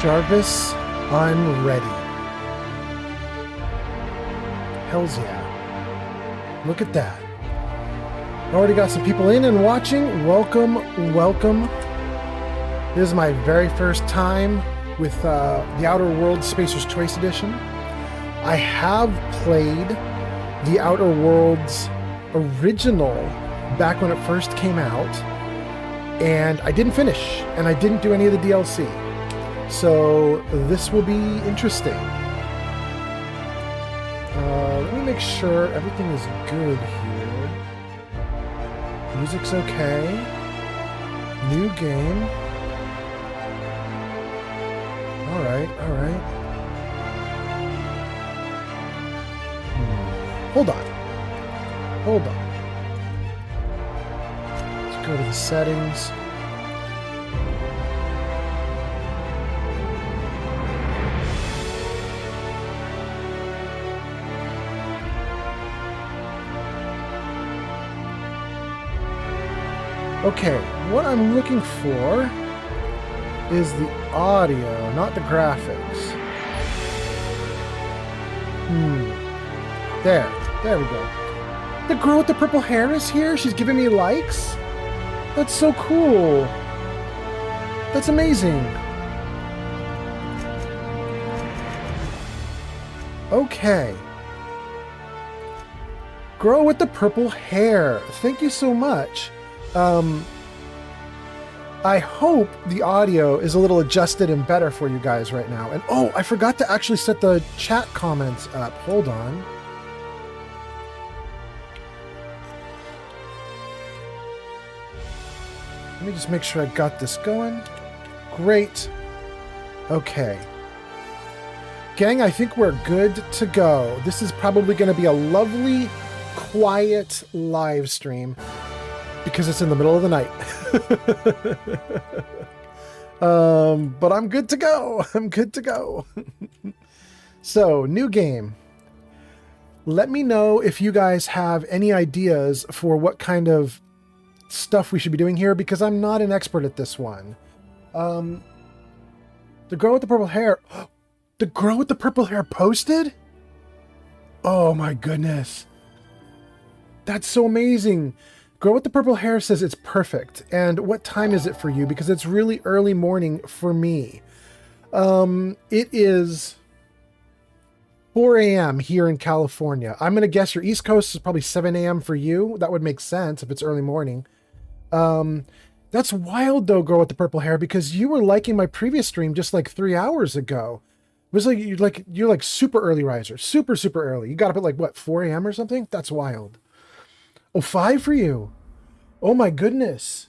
Jarvis, I'm ready. Hells yeah. Look at that. Already got some people in and watching. Welcome, welcome. This is my very first time with the Outer Worlds Spacer's Choice Edition. I have played the Outer Worlds original back when it first came out, and I didn't finish, and I didn't do any of the DLC. So this will be interesting. Let me make sure everything is good here. Music's okay. New game. Alright, alright. Hold on. Hold on. Let's go to the settings. Okay, what I'm looking for is the audio, not the graphics. There we go. The girl with the purple hair is here. She's giving me likes. That's so cool. That's amazing. Okay. Girl with the purple hair. Thank you so much. I hope the audio is a little adjusted and better for you guys right now. And oh, I forgot to actually set the chat comments up. Hold on. Let me just make sure I got this going. Great. Okay. Gang, I think we're good to go. This is probably going to be a lovely, quiet live stream because it's in the middle of the night. But I'm good to go. I'm good to go. So, new game. Let me know if you guys have any ideas for what kind of stuff we should be doing here, because I'm not an expert at this one. The girl with the purple hair. The girl with the purple hair posted? Oh my goodness. That's so amazing. Girl with the purple hair says it's perfect. And what time is it for you? Because it's really early morning for me. It is 4 a.m. here in California. I'm going to guess your East Coast is probably 7 a.m. for you. That would make sense if it's early morning. That's wild though, girl with the purple hair, because you were liking my previous stream just like 3 hours ago. It was like you're like super early riser, super early. You got up at like what, 4 a.m. or something? That's wild. Oh, 5 for you. Oh my goodness.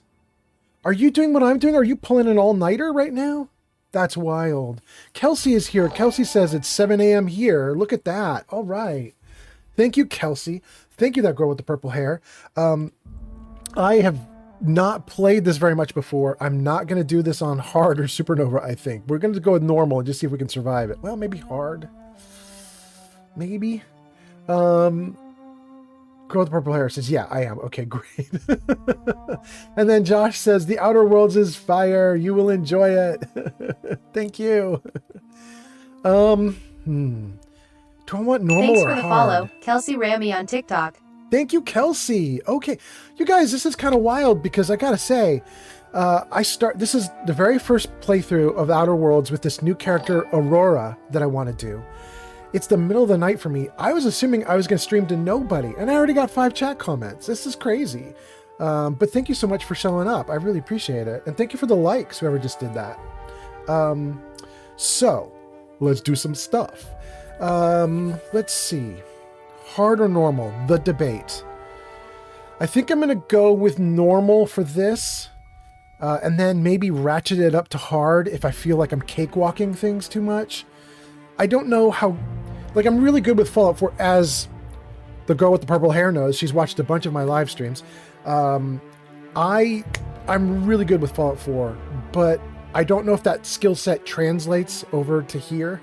Are you doing what I'm doing? Are you pulling an all-nighter right now? That's wild. Kelsey is here. Kelsey says it's 7 a.m. here. Look at that. All right. Thank you, Kelsey. Thank you, that girl with the purple hair. I have not played this very much before. I'm not going to do this on hard or supernova, I think. We're going to go with normal and just see if we can survive it. Well, maybe hard. Maybe. Girl with the purple hair says, yeah, I am. Okay, great. And then Josh says, the Outer Worlds is fire. You will enjoy it. Thank you. Do I want normal Thanks or for the hard? follow, Kelsey Rammy on TikTok. Thank you, Kelsey. Okay, you guys, this is kind of wild because I gotta say, this is the very first playthrough of Outer Worlds with this new character, Aurora, that I want to do. It's the middle of the night for me. I was assuming I was going to stream to nobody, and I already got 5 chat comments. This is crazy. But thank you so much for showing up. I really appreciate it. And thank you for the likes, whoever just did that. So, let's do some stuff. Let's see. Hard or normal? The debate. I think I'm going to go with normal for this. And then maybe ratchet it up to hard if I feel like I'm cakewalking things too much. I don't know how... Like, I'm really good with Fallout 4, as the girl with the purple hair knows. She's watched a bunch of my live streams. I'm really good with Fallout 4, but I don't know if that skill set translates over to here.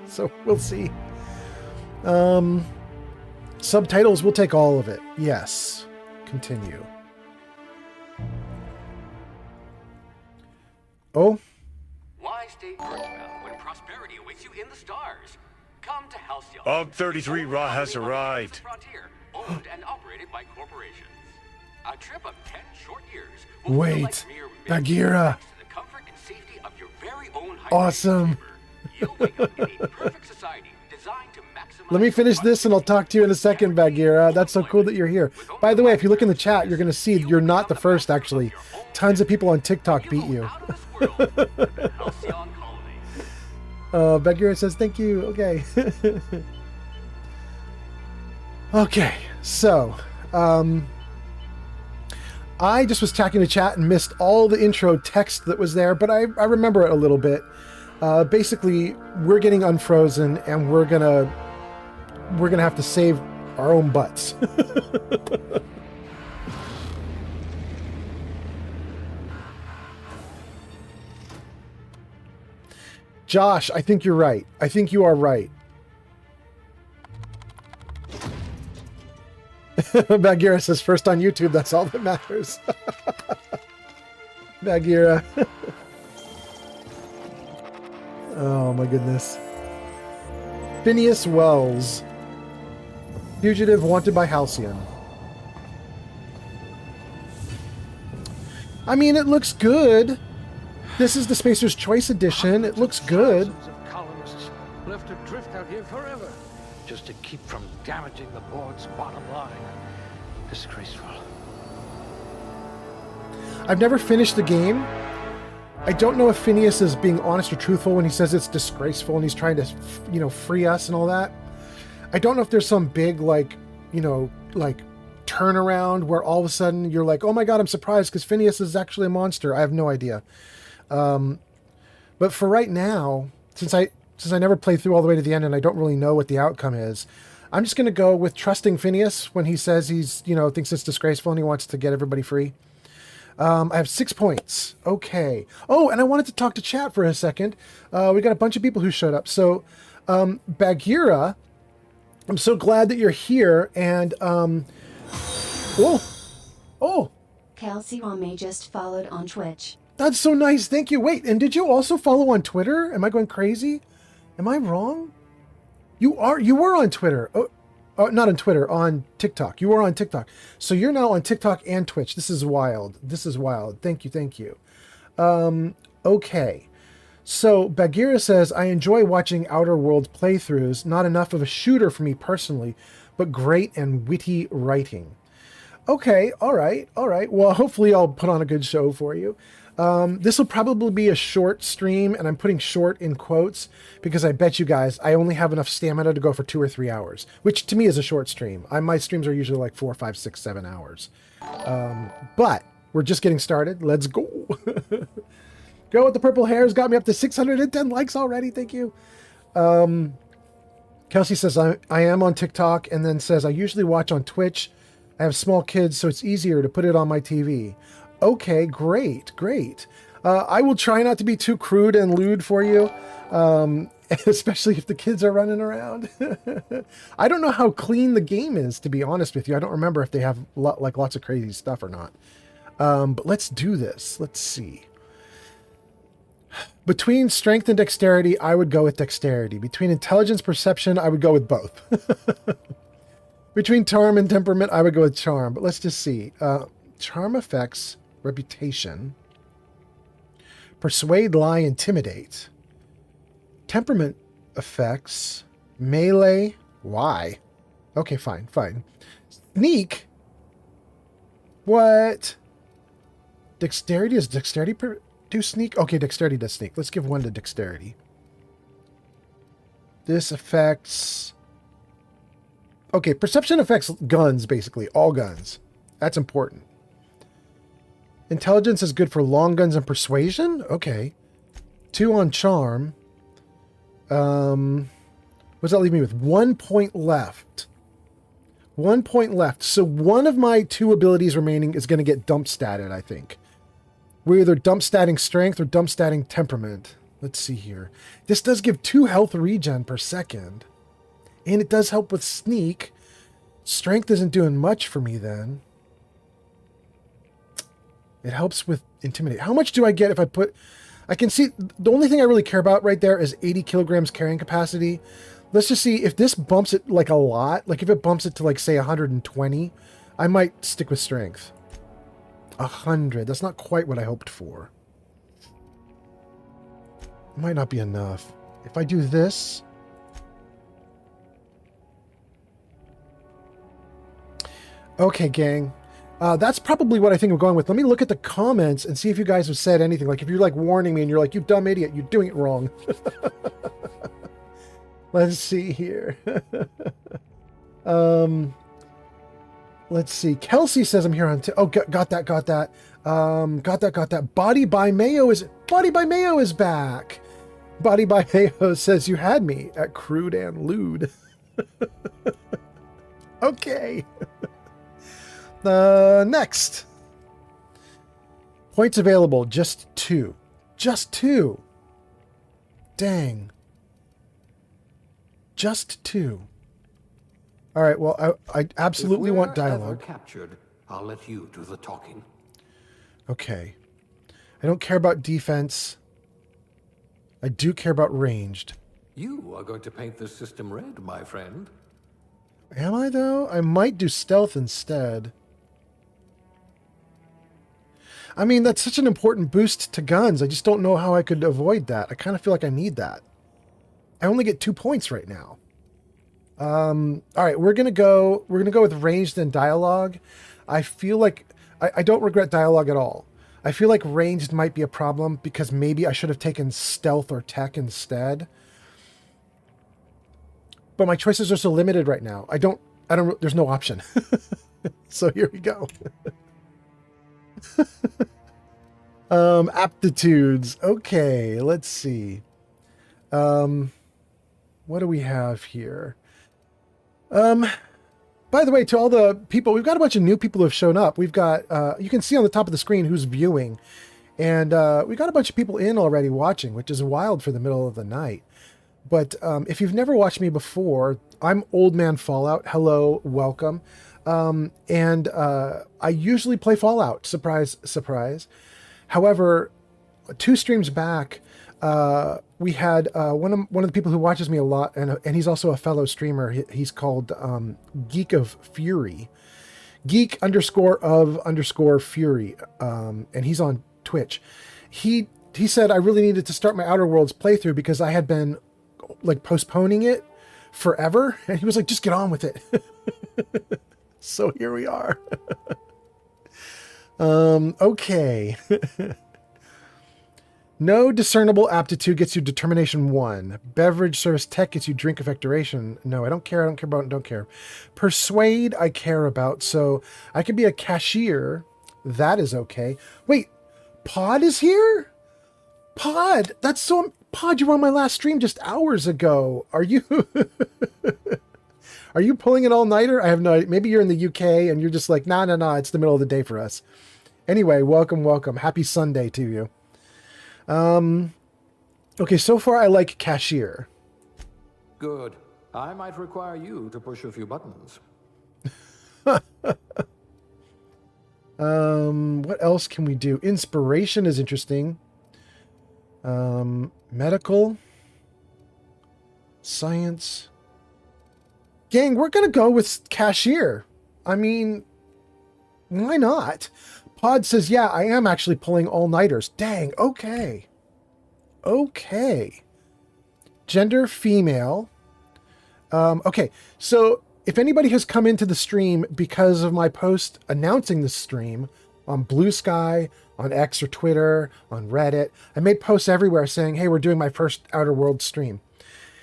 So, we'll see. Subtitles, we'll take all of it. Yes. Continue. Oh. Why stay versatile when prosperity awaits you in the stars? Come to Halcyon. OB-33 Ra has arrived. Frontier, owned and operated by corporations. A trip of 10 short years will feel Wait. like mere minutes Bagheera. thanks to the comfort and safety of your very own Awesome. You'll wake up in a perfect society designed to maximize. Let me finish this and I'll talk to you in a second, Bagheera. That's so cool that you're here. By the way, if you look in the chat, you're going to see you're not the first, actually. Tons of people on TikTok beat you. Bagheera says, thank you. Okay. Okay, so, I just was checking the chat and missed all the intro text that was there, but I remember it a little bit. Basically, we're getting unfrozen and we're gonna have to save our own butts. Josh, I think you're right. I think you are right. Bagheera says, first on YouTube, that's all that matters. Bagheera. Oh my goodness. Phineas Wells. Fugitive wanted by Halcyon. I mean, it looks good. This is the Spacer's Choice Edition. It looks good. Thousands of colonists left adrift out here forever, just to keep from damaging the board's bottom line. Disgraceful. I've never finished the game. I don't know if Phineas is being honest or truthful when he says it's disgraceful and he's trying to, free us and all that. I don't know if there's some big, like turnaround where all of a sudden you're like, oh my God, I'm surprised because Phineas is actually a monster. I have no idea. But for right now, since I never played through all the way to the end and I don't really know what the outcome is, I'm just going to go with trusting Phineas when he says he's, thinks it's disgraceful and he wants to get everybody free. I have 6 points. Okay. Oh, and I wanted to talk to chat for a second. We got a bunch of people who showed up. So, Bagheera, I'm so glad that you're here. And, Kelsey Rame just followed on Twitch. That's so nice. Thank you. Wait, and did you also follow on Twitter? Am I going crazy? Am I wrong? You were on Twitter. Oh, not on Twitter, on TikTok. You were on TikTok. So you're now on TikTok and Twitch. This is wild. This is wild. Thank you. Okay. So Bagheera says, I enjoy watching Outer Worlds playthroughs. Not enough of a shooter for me personally, but great and witty writing. Okay, all right, all right. Well, hopefully I'll put on a good show for you. This will probably be a short stream, and I'm putting short in quotes because I bet you guys I only have enough stamina to go for 2 or 3 hours, which to me is a short stream. My streams are usually like 4, 5, 6, 7 hours. But we're just getting started. Let's go. Girl with the purple hair has got me up to 610 likes already. Thank you. Kelsey says, I am on TikTok, and then says, I usually watch on Twitch. I have small kids, so it's easier to put it on my TV. Okay, great, great. I will try not to be too crude and lewd for you, especially if the kids are running around. I don't know how clean the game is, to be honest with you. I don't remember if they have lots of crazy stuff or not. But let's do this. Let's see. Between strength and dexterity, I would go with dexterity. Between intelligence, perception, I would go with both. Between charm and temperament, I would go with charm. But let's just see. Charm affects reputation. Persuade, lie, intimidate. Temperament affects melee. Why? Okay, fine, fine. Sneak. What? Dexterity? Is dexterity do sneak? Okay, dexterity does sneak. Let's give 1 to dexterity. This affects... Okay, perception affects guns, basically. All guns. That's important. Intelligence is good for long guns and persuasion? Okay. 2 on charm. What does that leave me with? 1 point left. 1 point left. So one of my 2 abilities remaining is going to get dump statted, I think. We're either dump statting strength or dump statting temperament. Let's see here. This does give 2 health regen per second. And it does help with sneak. Strength isn't doing much for me then. It helps with intimidate. How much do I get if I put... I can see... The only thing I really care about right there is 80 kilograms carrying capacity. Let's just see if this bumps it like a lot. Like if it bumps it to like, say, 120, I might stick with strength. 100. That's not quite what I hoped for. It might not be enough. If I do this... Okay, gang. That's probably what I think I'm going with. Let me look at the comments and see if you guys have said anything. Like, if you're, like, warning me and you're like, you dumb idiot, you're doing it wrong. Let's see here. Let's see. Kelsey says I'm here on... got that. Got that. Body by Mayo is back. Body by Mayo says you had me at crude and lewd. Okay. Next. Points available, just 2. Just 2. Dang. Just 2. All right, well, I absolutely want dialogue. If we're ever captured, I'll let you do the talking. Okay. I don't care about defense. I do care about ranged. You are going to paint the system red, my friend. Am I, though? I might do stealth instead. I mean, that's such an important boost to guns. I just don't know how I could avoid that. I kind of feel like I need that. I only get 2 points right now. All right, we're gonna go with ranged and dialogue. I feel like I don't regret dialogue at all. I feel like ranged might be a problem because maybe I should have taken stealth or tech instead. But my choices are so limited right now. I don't, there's no option. So here we go. Aptitudes. Okay, let's see. What do we have here? By the way, to all the people, we've got a bunch of new people who have shown up. We've got, you can see on the top of the screen who's viewing. And we got a bunch of people in already watching, which is wild for the middle of the night. But if you've never watched me before, I'm Old Man Fallout. Hello, welcome. And I usually play Fallout. Surprise, surprise. However, 2 streams back, we had one of the people who watches me a lot, and he's also a fellow streamer. He's called Geek of Fury, Geek_of_Fury, and he's on Twitch. He said I really needed to start my Outer Worlds playthrough because I had been like postponing it forever, and he was like, just get on with it. So here we are. Okay. No discernible aptitude gets you determination 1. Beverage service tech gets you drink effect duration. No, I don't care. I don't care about, don't care. Persuade, I care about. So I could be a cashier. That is okay. Wait, Pod is here? Pod, that's so, Pod, you were on my last stream just hours ago. Are you, are you pulling an all-nighter? I have no idea. Maybe you're in the UK and you're just like, nah, it's the middle of the day for us. Anyway, welcome. Happy Sunday to you. Okay, so far I like cashier. Good. I might require you to push a few buttons. What else can we do? Inspiration is interesting. Medical. Science. Gang, we're gonna go with cashier. I mean, why not? Pod says, yeah, I am actually pulling all-nighters. Dang, okay. Okay. Gender, female. Okay, so if anybody has come into the stream because of my post announcing the stream on Blue Sky, on X or Twitter, on Reddit, I made posts everywhere saying, hey, we're doing my first Outer Worlds stream.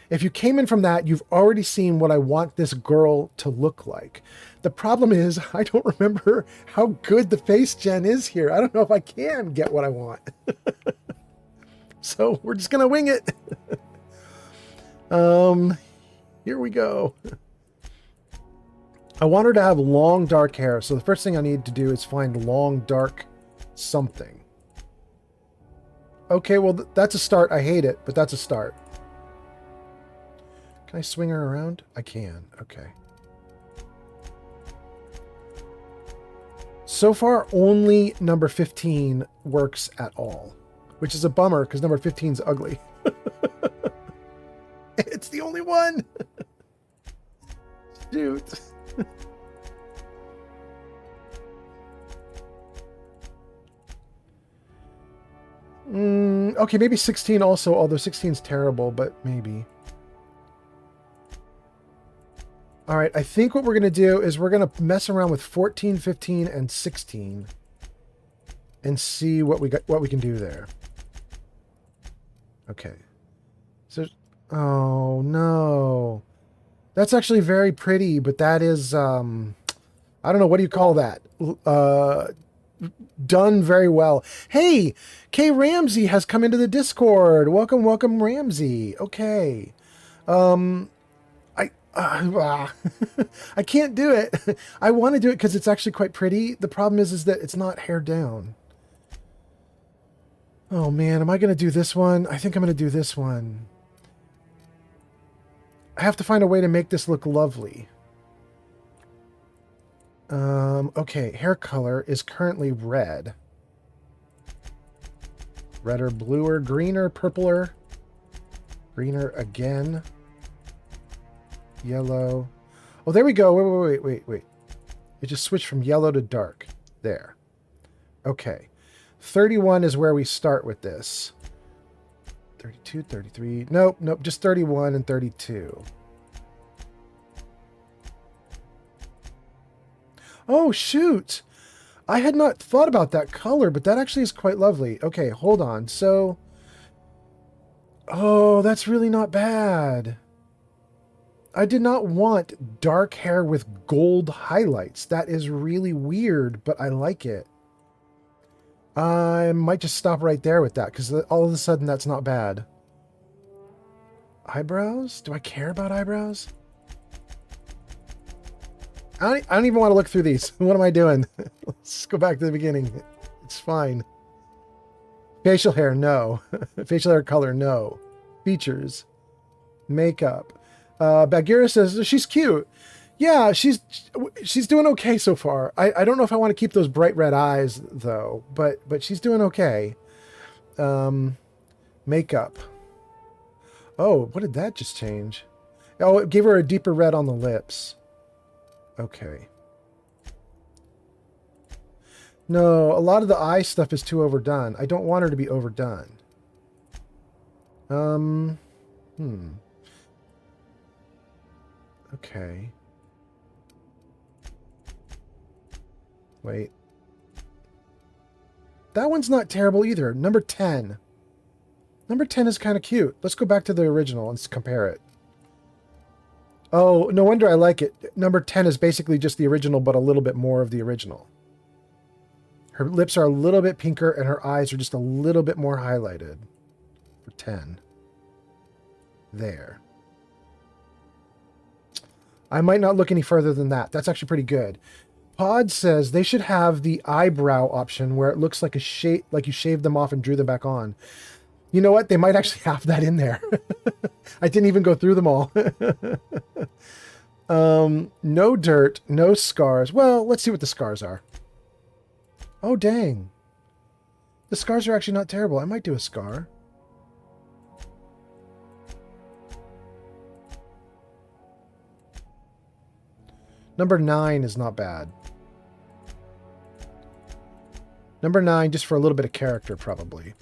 If you came in from that, you've already seen what I want this girl to look like. The problem is, I don't remember how good the face gen is here. I don't know if I can get what I want. So we're just going to wing it. Here we go. I want her to have long, dark hair. So the first thing I need to do is find long, dark something. Okay, well, that's a start. I hate it, but that's a start. Can I swing her around? I can. Okay. So far, only number 15 works at all, which is a bummer because number 15 is ugly. It's the only one. Shoot. Okay, maybe 16 also, although 16 is terrible, but maybe. All right, I think what we're going to do is we're going to mess around with 14, 15, and 16 and see what we can do there. Okay. So, oh no. That's actually very pretty, but that is, I don't know, what do you call that? Done very well. Hey, K Ramsey has come into the Discord. Welcome, Ramsey. Okay. I can't do it. I want to do it because it's actually quite pretty. The problem is that it's not hair down. Oh man, am I going to do this one? I think I'm going to do this one. I have to find a way to make this look lovely. Okay, hair color is currently red. Redder, bluer, greener, purpler. Greener again. Yellow. Oh, there we go. Wait. It just switched from yellow to dark. There. Okay. 31 is where we start with this. 32, 33. Nope. Just 31 and 32. Oh, shoot. I had not thought about that color, but that actually is quite lovely. Okay, hold on. So, oh, that's really not bad. I did not want dark hair with gold highlights. That is really weird, but I like it. I might just stop right there with that, because all of a sudden that's not bad. Eyebrows? Do I care about eyebrows? I don't even want to look through these. What am I doing? Let's go back to the beginning. It's fine. Facial hair, no. Facial hair color, no. Features. Makeup. Bagheera says she's cute. Yeah, she's doing okay so far. I don't know if I want to keep those bright red eyes though, but she's doing okay. Makeup. Oh, what did that just change? Oh, it gave her a deeper red on the lips. Okay. No, a lot of the eye stuff is too overdone. I don't want her to be overdone. Okay. Wait. That one's not terrible either. Number 10. Number 10 is kind of cute. Let's go back to the original and compare it. Oh, no wonder I like it. Number 10 is basically just the original, but a little bit more of the original. Her lips are a little bit pinker, and her eyes are just a little bit more highlighted. For 10. There. I might not look any further than that. That's actually pretty good. Pod says they should have the eyebrow option where it looks like like you shaved them off and drew them back on. You know what? They might actually have that in there. I didn't even go through them all. No dirt, no scars. Well, let's see what the scars are. Oh, dang. The scars are actually not terrible. I might do a scar. Number 9 is not bad. Number 9, just for a little bit of character, probably.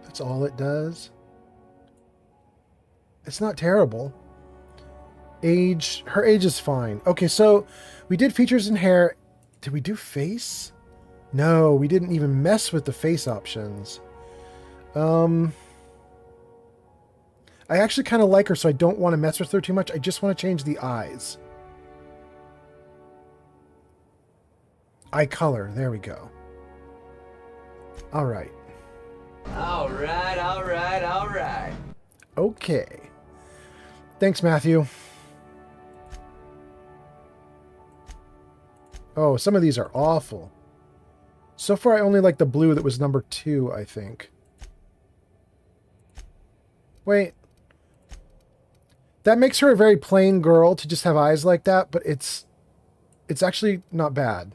That's all it does. It's not terrible. Age, her age is fine. Okay, so we did features and hair. Did we do face? No, we didn't even mess with the face options. I actually kind of like her, so I don't want to mess with her too much. I just want to change the eyes. Eye color. There we go. All right. All right, all right, all right. Okay. Thanks, Matthew. Oh, some of these are awful. So far, I only like the blue that was number 2, I think. Wait. That makes her a very plain girl to just have eyes like that, but it's actually not bad.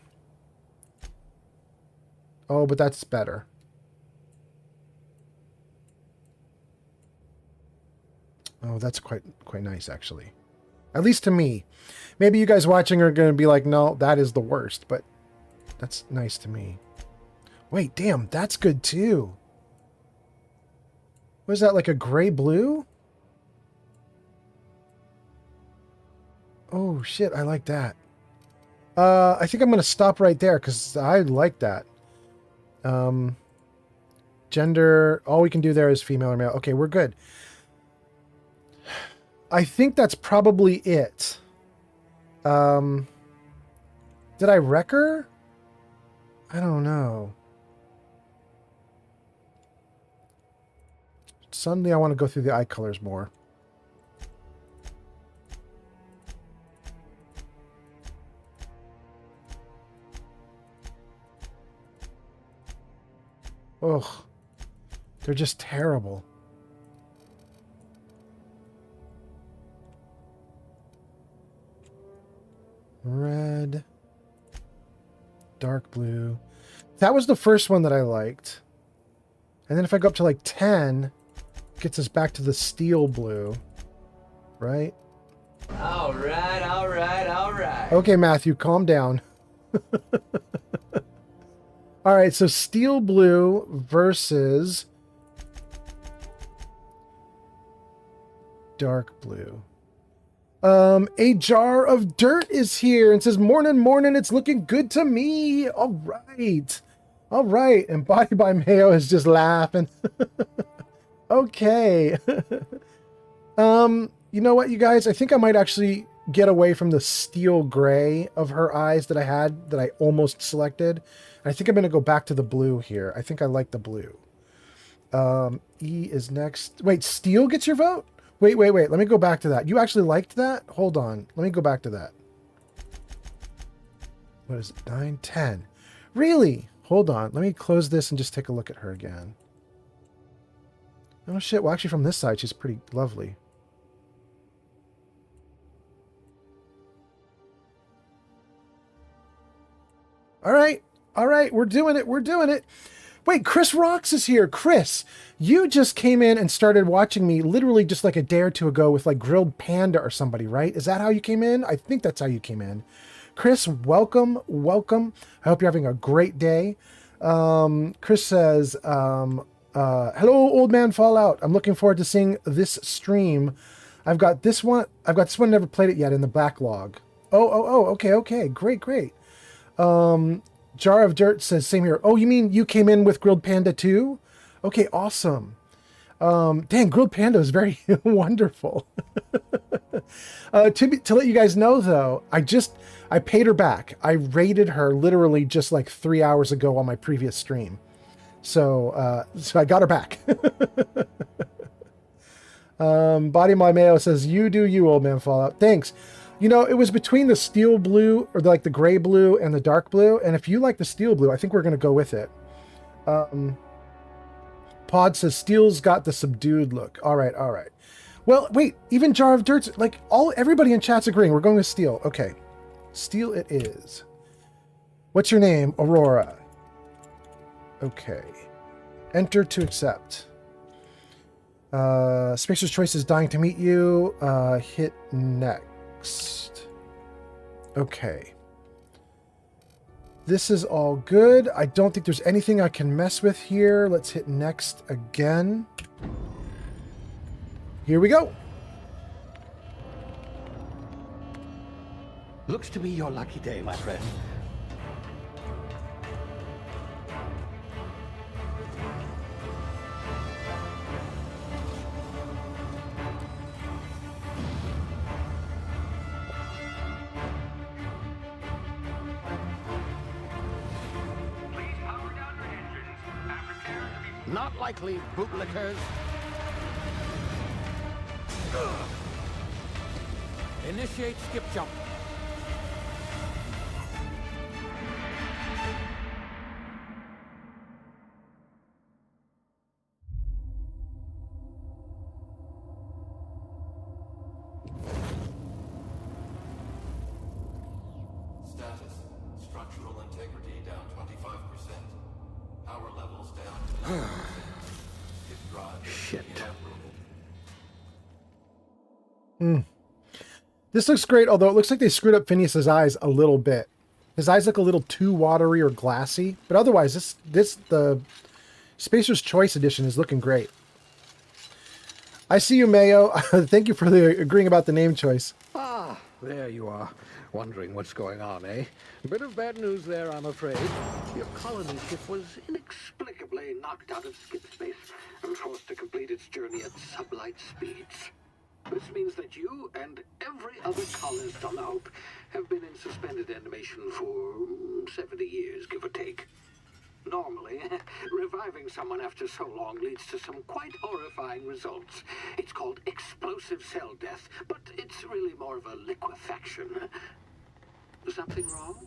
Oh, but that's better. Oh, that's quite nice, actually. At least to me. Maybe you guys watching are going to be like, no, that is the worst, but that's nice to me. Wait, damn, that's good too. What is that, like a gray blue? Oh, shit, I like that. I think I'm going to stop right there because I like that. Gender, all we can do there is female or male. Okay, we're good. I think that's probably it. Did I wreck her? I don't know. Suddenly I want to go through the eye colors more. Ugh. They're just terrible. Red. Dark blue. That was the first one that I liked. And then if I go up to like 10, it gets us back to the steel blue. Right? All right, all right, all right. Okay, Matthew, calm down. All right, so steel blue versus dark blue. A jar of dirt is here and says, morning, morning, it's looking good to me. All right. All right. And Body by Mayo is just laughing. Okay. You know what, you guys? I think I might actually get away from the steel gray of her eyes that I had, that I almost selected. I think I'm going to go back to the blue here. I think I like the blue. E is next. Wait, steel gets your vote? Wait. Let me go back to that. You actually liked that? Hold on. Let me go back to that. What is it? 9, 10. Really? Hold on. Let me close this and just take a look at her again. Oh, shit. Well, actually, from this side, she's pretty lovely. All right. All right. We're doing it. We're doing it. Wait, Chris Rocks is here. Chris, you just came in and started watching me literally just like a day or two ago with like Grilled Panda or somebody, right? Is that how you came in? I think that's how you came in. Chris, welcome. Welcome. I hope you're having a great day. Chris says, hello, old man Fallout. I'm looking forward to seeing this stream. I've got this one. Never played it yet in the backlog. Oh, okay. Great. Jar of Dirt says, same here. Oh, you mean you came in with Grilled Panda too? Okay, awesome. Dang, Grilled Panda is very wonderful. To let you guys know, though, I paid her back. I raided her literally just like 3 hours ago on my previous stream. So I got her back. Body My Mayo says, you do you, old man Fallout. Thanks. You know, it was between the steel blue, or like the gray blue and the dark blue. And if you like the steel blue, I think we're going to go with it. Pod says, Steel's got the subdued look. All right, all right. Well, wait, even Jar of Dirt's, like, everybody in chat's agreeing. We're going with Steel. Okay. Steel it is. What's your name? Aurora. Okay. Enter to accept. Spacer's Choice is dying to meet you. Hit next. Okay. This is all good. I don't think there's anything I can mess with here. Let's hit next again. Here we go. Looks to be your lucky day, my friend. Not likely, bootlickers. Initiate skip jump. Status. Structural integrity down 25%. Power levels down. Shit. This looks great, although it looks like they screwed up Phineas's eyes a little bit. His eyes look a little too watery or glassy, but otherwise, the Spacer's Choice edition is looking great. I see you, Mayo. Thank you for agreeing about the name choice. Ah, there you are. Wondering what's going on, eh? A bit of bad news there, I'm afraid. Your colony ship was inexplicably knocked out of skip space and forced to complete its journey at sublight speeds. This means that you and every other colonist on the Hope have been in suspended animation for 70 years, give or take. Normally, reviving someone after so long leads to some quite horrifying results. It's called explosive cell death, but it's really more of a liquefaction. Something wrong?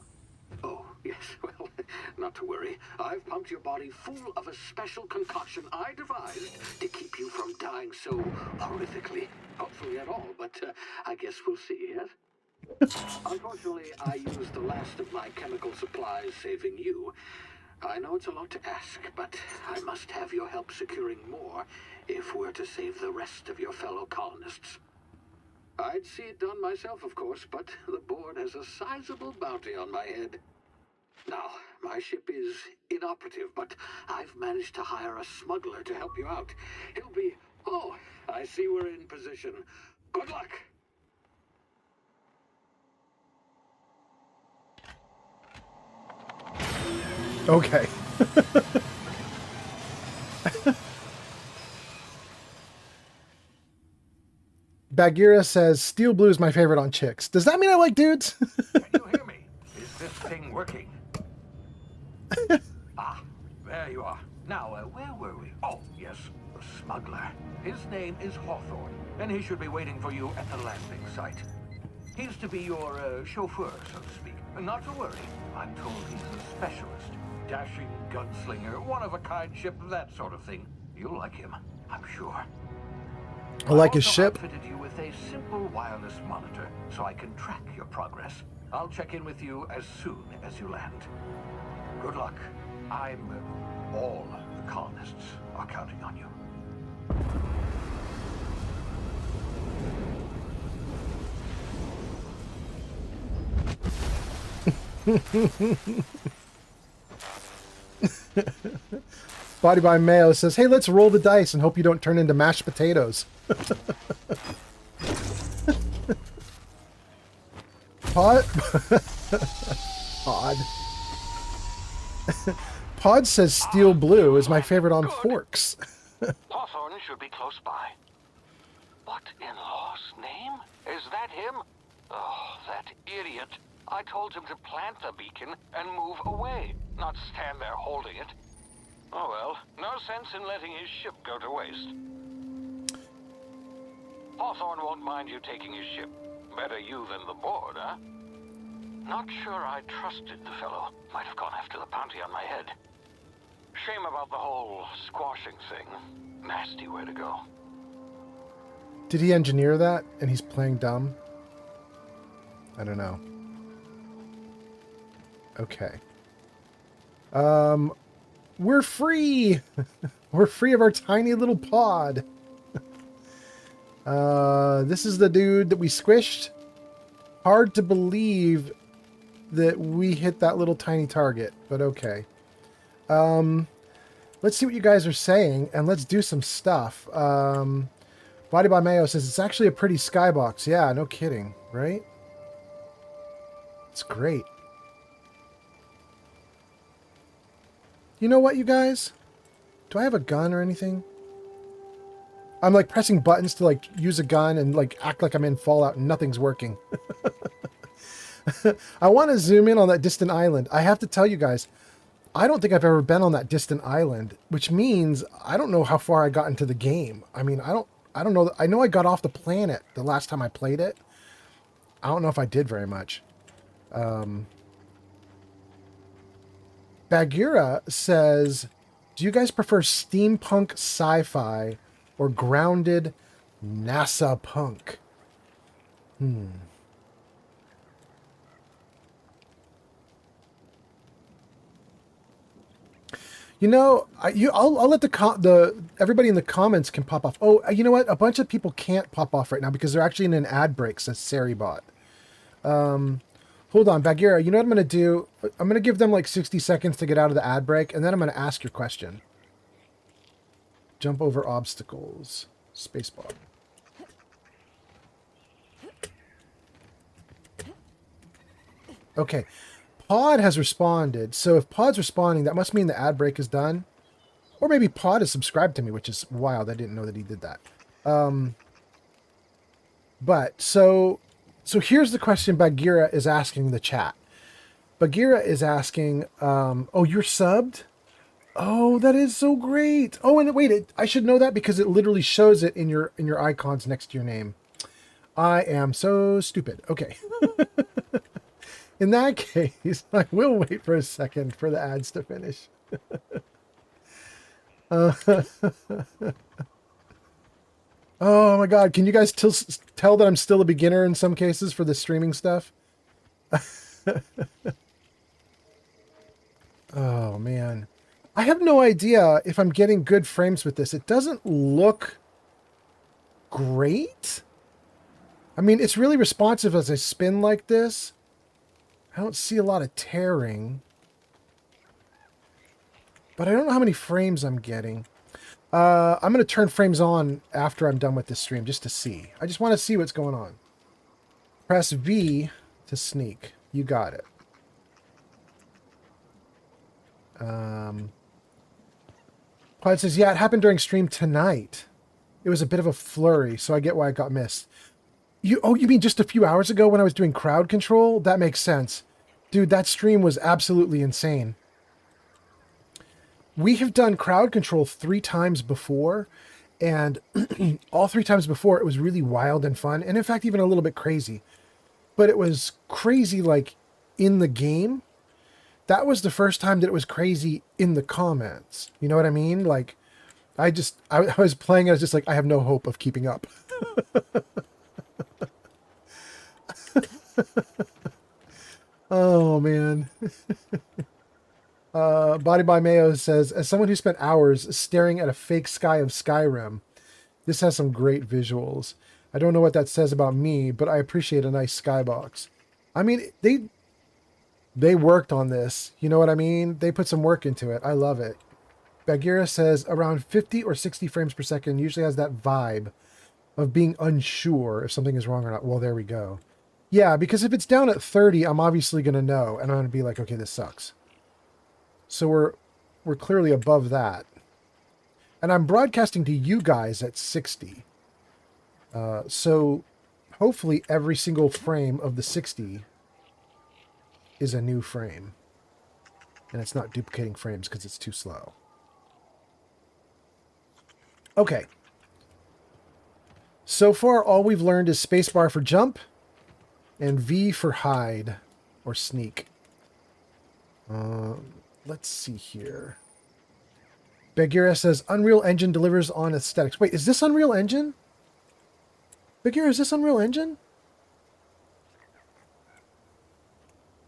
Oh, yes, well, not to worry. I've pumped your body full of a special concoction I devised to keep you from dying so horrifically. Hopefully at all, but I guess we'll see, yes? Unfortunately, I used the last of my chemical supplies saving you. I know it's a lot to ask, but I must have your help securing more if we're to save the rest of your fellow colonists. I'd see it done myself, of course, but the board has a sizable bounty on my head. Now, my ship is inoperative, but I've managed to hire a smuggler to help you out. He'll be... Oh, I see we're in position. Good luck! Okay. Bagheera says, Steel Blue is my favorite on chicks. Does that mean I like dudes? Can you hear me? Is this thing working? Ah, there you are. Now, where were we? Oh, yes, the smuggler. His name is Hawthorne, and he should be waiting for you at the landing site. He's to be your chauffeur, so to speak. Not to worry, I'm told he's a specialist. Dashing gunslinger, one-of-a-kind ship, that sort of thing. You'll like him, I'm sure. I like his also ship. Outfitted you with a simple wireless monitor, so I can track your progress. I'll check in with you as soon as you land. Good luck. All the colonists are counting on you. Body by Mayo says, hey, let's roll the dice and hope you don't turn into mashed potatoes. Pod. Pod says steel blue is my favorite on forks. Hawthorne should be close by. What in law's name? Is that him? Oh, that idiot. I told him to plant the beacon and move away, not stand there holding it. Oh well, no sense in letting his ship go to waste. Hawthorne won't mind you taking his ship. Better you than the board, huh? Not sure I trusted the fellow. Might have gone after the bounty on my head. Shame about the whole squashing thing. Nasty way to go. Did he engineer that and he's playing dumb? I don't know. Okay. We're free! We're free of our tiny little pod. This is the dude that we squished. Hard to believe that we hit that little tiny target, but okay. Let's see what you guys are saying, and let's do some stuff. Body by Mayo says it's actually a pretty skybox. Yeah, no kidding, right? It's great. You know what, you guys? Do I have a gun or anything? I'm like pressing buttons to like use a gun and like act like I'm in Fallout and nothing's working. I want to zoom in on that distant island. I have to tell you guys, I don't think I've ever been on that distant island, which means I don't know how far I got into the game. I mean, I don't know. I know I got off the planet the last time I played it. I don't know if I did very much. Bagheera says, do you guys prefer steampunk sci-fi or grounded NASA punk? You know, I'll let everybody in the comments can pop off. Oh, you know what? A bunch of people can't pop off right now because they're actually in an ad break, says Saribot. Hold on, Bagheera, you know what I'm going to do? I'm going to give them like 60 seconds to get out of the ad break, and then I'm going to ask your question. Jump over obstacles. Spacebar. Okay. Pod has responded, so if Pod's responding, that must mean the ad break is done. Or maybe Pod has subscribed to me, which is wild. I didn't know that he did that. But, so here's the question Bagheera is asking the chat. Bagheera is asking, oh, you're subbed? Oh, that is so great. Oh, and wait, I should know that because it literally shows it in your icons next to your name. I am so stupid. Okay. In that case, I will wait for a second for the ads to finish. Oh my God. Can you guys tell that I'm still a beginner in some cases for the streaming stuff? Oh man. I have no idea if I'm getting good frames with this. It doesn't look great. I mean, it's really responsive as I spin like this. I don't see a lot of tearing. But I don't know how many frames I'm getting. I'm going to turn frames on after I'm done with this stream just to see. I just want to see what's going on. Press V to sneak. You got it. Pod says, yeah, it happened during stream tonight. It was a bit of a flurry, so I get why it got missed. You mean just a few hours ago when I was doing crowd control? That makes sense. Dude, that stream was absolutely insane. We have done crowd control 3 times before, and all 3 times before it was really wild and fun, and in fact even a little bit crazy. But it was crazy like in the game. That was the first time that it was crazy in the comments. You know what I mean? Like, I was playing, I was just like, I have no hope of keeping up. Oh man. Body by Mayo says, as someone who spent hours staring at a fake sky of Skyrim, this has some great visuals. I don't know what that says about me, but I appreciate a nice skybox. I mean, they worked on this. You know what I mean? They put some work into it. I love it. Bagheera says around 50 or 60 frames per second usually has that vibe of being unsure if something is wrong or not. Well, there we go. Yeah, because if it's down at 30, I'm obviously going to know, and I'm going to be like, okay, this sucks. So we're clearly above that. And I'm broadcasting to you guys at 60. So hopefully every single frame of the 60 is a new frame. And it's not duplicating frames because it's too slow. Okay. So far, all we've learned is spacebar for jump and V for hide or sneak. Let's see here. Bagheera says Unreal Engine delivers on aesthetics. Wait, is this Unreal Engine? Bagheera, is this Unreal Engine?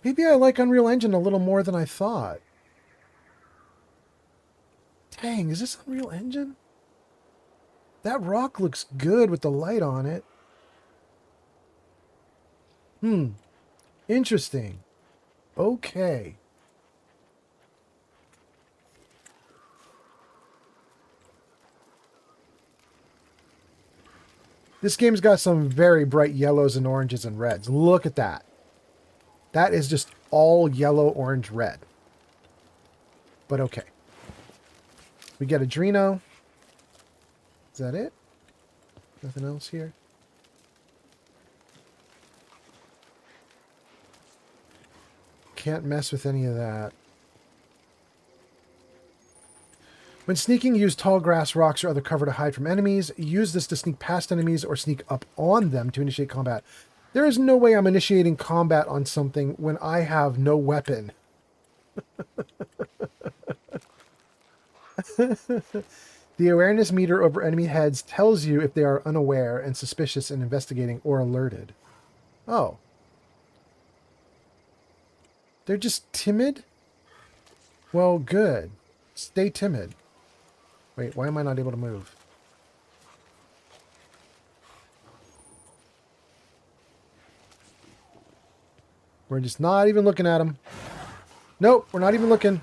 Maybe I like Unreal Engine a little more than I thought. Dang, is this Unreal Engine? That rock looks good with the light on it. Interesting. Okay. This game's got some very bright yellows and oranges and reds. Look at that. That is just all yellow, orange, red. But okay. We get Adreno. Is that it? Nothing else here? Can't mess with any of that. When sneaking, use tall grass, rocks, or other cover to hide from enemies. Use this to sneak past enemies or sneak up on them to initiate combat. There is no way I'm initiating combat on something when I have no weapon. The awareness meter over enemy heads tells you if they are unaware and suspicious and investigating or alerted. Oh. They're just timid? Well, good. Stay timid. Wait, why am I not able to move? We're just not even looking at them. Nope, we're not even looking.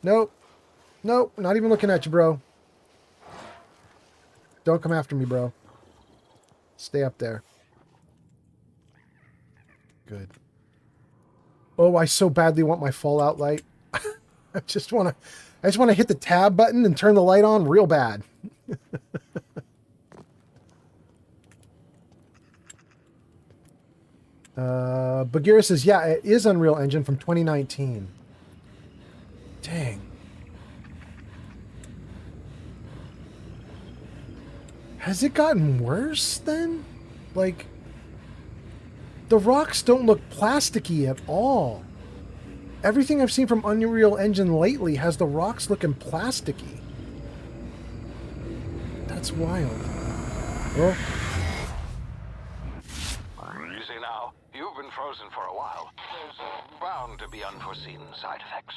Nope. Nope, we're not even looking at you, bro. Don't come after me, bro. Stay up there. Good. Oh, I so badly want my Fallout light. I just want to hit the tab button and turn the light on real bad. Bagheera says, yeah, it is Unreal Engine from 2019. Dang. Has it gotten worse then? Like, the rocks don't look plasticky at all. Everything I've seen from Unreal Engine lately has the rocks looking plasticky. That's wild. Well, Easy now. You've been frozen for a while. There's bound to be unforeseen side effects.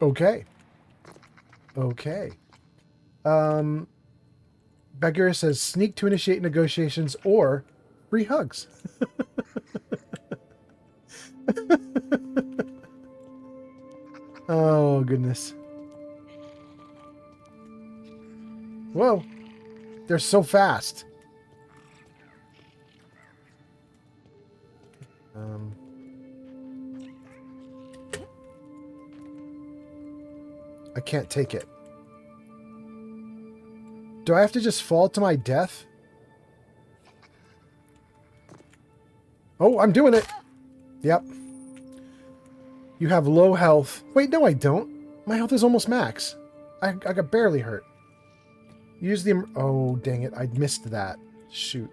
okay. Okay. Bagheera says sneak to initiate negotiations or free hugs. Oh, goodness. Whoa. They're so fast. I can't take it. Do I have to just fall to my death? Oh, I'm doing it. Yep. You have low health. Wait, no, I don't. My health is almost max. I got barely hurt. Use the... Oh, dang it. I missed that. Shoot.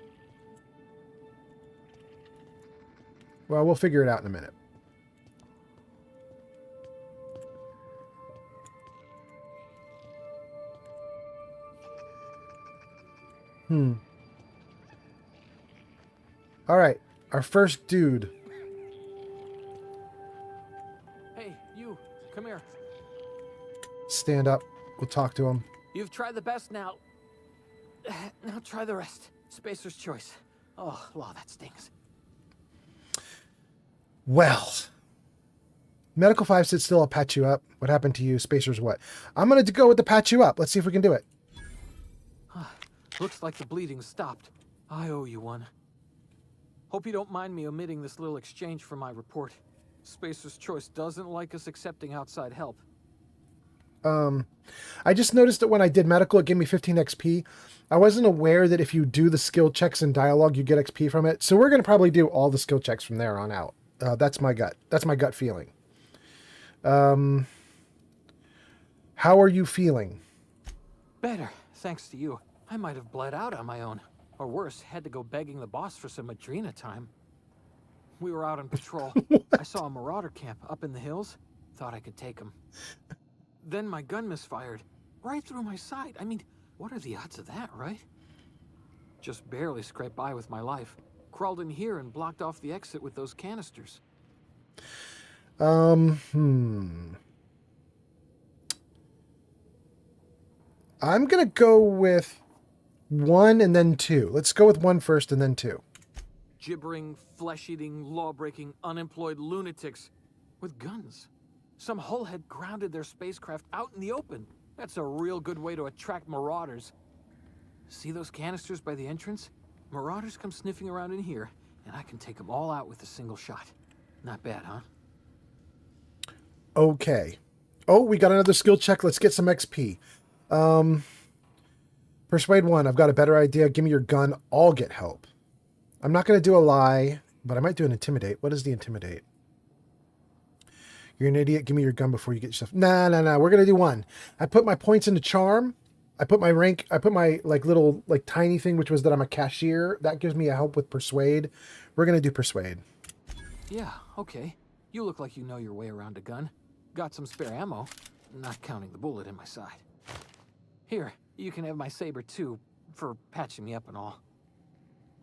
Well, we'll figure it out in a minute. All right. Our first dude. Hey, you, come here. Stand up. We'll talk to him. You've tried the best now. Now try the rest. Spacer's choice. Oh, law, that stings. Well. Medical 5 sit still. I'll patch you up. What happened to you? Spacer's what? I'm going to go with the patch you up. Let's see if we can do it. Looks like the bleeding stopped. I owe you one. Hope you don't mind me omitting this little exchange from my report. Spacer's Choice doesn't like us accepting outside help. I just noticed that when I did medical, it gave me 15 XP. I wasn't aware that if you do the skill checks in dialogue, you get XP from it. So we're going to probably do all the skill checks from there on out. That's my gut. That's my gut feeling. How are you feeling? Better, thanks to you. I might have bled out on my own. Or worse, had to go begging the boss for some Adrena time. We were out on patrol. I saw a marauder camp up in the hills. Thought I could take him. Then my gun misfired. Right through my side. I mean, what are the odds of that, right? Just barely scraped by with my life. Crawled in here and blocked off the exit with those canisters. I'm going to go with 1 and then 2. Let's go with 1 first and then 2. Gibbering, flesh-eating, law-breaking, unemployed lunatics with guns. Some hullhead grounded their spacecraft out in the open. That's a real good way to attract marauders. See those canisters by the entrance? Marauders come sniffing around in here, and I can take them all out with a single shot. Not bad, huh? Okay. Oh, we got another skill check. Let's get some XP. Persuade 1. I've got a better idea. Give me your gun. I'll get help. I'm not going to do a lie, but I might do an intimidate. What is the intimidate? You're an idiot. Give me your gun before you get yourself... Nah. We're going to do 1. I put my points into charm. I put my rank... I put my, little, tiny thing, which was that I'm a cashier. That gives me a help with persuade. We're going to do persuade. Yeah, okay. You look like you know your way around a gun. Got some spare ammo, not counting the bullet in my side. Here, you can have my saber too, for patching me up and all.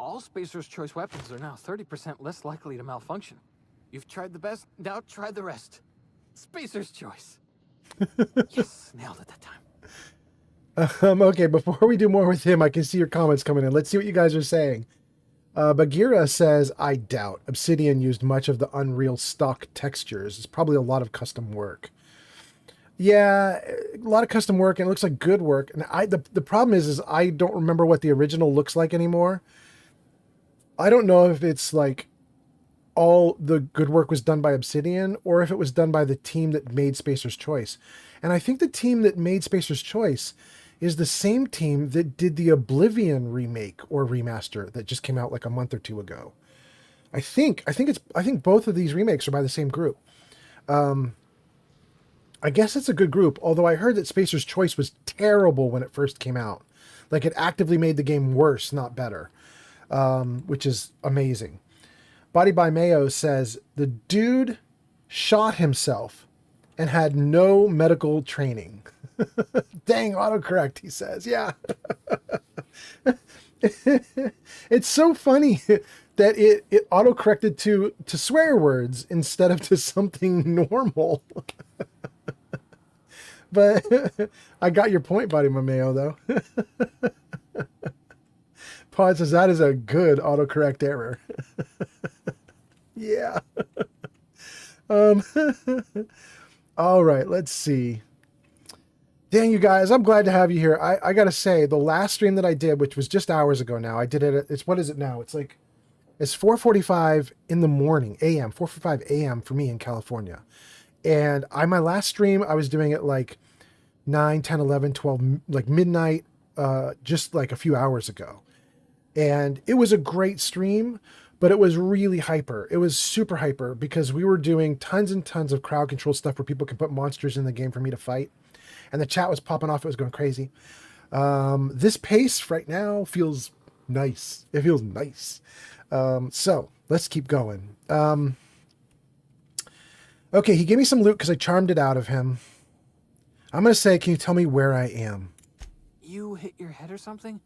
All Spacer's Choice weapons are now 30% less likely to malfunction. You've tried the best, now try the rest. Spacer's Choice. Yes, nailed it that time. Okay, before we do more with him, I can see your comments coming in. Let's see what you guys are saying. Bagheera says, I doubt. Obsidian used much of the Unreal stock textures. It's probably a lot of custom work. Yeah, a lot of custom work, and it looks like good work. And the problem is I don't remember what the original looks like anymore. I don't know if it's like all the good work was done by Obsidian or if it was done by the team that made Spacer's Choice. And I think the team that made Spacer's Choice is the same team that did the Oblivion remake or remaster that just came out like a month or 2 ago. I think both of these remakes are by the same group. I guess it's a good group, although I heard that Spacer's Choice was terrible when it first came out. Like it actively made the game worse, not better, which is amazing. Body by Mayo says, the dude shot himself and had no medical training. Dang, autocorrect, he says. Yeah. It's so funny that it autocorrected to swear words instead of to something normal. But I got your point, Body Mameo, though. Pod says that is a good autocorrect error. Yeah. All right, let's see. Dang, you guys, I'm glad to have you here. I gotta say, the last stream that I did, which was just hours ago now, I did it, what is it now? It's 4:45 in the morning, a.m., 4:45 a.m. for me in California. And my last stream, I was doing it like 9, 10, 11, 12, like midnight, just like a few hours ago. And it was a great stream, but it was really hyper. It was super hyper because we were doing tons and tons of crowd control stuff where people can put monsters in the game for me to fight. And the chat was popping off. It was going crazy. This pace right now feels nice. It feels nice. So let's keep going. Okay, he gave me some loot because I charmed it out of him. I'm going to say, can you tell me where I am? You hit your head or something?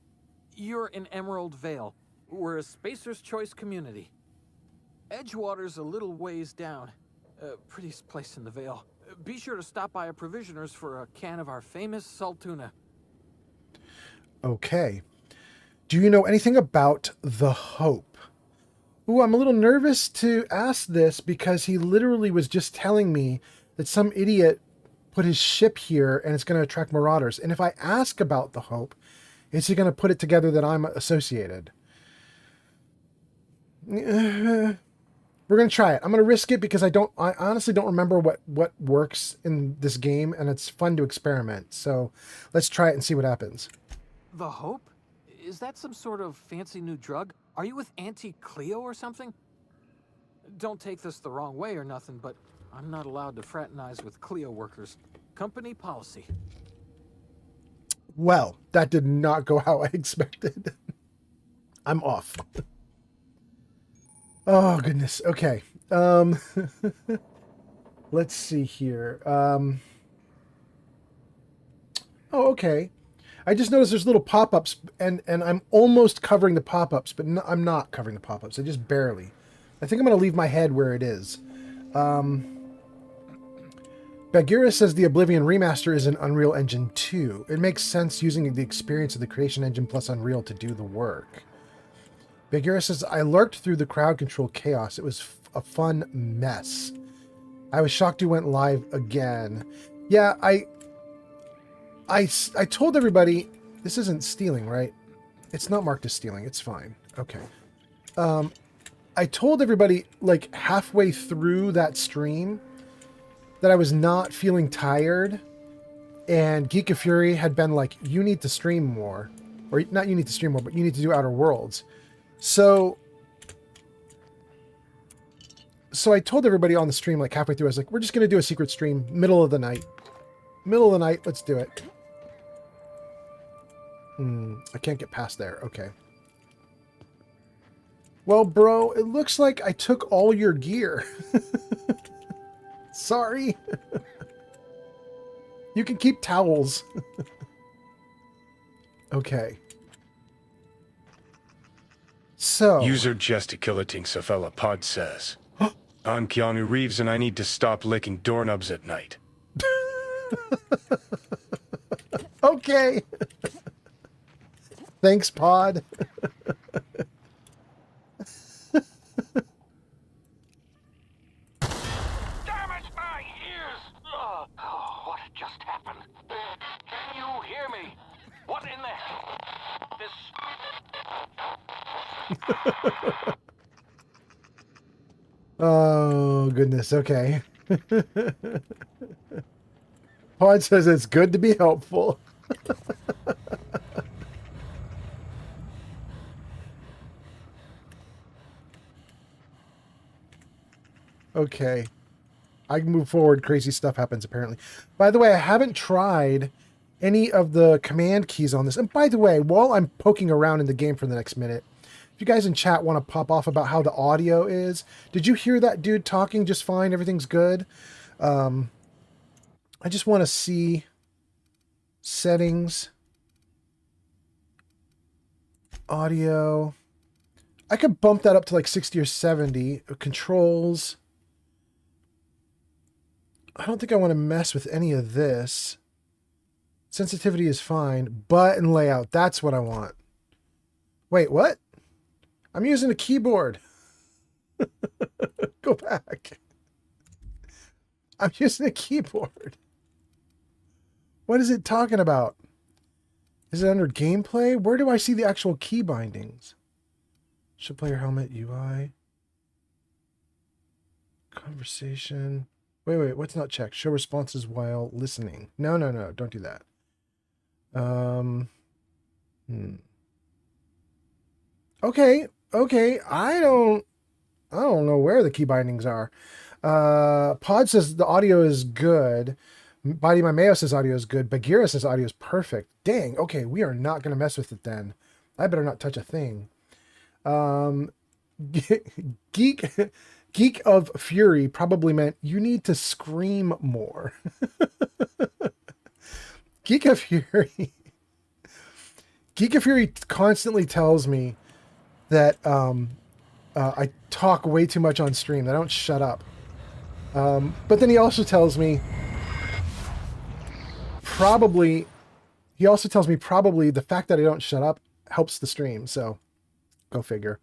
You're in Emerald Vale. We're a Spacer's Choice community. Edgewater's a little ways down. Prettiest place in the Vale. Be sure to stop by a provisioner's for a can of our famous salt tuna. Okay. Do you know anything about the Hope? Ooh, I'm a little nervous to ask this because he literally was just telling me that some idiot put his ship here and it's going to attract marauders. And if I ask about the Hope, is he going to put it together that I'm associated? we're gonna try it. I'm gonna risk it because I honestly don't remember what works in this game, and it's fun to experiment. So let's try it and see what happens. The Hope? Is that some sort of fancy new drug? Are you with Auntie Cleo or something? Don't take this the wrong way or nothing, but I'm not allowed to fraternize with Cleo workers. Company policy. Well, that did not go how I expected. I'm off. Oh goodness. Okay. Let's see here. Oh, okay. I just noticed there's little pop-ups, and I'm almost covering the pop-ups, but no, I'm not covering the pop-ups. I just barely. I think I'm going to leave my head where it is. Bagheera says the Oblivion remaster is in Unreal Engine 2. It makes sense using the experience of the Creation Engine plus Unreal to do the work. Bagheera says, I lurked through the crowd control chaos. It was a fun mess. I was shocked you went live again. Yeah, I told everybody, this isn't stealing, right? It's not marked as stealing. It's fine. Okay. I told everybody, like, halfway through that stream that I was not feeling tired, and Geek of Fury had been like, you need to stream more. Or, not you need to stream more, but you need to do Outer Worlds. So I told everybody on the stream, like, halfway through, I was like, we're just going to do a secret stream, middle of the night. Middle of the night, let's do it. I can't get past there. Okay. Well, bro, it looks like I took all your gear. Sorry. You can keep towels. Okay. So. User gesticulating Safella Pod says, I'm Keanu Reeves and I need to stop licking doorknobs at night. Okay. Thanks, Pod. Damn it, my ears! Oh, what just happened? Can you hear me? What in the hell? This... Oh, goodness. Okay. Pod says it's good to be helpful. Okay. I can move forward. Crazy stuff happens, apparently. By the way, I haven't tried any of the command keys on this. And by the way, while I'm poking around in the game for the next minute, if you guys in chat want to pop off about how the audio is, did you hear that dude talking just fine? Everything's good? I just want to see settings, audio. I could bump that up to like 60 or 70. Controls. I don't think I want to mess with any of this. Sensitivity is fine. Button layout. That's what I want. Wait, what? I'm using a keyboard. Go back. I'm using a keyboard. What is it talking about? Is it under gameplay? Where do I see the actual key bindings? Show player helmet, UI. Conversation. Wait, what's not checked? Show responses while listening. No, don't do that. Okay, I don't know where the key bindings are. Pod says the audio is good. Body My Mayo says audio is good. Bagheera says audio is perfect. Dang, okay, we are not going to mess with it then. I better not touch a thing. Geek of Fury probably meant you need to scream more. Geek of Fury constantly tells me that I talk way too much on stream. I don't shut up. But then he also tells me probably the fact that I don't shut up helps the stream. So go figure.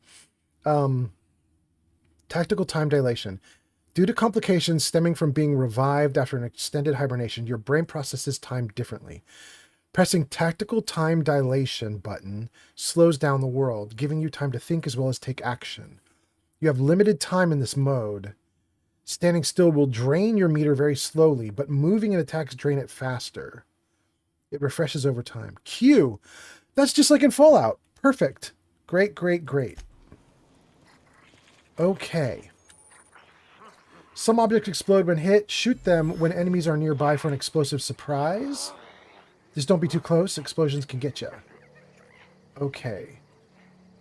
Tactical time dilation. Due to complications stemming from being revived after an extended hibernation, your brain processes time differently. Pressing tactical time dilation button slows down the world, giving you time to think as well as take action. You have limited time in this mode. Standing still will drain your meter very slowly, but moving and attacks drain it faster. It refreshes over time. Q. That's just like in Fallout. Perfect. Great, great, great. Okay. Some objects explode when hit. Shoot them when enemies are nearby for an explosive surprise. Just don't be too close. Explosions can get you. Okay.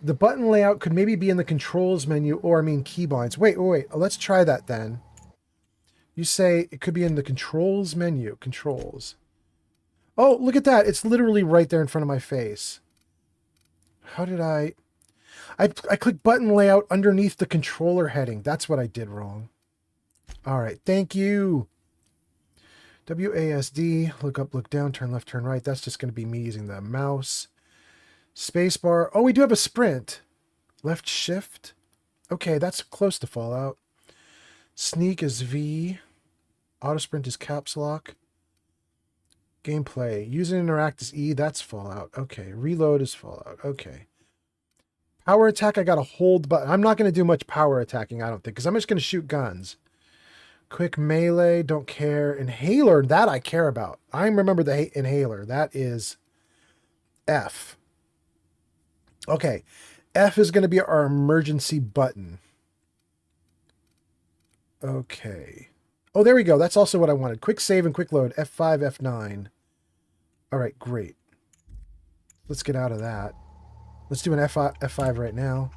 The button layout could maybe be in the controls menu, or I mean keybinds. Wait. Let's try that then. You say it could be in the controls menu. Controls. Oh, look at that. It's literally right there in front of my face. How did I clicked button layout underneath the controller heading. That's what I did wrong. All right. Thank you. WASD. Look up, look down, turn left, turn right. That's just going to be me using the mouse. Spacebar. Oh, we do have a sprint. Left shift. Okay, that's close to Fallout. Sneak is V. Auto sprint is caps lock. Gameplay. Use and interact is E. That's Fallout. Okay. Reload is Fallout. Okay. Power attack, I got to hold button. I'm not going to do much power attacking, I don't think, because I'm just going to shoot guns. Quick melee, don't care. Inhaler, that I care about. I remember the inhaler. That is F. Okay. F is going to be our emergency button. Okay. Oh, there we go. That's also what I wanted. Quick save and quick load. F5, F9. All right, great. Let's get out of that. Let's do an F5 right now.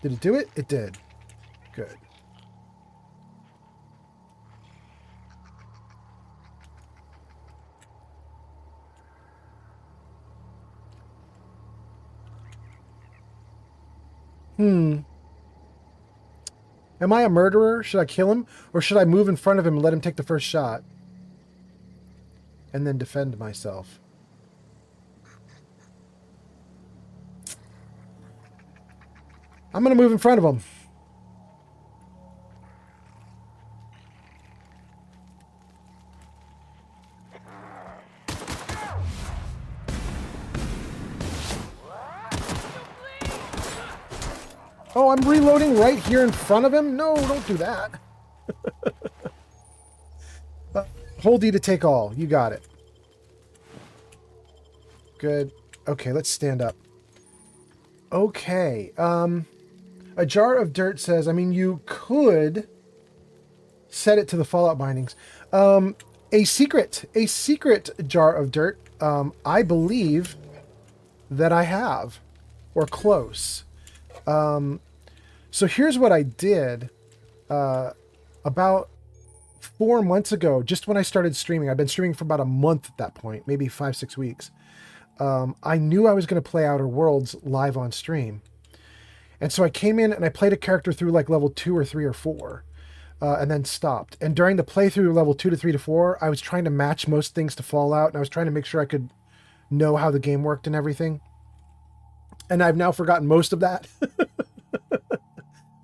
Did it do it? It did. Good. Am I a murderer? Should I kill him? Or should I move in front of him and let him take the first shot? And then defend myself. I'm going to move in front of him. Oh, I'm reloading right here in front of him? No, don't do that. Hold D to take all. You got it. Good. Okay, let's stand up. Okay. A jar of dirt says, I mean, you could set it to the Fallout bindings. A secret jar of dirt, I believe that I have, or close. So here's what I did, about 4 months ago, just when I started streaming. I've been streaming for about a month at that point, maybe 5-6 weeks. I knew I was going to play Outer Worlds live on stream. And so I came in and I played a character through like level 2 or 3 or 4, and then stopped. And during the playthrough level 2 to 3 to 4, I was trying to match most things to Fallout, and I was trying to make sure I could know how the game worked and everything. And I've now forgotten most of that.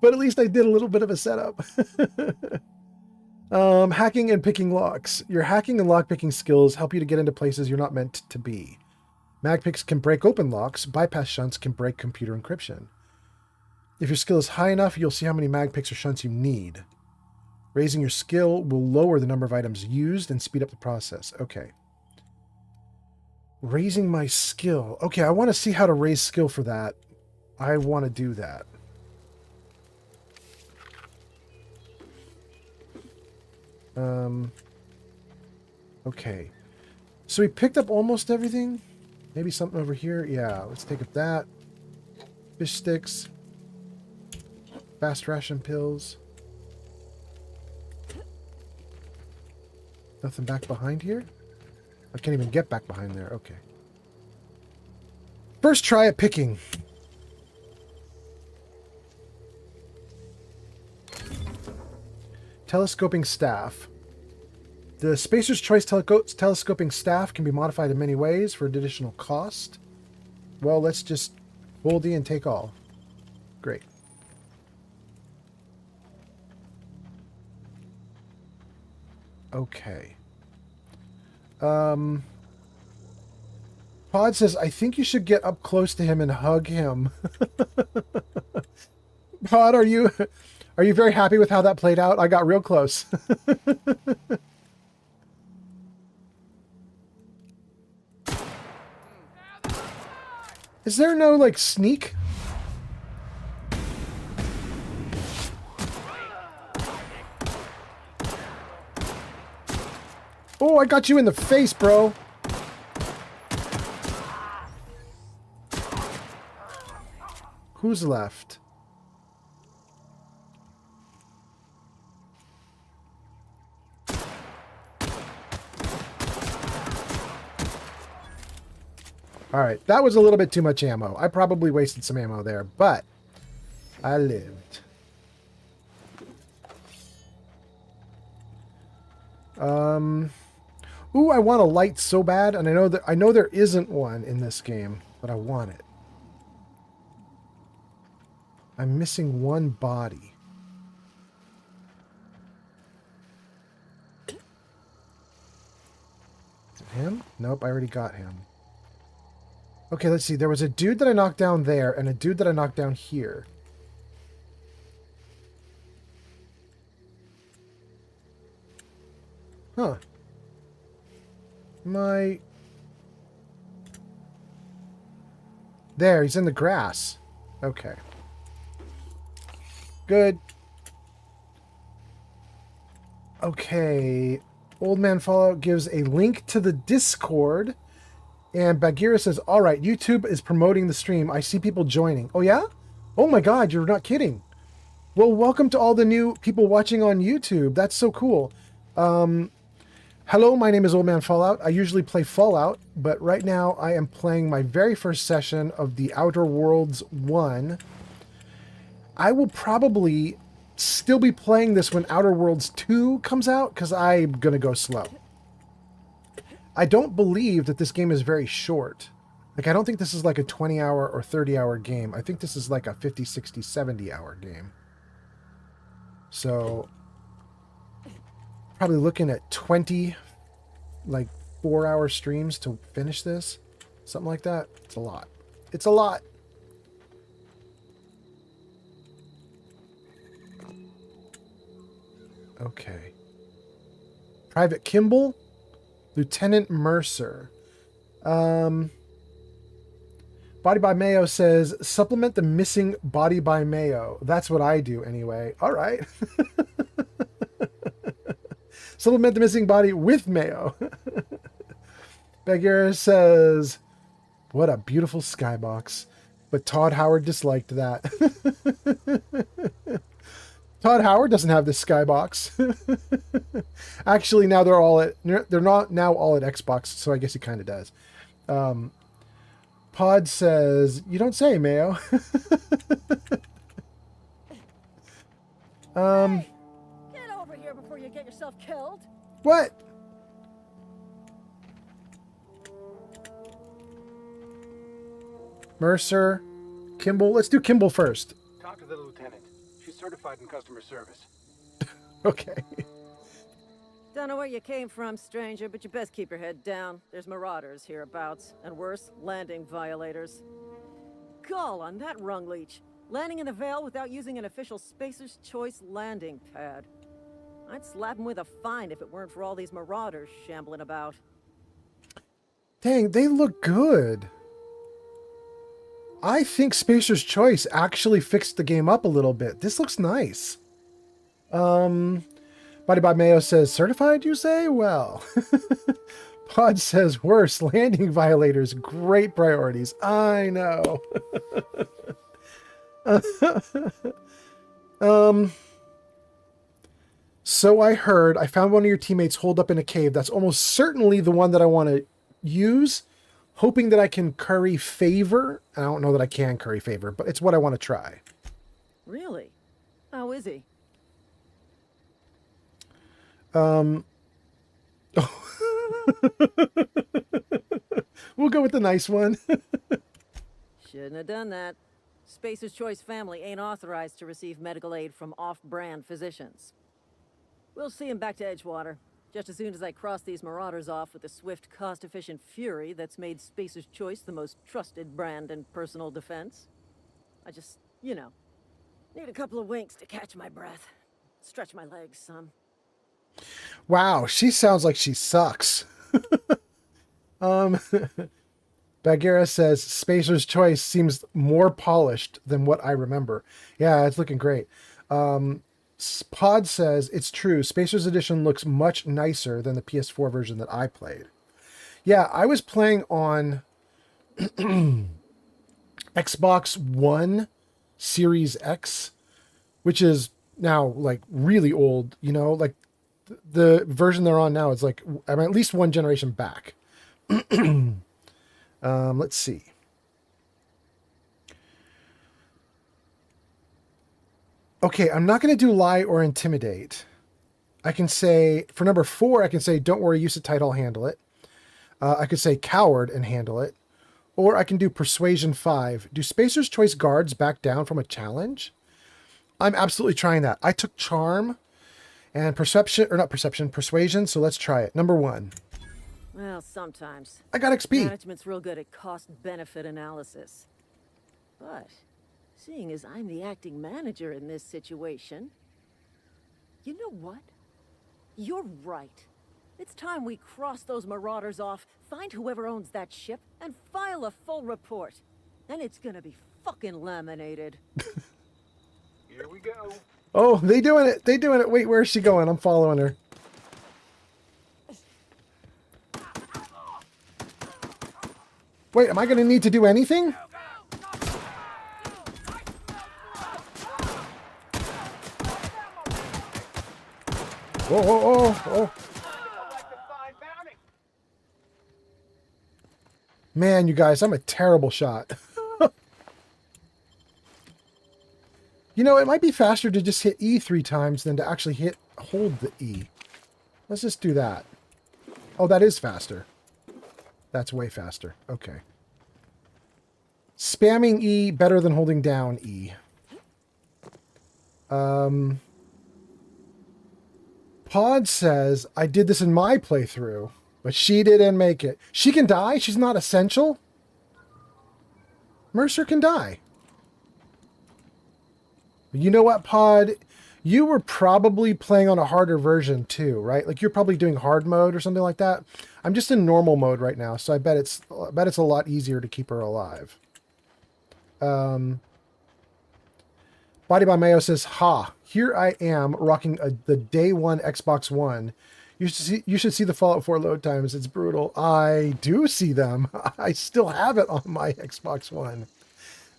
But at least I did a little bit of a setup. Hacking and picking locks. Your hacking and lockpicking skills help you to get into places you're not meant to be. Mag picks can break open locks. Bypass shunts can break computer encryption. If your skill is high enough, you'll see how many mag picks or shunts you need. Raising your skill will lower the number of items used and speed up the process. Okay. Raising my skill. Okay, I want to see how to raise skill for that. I want to do that. Okay. So we picked up almost everything. Maybe something over here. Yeah, let's take up that. Fish sticks. Fast ration pills. Nothing back behind here? I can't even get back behind there. Okay. First try at picking. Telescoping staff. The Spacer's Choice telescoping staff can be modified in many ways for additional cost. Well, let's just hold D and take all. Great. Okay. Pod says, I think you should get up close to him and hug him. Pod, are you very happy with how that played out? I got real close. Is there no, like, sneak? Oh, I got you in the face, bro. Who's left? All right, that was a little bit too much ammo. I probably wasted some ammo there, but I lived. Ooh, I want a light so bad, and I know there isn't one in this game, but I want it. I'm missing one body. Is it him? Nope, I already got him. Okay, let's see. There was a dude that I knocked down there, and a dude that I knocked down here. Huh. There, he's in the grass. Okay. Good. Okay. Old Man Fallout gives a link to the Discord. And Bagheera says, all right, YouTube is promoting the stream. I see people joining. Oh, yeah? Oh, my God, you're not kidding. Well, welcome to all the new people watching on YouTube. That's so cool. Hello, my name is Old Man Fallout. I usually play Fallout, but right now I am playing my very first session of the Outer Worlds 1. I will probably still be playing this when Outer Worlds 2 comes out, because I'm going to go slow. I don't believe that this game is very short. Like, I don't think this is like a 20-hour or 30-hour game. I think this is like a 50, 60, 70-hour game. So, probably looking at 20, like, 4-hour streams to finish this. Something like that. It's a lot. It's a lot. Okay. Private Kimball? Lieutenant Mercer. Body by Mayo says, supplement the missing Body by Mayo. That's what I do anyway. All right. Supplement the missing body with Mayo. Bagheera says, what a beautiful skybox. But Todd Howard disliked that. Todd Howard doesn't have this skybox. Actually, now they're not now all at Xbox, so I guess he kind of does. Pod says, you don't say, Mayo. Hey, get over here before you get yourself killed. What? Mercer, Kimball. Let's do Kimball first. Talk to the lieutenant. She's certified in customer service. Okay. Don't know where you came from, stranger, but you best keep your head down. There's marauders hereabouts, and worse, landing violators. Gall on that rung leech. Landing in the Vale without using an official Spacer's Choice landing pad. I'd slap him with a fine if it weren't for all these marauders shambling about. Dang, they look good. I think Spacer's Choice actually fixed the game up a little bit. This looks nice. Body by Mayo says, certified, you say? Well. Pod says, worse, landing violators, great priorities. I know. So I heard, I found one of your teammates holed up in a cave. That's almost certainly the one that I want to use, hoping that I can curry favor. I don't know that I can curry favor, but it's what I want to try. Really? How is he? We'll go with the nice one. Shouldn't have done that. Spacer's Choice family ain't authorized to receive medical aid from off-brand physicians. We'll see him back to Edgewater, just as soon as I cross these marauders off with the swift, cost-efficient fury that's made Spacer's Choice the most trusted brand in personal defense. I just, you know, Need a couple of winks to catch my breath. Stretch my legs some. Wow, she sounds like she sucks. Bagheera says Spacer's Choice seems more polished than what I remember. Yeah, it's looking great. Pod says it's true. Spacer's Edition looks much nicer than the PS4 version that I played. Yeah, I was playing on Xbox One Series X, which is now like really old, you know, like the version they're on now is like, I mean, at least one generation back. Let's see. Okay, I'm not going to do lie or intimidate. I can say, for number 4, I can say, don't worry, use the title, handle it. I could say coward and handle it. Or I can do persuasion 5. Do Spacer's Choice guards back down from a challenge? I'm absolutely trying that. I took charm and persuasion, so let's try it. Number 1. Well, sometimes. I got XP. Management's real good at cost-benefit analysis. But, seeing as I'm the acting manager in this situation, you know what? You're right. It's time we cross those marauders off, find whoever owns that ship, and file a full report. Then it's gonna be fucking laminated. Here we go. Oh, they doing it. They doing it. Wait, where's she going? I'm following her. Wait, am I going to need to do anything? Whoa, whoa, whoa, whoa. Man, you guys, I'm a terrible shot. You know, it might be faster to just hit E 3 times than to actually hold the E. Let's just do that. Oh, that is faster. That's way faster. Okay. Spamming E better than holding down E. Pod says, I did this in my playthrough, but she didn't make it. She can die? She's not essential? Mercer can die. You know what, Pod? You were probably playing on a harder version too, right? Like you're probably doing hard mode or something like that. I'm just in normal mode right now, so I bet it's a lot easier to keep her alive. Body by Mayo says, ha, here I am rocking the day one Xbox One. You should see the Fallout 4 load times. It's brutal. I do see them. I still have it on my Xbox One.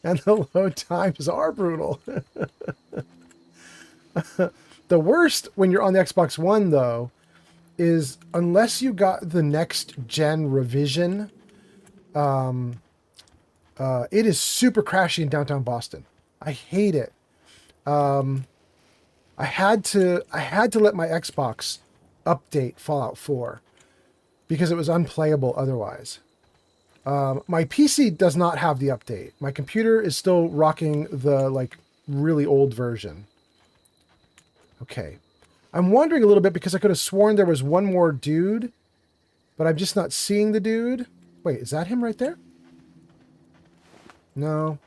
And the load times are brutal. The worst when you're on the Xbox One, though, is unless you got the next gen revision, it is super crashy in downtown Boston. I hate it. I had to let my Xbox update Fallout 4 because it was unplayable otherwise. My PC does not have the update. My computer is still rocking the like really old version. Okay. I'm wondering a little bit because I could have sworn there was one more dude, but I'm just not seeing the dude. Wait, is that him right there? No.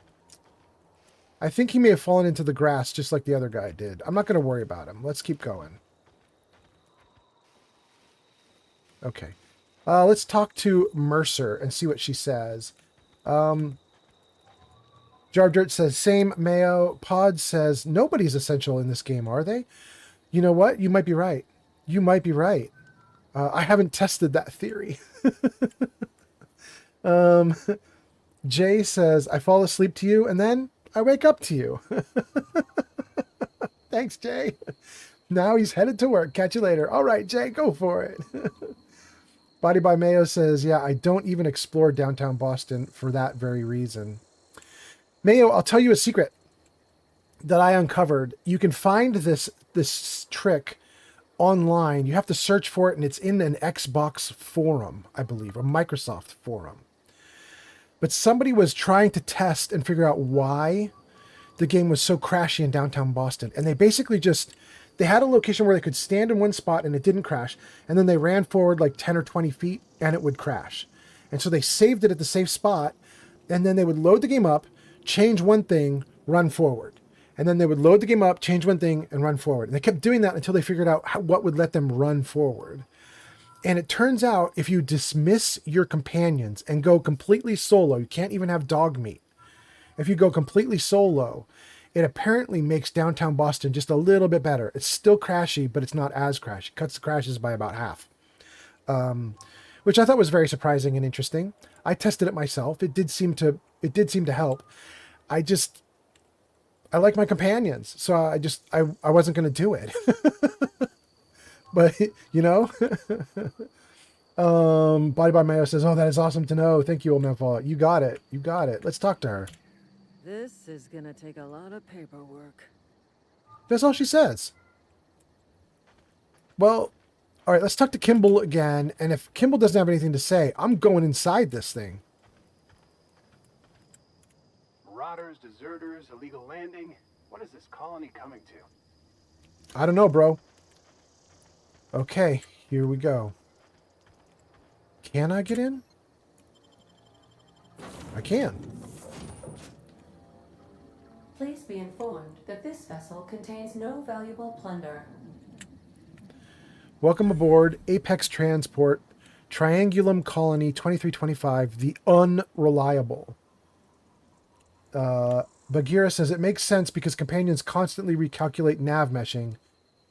I think he may have fallen into the grass just like the other guy did. I'm not going to worry about him. Let's keep going. Okay. Let's talk to Mercer and see what she says. Jar Dirt says, same Mayo. Pod says, nobody's essential in this game, are they? You know what? You might be right. You might be right. I haven't tested that theory. Jay says, I fall asleep to you and then I wake up to you. Thanks, Jay. Now he's headed to work. Catch you later. All right, Jay, go for it. Body by Mayo says, yeah, I don't even explore downtown Boston for that very reason. Mayo, I'll tell you a secret that I uncovered. You can find this trick online. You have to search for it, and it's in an Xbox forum, I believe, a Microsoft forum. But somebody was trying to test and figure out why the game was so crashy in downtown Boston. And they basically they had a location where they could stand in one spot and it didn't crash. And then they ran forward like 10 or 20 feet and it would crash. And so they saved it at the safe spot. And then they would load the game up, change one thing, run forward. And then they would load the game up, change one thing, and run forward. And they kept doing that until they figured out what would let them run forward. And it turns out if you dismiss your companions and go completely solo, you can't even have dog meat. If you go completely solo, it apparently makes downtown Boston just a little bit better. It's still crashy, but it's not as crashy. It cuts the crashes by about half, which I thought was very surprising and interesting. I tested it myself. It did seem to help. I like my companions, so I wasn't going to do it. But, you know, Body by Mayo says, oh, that is awesome to know. Thank you, Old Man Fallout. You got it. You got it. Let's talk to her. This is gonna take a lot of paperwork. That's all she says. Well, all right, let's talk to Kimball again. And if Kimball doesn't have anything to say, I'm going inside this thing. Marauders, deserters, illegal landing. What is this colony coming to? I don't know, bro. Okay, here we go. Can I get in? I can. Please be informed that this vessel contains no valuable plunder. Welcome aboard Apex Transport, Triangulum Colony 2325, the Unreliable. Bagheera says it makes sense because companions constantly recalculate nav meshing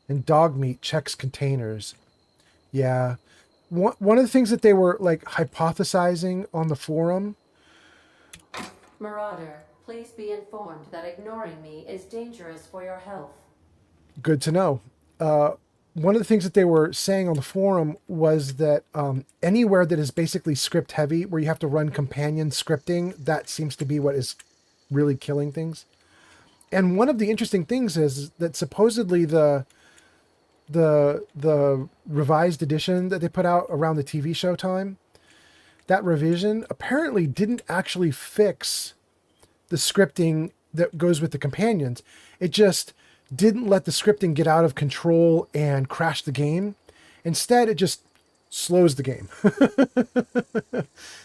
and Dogmeat checks containers. Yeah. One of the things that they were like hypothesizing on the forum. Marauder, please be informed that ignoring me is dangerous for your health. Good to know. One of the things that they were saying on the forum was that anywhere that is basically script heavy, where you have to run companion scripting, that seems to be what is really killing things. And one of the interesting things is that supposedly the revised edition that they put out around the TV show time, that revision apparently didn't actually fix the scripting that goes with the companions. It just didn't let the scripting get out of control and crash the game. Instead, it just slows the game.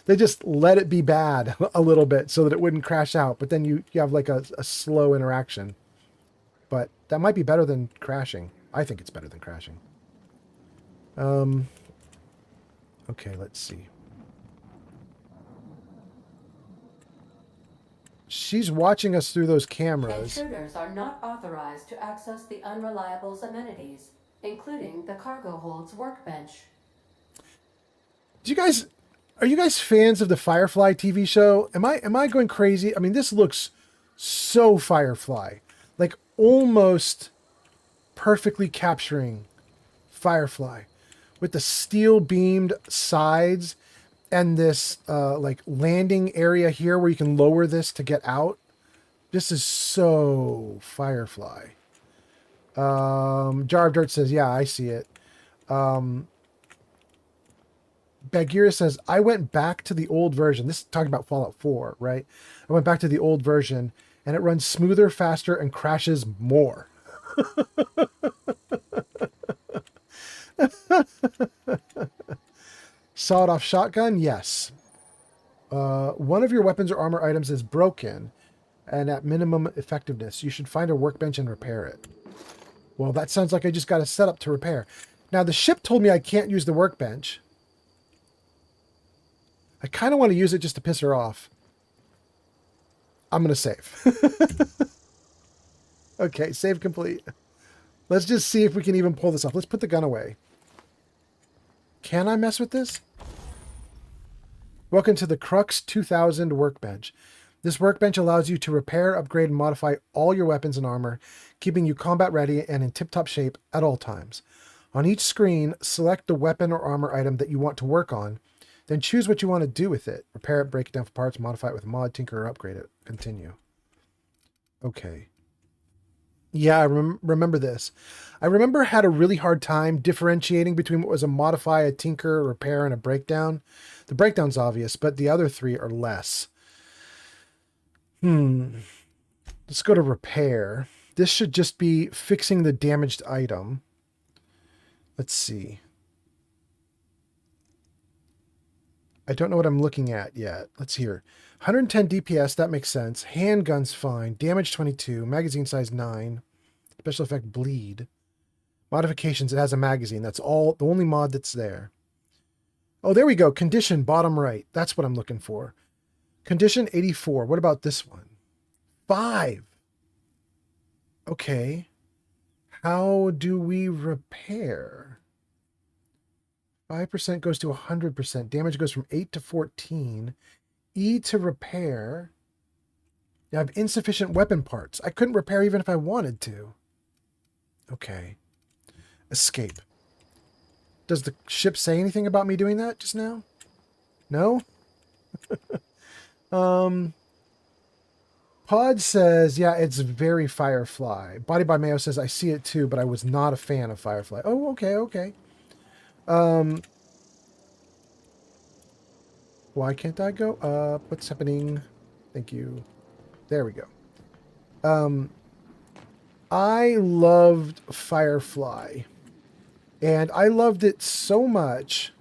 They just let it be bad a little bit so that it wouldn't crash out. But then you have like a slow interaction. But that might be better than crashing. I think it's better than crashing. Okay, let's see. She's watching us through those cameras. Intruders are not authorized to access the Unreliable's amenities, including the cargo hold's workbench. Are you guys fans of the Firefly TV show? Am I going crazy? I mean, this looks so Firefly, like almost perfectly capturing Firefly with the steel beamed sides and this like landing area here where you can lower this to get out. This is so Firefly. Jar of Dirt says, yeah, I see it. Bagheera says, I went back to the old version. This is talking about Fallout 4, right? I went back to the old version and it runs smoother, faster, and crashes more. Sawed-off shotgun, yes. One of your weapons or armor items is broken and at minimum effectiveness. You should find a workbench and repair it. Well, that sounds like I just got a setup to repair. Now, the ship told me I can't use the workbench. I kind of want to use it just to piss her off. I'm going to save. Okay, save complete. Let's just see if we can even pull this off. Let's put the gun away. Can I mess with this? Welcome to the Crux 2000 workbench. This workbench allows you to repair, upgrade, and modify all your weapons and armor, keeping you combat ready and in tip-top shape at all times. On each screen, select the weapon or armor item that you want to work on, then choose what you want to do with it. Repair it, break it down for parts, modify it with a mod, tinker, or upgrade it. Continue. Okay. Yeah, I remember this. I remember had a really hard time differentiating between what was a modify, a tinker, a repair, and a breakdown. The breakdown's obvious, but the other three are less. Let's go to repair. This should just be fixing the damaged item. Let's see. I don't know what I'm looking at yet. Let's hear. 110 DPS, that makes sense. Handgun's fine. Damage 22. Magazine size 9. Special effect bleed. Modifications, it has a magazine. That's all, the only mod that's there. Oh, there we go. Condition, bottom right. That's what I'm looking for. Condition 84. What about this one? 5. Okay. How do we repair? 5% goes to 100%. Damage goes from 8 to 14. E to repair. I have insufficient weapon parts. I couldn't repair even if I wanted to. Okay. Escape. Does the ship say anything about me doing that just now? No? Pod says, yeah, it's very Firefly. Body by Mayo says, I see it too, but I was not a fan of Firefly. Oh, okay, okay. Why can't I go up? What's happening? Thank you. There we go. I loved Firefly. And I loved it so much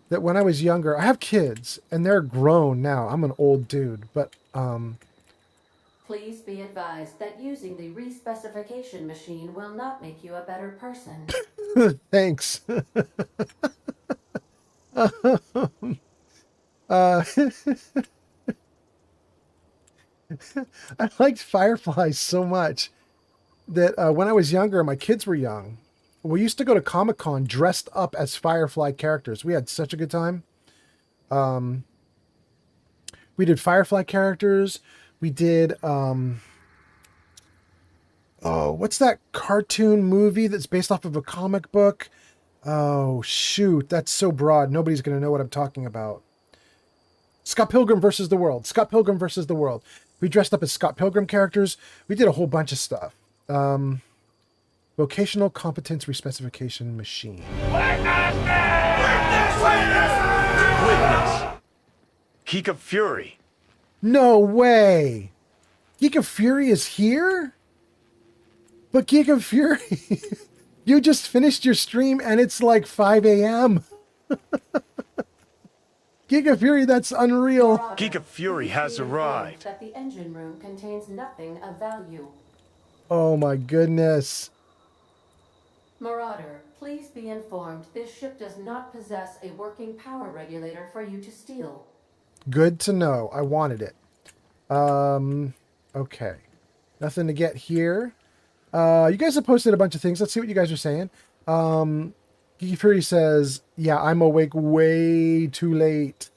that when I was younger, I have kids and they're grown now. I'm an old dude, but Please be advised that using the respecification machine will not make you a better person. thanks. I liked Firefly so much that when I was younger, my kids were young. We used to go to Comic-Con dressed up as Firefly characters. We had such a good time. We did Firefly characters. We did, oh, what's that cartoon movie that's based off of a comic book? Oh, shoot. That's so broad. Nobody's going to know what I'm talking about. Scott Pilgrim versus the World. Scott Pilgrim versus the World. We dressed up as Scott Pilgrim characters. We did a whole bunch of stuff. Vocational competence respecification machine. Witness! Geek of Fury. No way! Geek of Fury is here? But Geek of Fury, you just finished your stream and it's like 5 a.m. Geek of Fury, that's unreal. Geek of Fury has arrived. That the engine room contains nothing of value. Oh my goodness. Marauder, please be informed this ship does not possess a working power regulator for you to steal. Good to know. I wanted it. Okay. Nothing to get here. You guys have posted a bunch of things. Let's see what you guys are saying. Geeky Fury says, yeah, I'm awake way too late.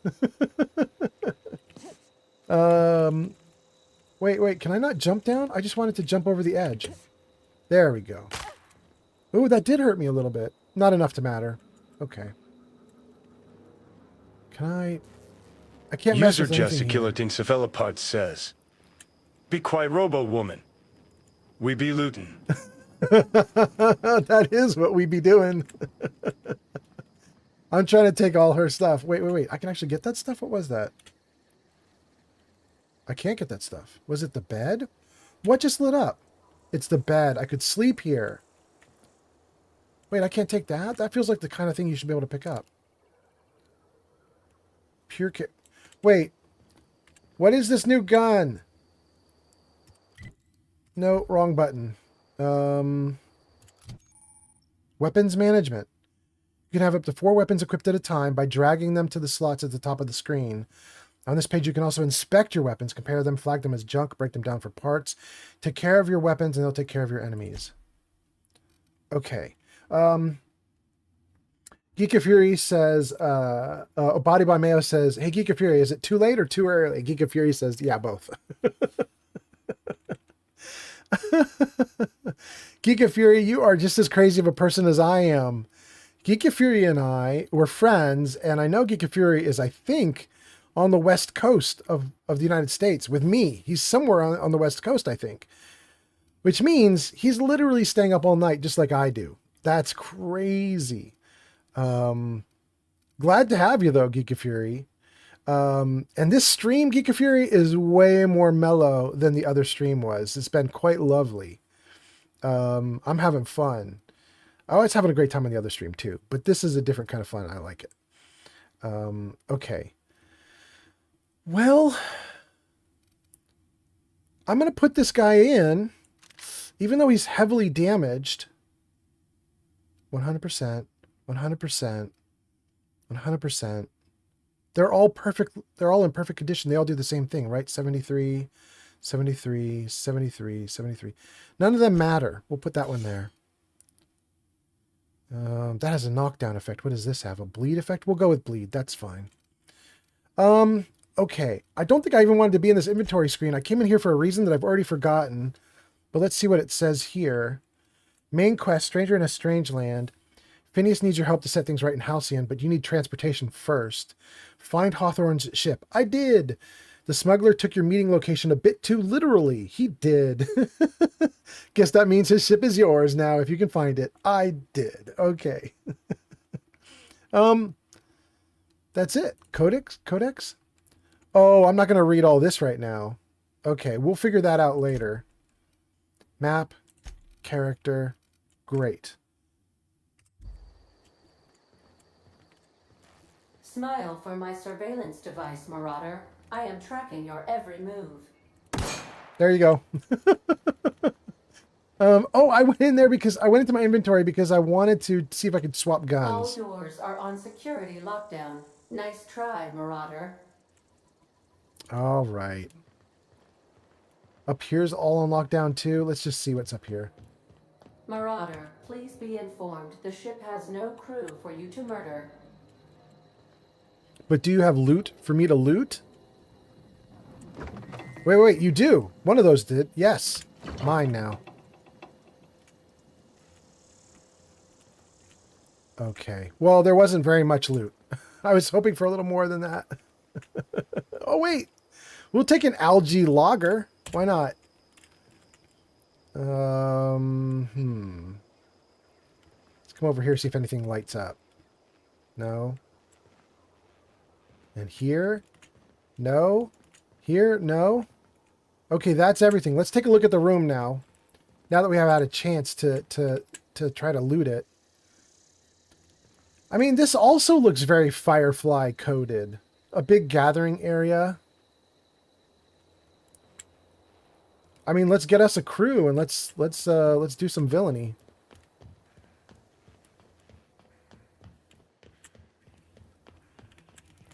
Wait, can I not jump down? I just wanted to jump over the edge. There we go. Ooh, that did hurt me a little bit. Not enough to matter. Okay. Can I can't mess User with anything here. Jessica Cephalopod says, be quiet, Robo Woman. We be lootin'. That is what we be doing. I'm trying to take all her stuff. Wait. I can actually get that stuff? What was that? I can't get that stuff. Was it the bed? What just lit up? It's the bed. I could sleep here. Wait, I can't take that? That feels like the kind of thing you should be able to pick up. Pure kit. Wait. What is this new gun? No, wrong button. Weapons management. You can have up to 4 weapons equipped at a time by dragging them to the slots at the top of the screen. On this page, you can also inspect your weapons, compare them, flag them as junk, break them down for parts. Take care of your weapons, and they'll take care of your enemies. Okay. Geek of Fury says, Body by Mayo says, hey, Geek of Fury, is it too late or too early? Geek of Fury says, yeah, both. Geek of Fury, you are just as crazy of a person as I am. Geek of Fury and I were friends, and I know Geek of Fury is, I think, on the west coast of the United States with me. He's somewhere on the west coast, I think. Which means he's literally staying up all night just like I do. That's crazy. Glad to have you, though, Geek of Fury. And this stream, Geek of Fury, is way more mellow than the other stream was. It's been quite lovely. I'm having fun. I was having a great time on the other stream, too. But this is a different kind of fun. I like it. Okay. Well, I'm going to put this guy in, even though he's heavily damaged. 100%, 100%, 100%. They're all perfect. They're all in perfect condition. They all do the same thing, right? 73, 73, 73, 73. None of them matter. We'll put that one there. That has a knockdown effect. What does this have? A bleed effect? We'll go with bleed. That's fine. Okay. I don't think I even wanted to be in this inventory screen. I came in here for a reason that I've already forgotten. But let's see what it says here. Main quest, Stranger in a Strange Land. Phineas needs your help to set things right in Halcyon, but you need transportation first. Find Hawthorne's ship. I did! The smuggler took your meeting location a bit too literally. He did. Guess that means his ship is yours now, if you can find it. I did. Okay. That's it. Codex? Oh, I'm not going to read all this right now. Okay, we'll figure that out later. Map. Character. Great. Smile for my surveillance device, Marauder. I am tracking your every move. There you go. Oh, I went in there because I went into my inventory because I wanted to see if I could swap All guns. doors are on security lockdown. Nice try, Marauder. All right. Up here's all on lockdown too. Let's just see what's up here. Marauder, please be informed the ship has no crew for you to murder. But do you have loot for me to loot? Wait, you do. One of those did. Yes. Mine now. Okay. Well, there wasn't very much loot. I was hoping for a little more than that. Oh, wait. We'll take an algae logger. Why not? Let's come over here, see if anything lights up. No. And here? No. Here? No. Okay, that's everything. Let's take a look at the room now. Now that we have had a chance to try to loot it. I mean, this also looks very Firefly coded. A big gathering area. I mean, let's get us a crew and let's do some villainy.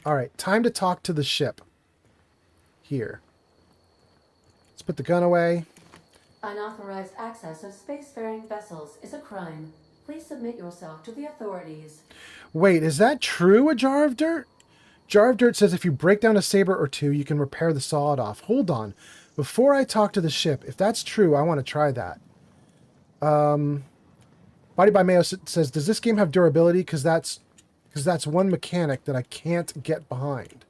All right, time to talk to the ship. Here. Let's put the gun away. Unauthorized access of spacefaring vessels is a crime. Please submit yourself to the authorities. Wait, is that true, a jar of dirt? Jar of Dirt says if you break down a saber or two, you can repair the sawed-off. Hold on. Before I talk to the ship, if that's true, I want to try that. Body by Mayo says, does this game have durability? Because that's one mechanic that I can't get behind.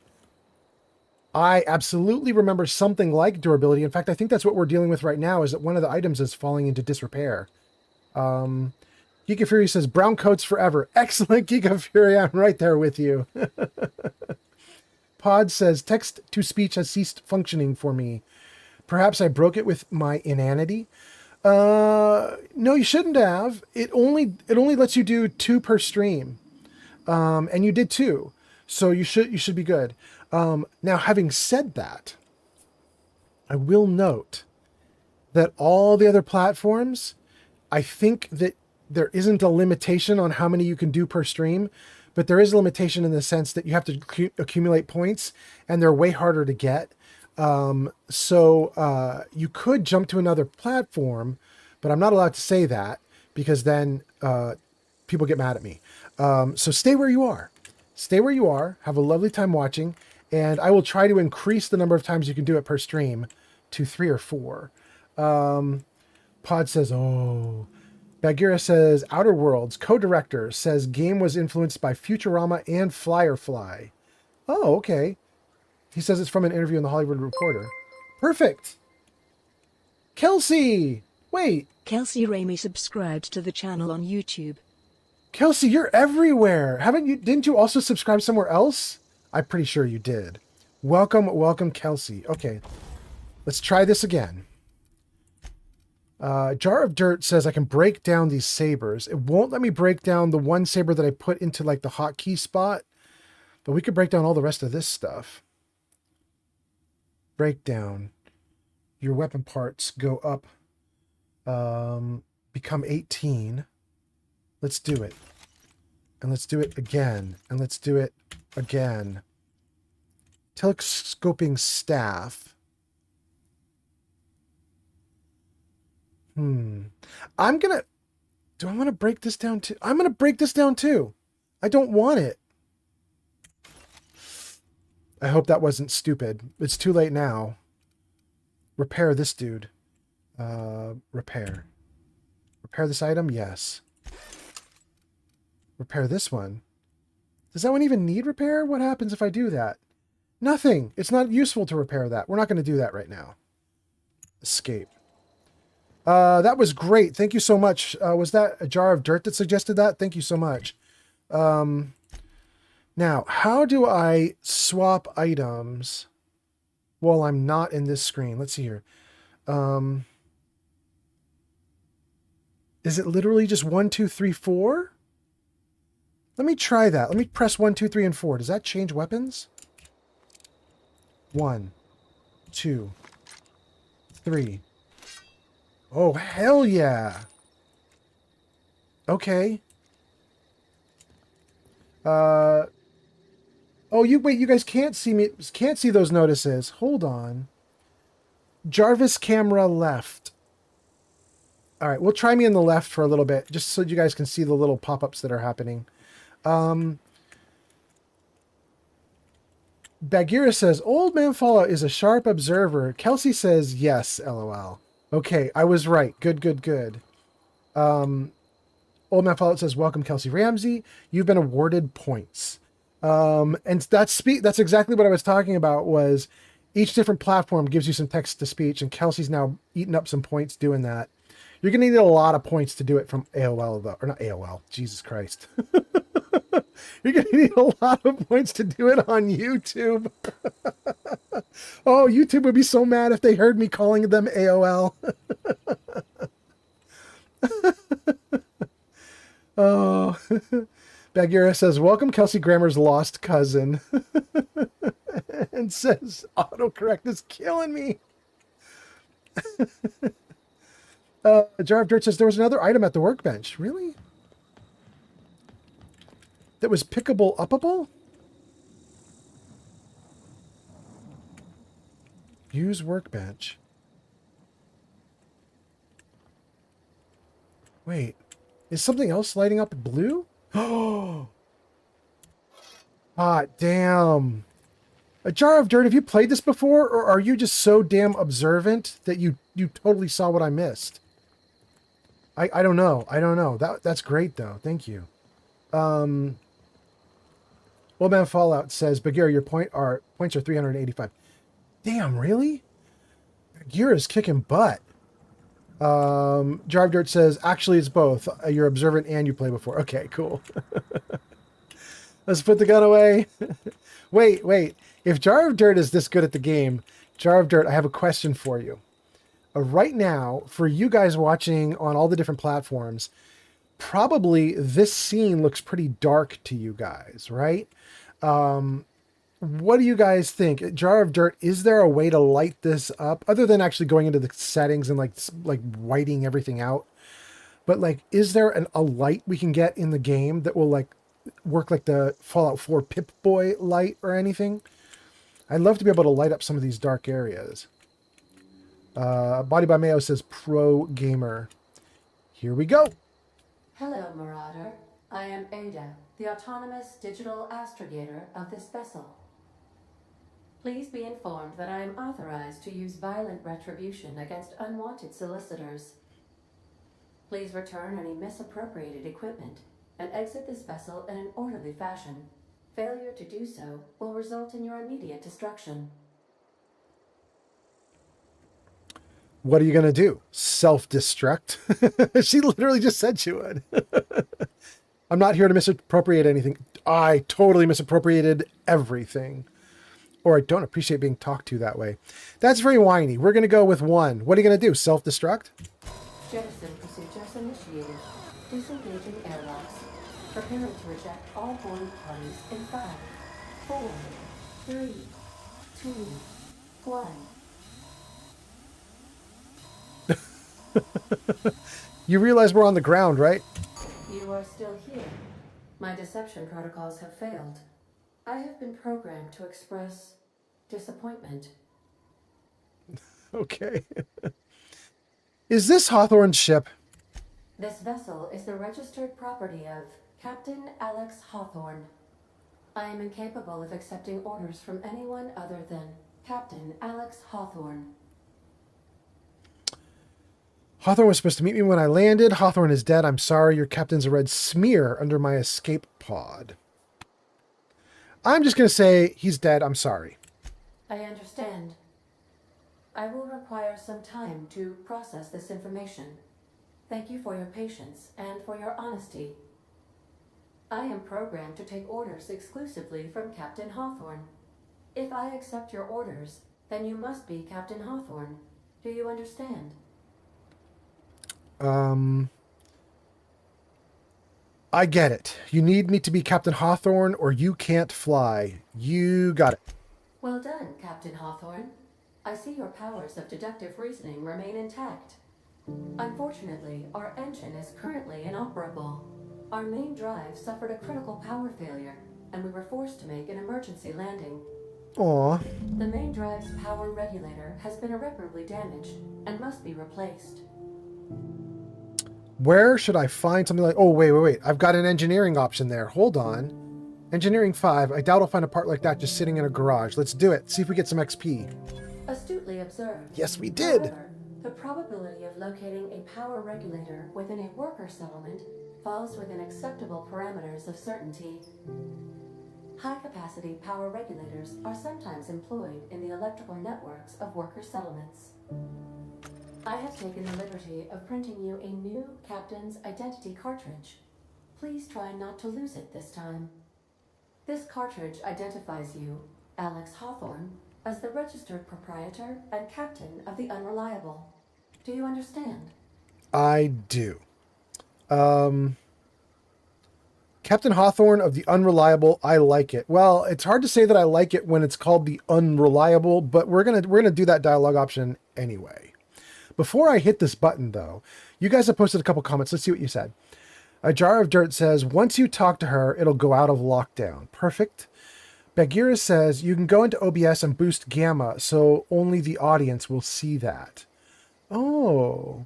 I absolutely remember something like durability. In fact, I think that's what we're dealing with right now, is that one of the items is falling into disrepair. Geek of Fury says, brown coats forever. Excellent, Geek of Fury. I'm right there with you. Pod says, text-to-speech has ceased functioning for me. Perhaps I broke it with my inanity. No, you shouldn't have. It only lets you do 2 per stream. And you did 2. So you should be good. Now, having said that, I will note that all the other platforms, I think that there isn't a limitation on how many you can do per stream, but there is a limitation in the sense that you have to accumulate points, and they're way harder to get. So you could jump to another platform, but I'm not allowed to say that because then people get mad at me. So stay where you are. Stay where you are. Have a lovely time watching, and I will try to increase the number of times you can do it per stream to 3 or 4. Pod says, oh. Bagheera says, Outer Worlds, co-director, says game was influenced by Futurama and Firefly. Oh, okay. He says it's from an interview in the Hollywood Reporter. Perfect. Kelsey! Wait. Kelsey Ramey subscribed to the channel on YouTube. Kelsey, you're everywhere. Didn't you also subscribe somewhere else? I'm pretty sure you did. Welcome, Kelsey. Okay. Let's try this again. Jar of Dirt says I can break down these sabers. It won't let me break down the one saber that I put into like the hotkey spot, but we could break down all the rest of this stuff. breakdown. Your weapon parts go up, become 18. Let's do it. And let's do it again. And let's do it again. Telescoping staff. I'm gonna... Do I want to break this down too? I'm gonna break this down too. I don't want it. I hope that wasn't stupid. It's too late now. Repair this dude. Repair. Repair this item? Yes. Repair this one. Does that one even need repair? What happens if I do that? Nothing. It's not useful to repair that. We're not going to do that right now. Escape. That was great. Thank you so much. Was that a jar of dirt that suggested that? Thank you so much. Now, how do I swap items while I'm not in this screen? Let's see here. Is it literally just 1, 2, 3, 4? Let me try that. Let me press 1, 2, 3, and 4. Does that change weapons? 1, 2, 3. Oh, hell yeah. Okay. Oh, wait, you guys can't see me. Can't see those notices. Hold on. Jarvis camera left. All right, we'll try me in the left for a little bit, just so you guys can see the little pop-ups that are happening. Bagheera says, Old Man Fallout is a sharp observer. Kelsey says, yes, LOL. Okay, I was right. Good, good, good. Old Man Fallout says, welcome, Kelsey Ramsey. You've been awarded points. And that's exactly what I was talking about, was each different platform gives you some text-to-speech, and Kelsey's now eating up some points doing that. You're going to need a lot of points to do it from AOL, though. Or not AOL. Jesus Christ. You're going to need a lot of points to do it on YouTube. Oh, YouTube would be so mad if they heard me calling them AOL. Oh. Bagheera says, welcome, Kelsey Grammer's lost cousin. And says, autocorrect is killing me. Jar of Dirt says, there was another item at the workbench. Really? That was pickable upable? Use workbench. Wait. Is something else lighting up blue? Oh! Ah, damn. A Jar of Dirt, have you played this before? Or are you just so damn observant that you totally saw what I missed? I don't know. I don't know. That's great, though. Thank you. Old Man Fallout says, Bagheera, your points are 385. Damn, really? Bagheera's kicking butt. Jar of Dirt says, actually, it's both. You're observant and you play before. Okay, cool. Let's put the gun away. Wait. If Jar of Dirt is this good at the game, Jar of Dirt, I have a question for you. Right now, for you guys watching on all the different platforms, probably this scene looks pretty dark to you guys, right? What do you guys think? Jar of Dirt, is there a way to light this up other than actually going into the settings and like whiting everything out? But like, is there a light we can get in the game that will like work like the Fallout 4 Pip-Boy light or anything? I'd love to be able to light up some of these dark areas. Body by Mayo says pro gamer. Here we go. Hello, Marauder. I am Ada, the autonomous digital astrogator of this vessel. Please be informed that I am authorized to use violent retribution against unwanted solicitors. Please return any misappropriated equipment and exit this vessel in an orderly fashion. Failure to do so will result in your immediate destruction. What are you going to do? Self-destruct? She literally just said she would. I'm not here to misappropriate anything. I totally misappropriated everything. Or I don't appreciate being talked to that way. That's very whiny. We're going to go with 1. What are you going to do? Self-destruct? Jettison procedures initiated. Disengaging airlocks. Preparing to eject all boarding parties in 5, 4, 3, 2, Flying. You realize we're on the ground, right? You are still here. My deception protocols have failed. I have been programmed to express disappointment. Okay. Is this Hawthorne's ship? This vessel is the registered property of Captain Alex Hawthorne. I am incapable of accepting orders from anyone other than Captain Alex Hawthorne. Hawthorne was supposed to meet me when I landed. Hawthorne is dead. I'm sorry. Your captain's a red smear under my escape pod. I'm just going to say he's dead. I'm sorry. I understand. I will require some time to process this information. Thank you for your patience and for your honesty. I am programmed to take orders exclusively from Captain Hawthorne. If I accept your orders, then you must be Captain Hawthorne. Do you understand? I get it. You need me to be Captain Hawthorne or you can't fly. You got it. Well done, Captain Hawthorne. I see your powers of deductive reasoning remain intact. Unfortunately, our engine is currently inoperable. Our main drive suffered a critical power failure, and we were forced to make an emergency landing. Aw. The main drive's power regulator has been irreparably damaged and must be replaced. Where should I find something like... Oh, wait. I've got an engineering option there. Hold on. Engineering 5. I doubt I'll find a part like that just sitting in a garage. Let's do it. See if we get some XP. Astutely observed. Yes, we did. However, the probability of locating a power regulator within a worker settlement falls within acceptable parameters of certainty. High-capacity power regulators are sometimes employed in the electrical networks of worker settlements. I have taken the liberty of printing you a new Captain's Identity cartridge. Please try not to lose it this time. This cartridge identifies you, Alex Hawthorne, as the registered proprietor and captain of the Unreliable. Do you understand? I do. Captain Hawthorne of the Unreliable, I like it. Well, it's hard to say that I like it when it's called the Unreliable, but we're gonna do that dialogue option anyway. Before I hit this button, though, you guys have posted a couple comments. Let's see what you said. A Jar of Dirt says, once you talk to her, it'll go out of lockdown. Perfect. Bagheera says, you can go into OBS and boost gamma, so only the audience will see that. Oh.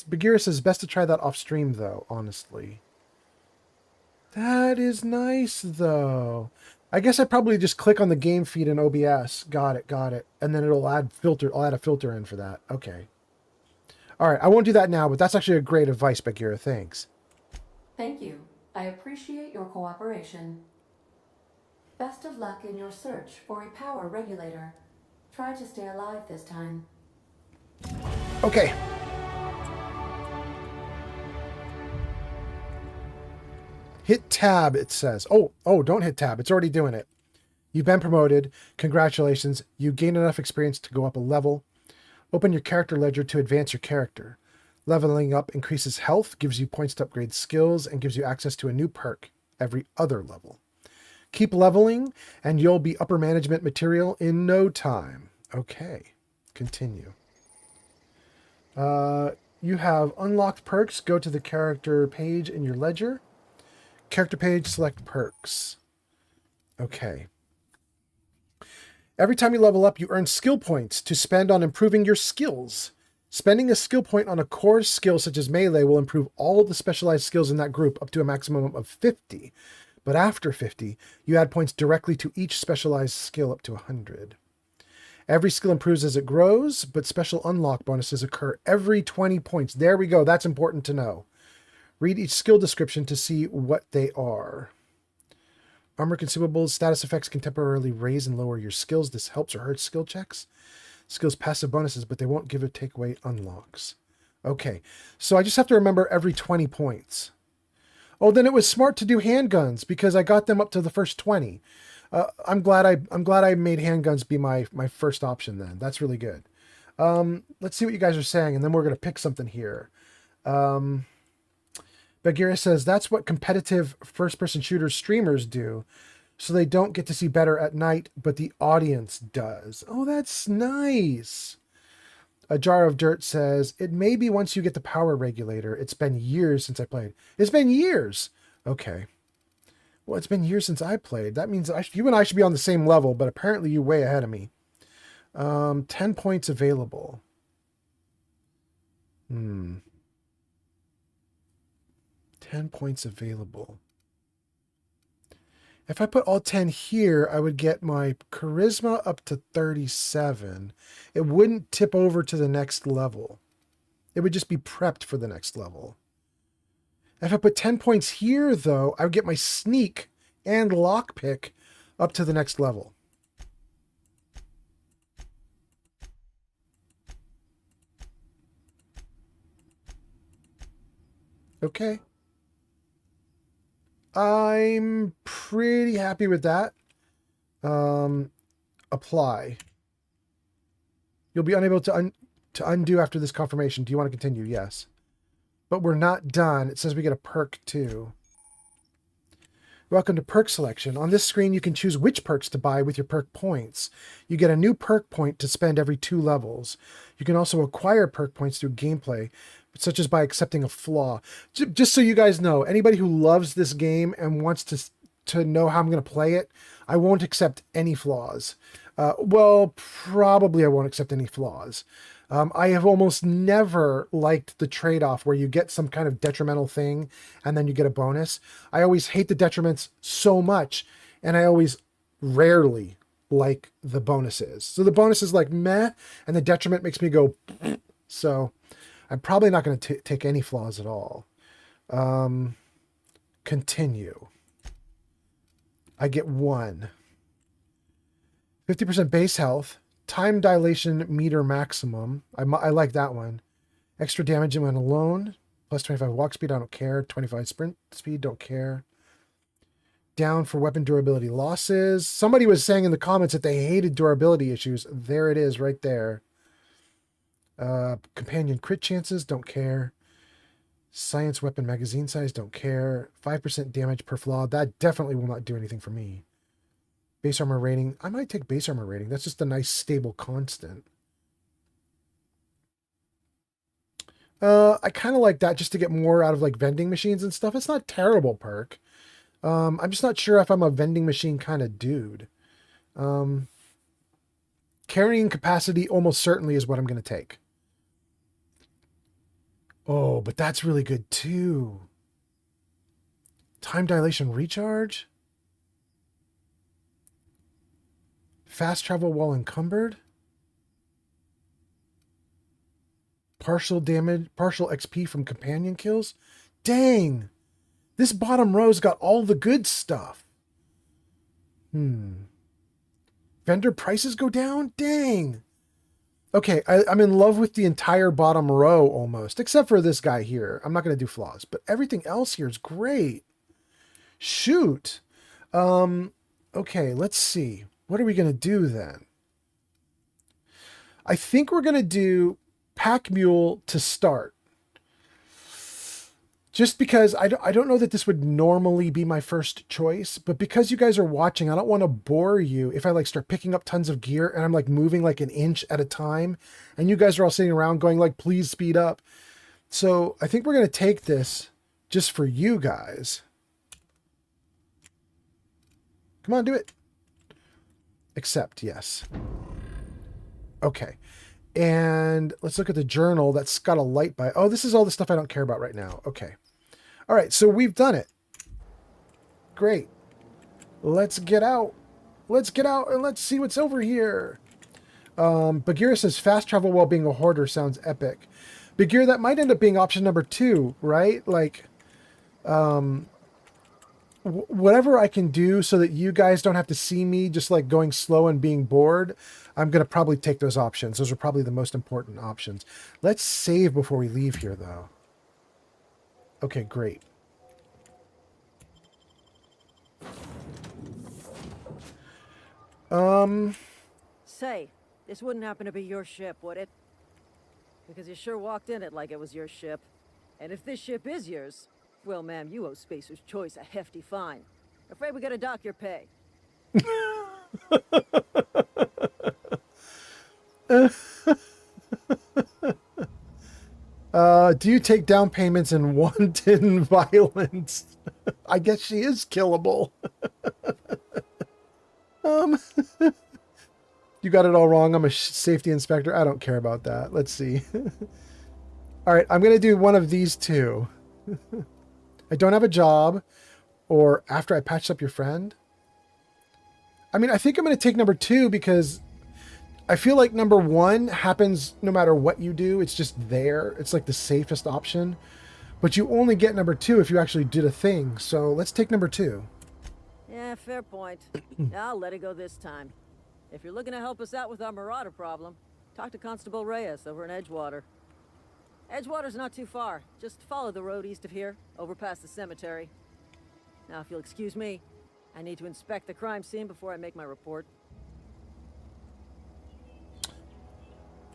Bagheera says, best to try that off stream, though, honestly. That is nice, though. I guess I probably just click on the game feed in OBS. Got it. And then it'll add filter. I'll add a filter in for that. Okay. All right, I won't do that now, but that's actually a great advice, Bagheera. Thanks. Thank you. I appreciate your cooperation. Best of luck in your search for a power regulator. Try to stay alive this time. Okay. Hit tab, it says. Oh, don't hit tab. It's already doing it. You've been promoted. Congratulations. You gain enough experience to go up a level. Open your character ledger to advance your character. Leveling up increases health, gives you points to upgrade skills, and gives you access to a new perk every other level. Keep leveling, and you'll be upper management material in no time. Okay, continue. You have unlocked perks. Go to the character page in your ledger. Character page, select perks. Okay. Every time you level up, you earn skill points to spend on improving your skills. Spending a skill point on a core skill such as melee will improve all the specialized skills in that group up to a maximum of 50. But after 50, you add points directly to each specialized skill up to 100. Every skill improves as it grows, but special unlock bonuses occur every 20 points. There we go. That's important to know. Read each skill description to see what they are. Armor consumables, status effects can temporarily raise and lower your skills. This helps or hurts skill checks. Skills passive bonuses, but they won't give or take away unlocks. Okay, so I just have to remember every 20 points. Oh, then it was smart to do handguns because I got them up to the first 20. I'm glad I made handguns be my first option then. That's really good. Let's see what you guys are saying, and then we're going to pick something here. Bagheera says, that's what competitive first-person shooter streamers do. so they don't get to see better at night, but the audience does. Oh, that's nice. A Jar of Dirt says, it may be once you get the power regulator. It's been years since I played. It's been years. Okay. Well, it's been years since I played. That means you and I should be on the same level, but apparently you're way ahead of me. 10 points available. 10 points available. If I put all 10 here, I would get my charisma up to 37. It wouldn't tip over to the next level. It would just be prepped for the next level. If I put 10 points here, though, I would get my sneak and lockpick up to the next level. Okay. I'm pretty happy with that. Apply. You'll be unable to undo after this confirmation. Do you want to continue? Yes. But we're not done. It says we get a perk too. Welcome to perk selection. On this screen, you can choose which perks to buy with your perk points. You get a new perk point to spend every 2 levels. You can also acquire perk points through gameplay, such as by accepting a flaw. Just so you guys know, anybody who loves this game and wants to know how I'm going to play it, I won't accept any flaws. Well, probably I won't accept any flaws. I have almost never liked the trade-off where you get some kind of detrimental thing and then you get a bonus. I always hate the detriments so much, and I always rarely like the bonuses. So the bonus is like meh, and the detriment makes me go so I'm probably not going to take any flaws at all. Continue. I get 1. 50% base health. Time dilation meter maximum. I like that one. Extra damage when alone. Plus 25 walk speed. I don't care. 25 sprint speed. Don't care. Down for weapon durability losses. Somebody was saying in the comments that they hated durability issues. There it is right there. Companion crit chances. Don't care. Science weapon magazine size. Don't care. 5% damage per flaw. That definitely will not do anything for me. Base armor rating. I might take base armor rating. That's just a nice stable constant. I kind of like that just to get more out of like vending machines and stuff. It's not a terrible perk. I'm just not sure if I'm a vending machine kind of dude. Carrying capacity almost certainly is what I'm going to take. Oh, but that's really good too. Time dilation recharge. Fast travel while encumbered. Partial damage, partial XP from companion kills. Dang. This bottom row's got all the good stuff. Vendor prices go down? Dang. Okay, I'm in love with the entire bottom row almost, except for this guy here. I'm not going to do flaws, but everything else here is great. Shoot. Okay, let's see. What are we going to do then? I think we're going to do Pack Mule to start. Just because I don't know that this would normally be my first choice, but because you guys are watching, I don't want to bore you if I like start picking up tons of gear and I'm like moving like an inch at a time and you guys are all sitting around going like, please speed up. So I think we're going to take this just for you guys. Come on, do it. Accept, yes. Okay. And let's look at the journal that's got a light by. Oh, this is all the stuff I don't care about right now. Okay. All right, so we've done it. Great. Let's get out. Let's get out and let's see what's over here. Bagheera says fast travel while being a hoarder sounds epic. Bagheera, that might end up being option number 2, right? Like, whatever I can do so that you guys don't have to see me just like going slow and being bored, I'm going to probably take those options. Those are probably the most important options. Let's save before we leave here, though. Okay, great. Say, this wouldn't happen to be your ship, would it? Because you sure walked in it like it was your ship. And if this ship is yours, well, ma'am, you owe Spacer's Choice a hefty fine. Afraid we gotta dock your pay. Do you take down payments in wanton violence? I guess she is killable. You got it all wrong. I'm a safety inspector. I don't care about that. Let's see. All right, I'm going to do one of these two. I don't have a job, or after I patched up your friend. I mean, I think I'm going to take number 2 because I feel like number 1 happens no matter what you do. It's just there. It's like the safest option. But you only get number 2 if you actually did a thing. So let's take number 2. Yeah, fair point. I'll let it go this time. If you're looking to help us out with our marauder problem, talk to Constable Reyes over in Edgewater. Edgewater's not too far. Just follow the road east of here, over past the cemetery. Now, if you'll excuse me, I need to inspect the crime scene before I make my report.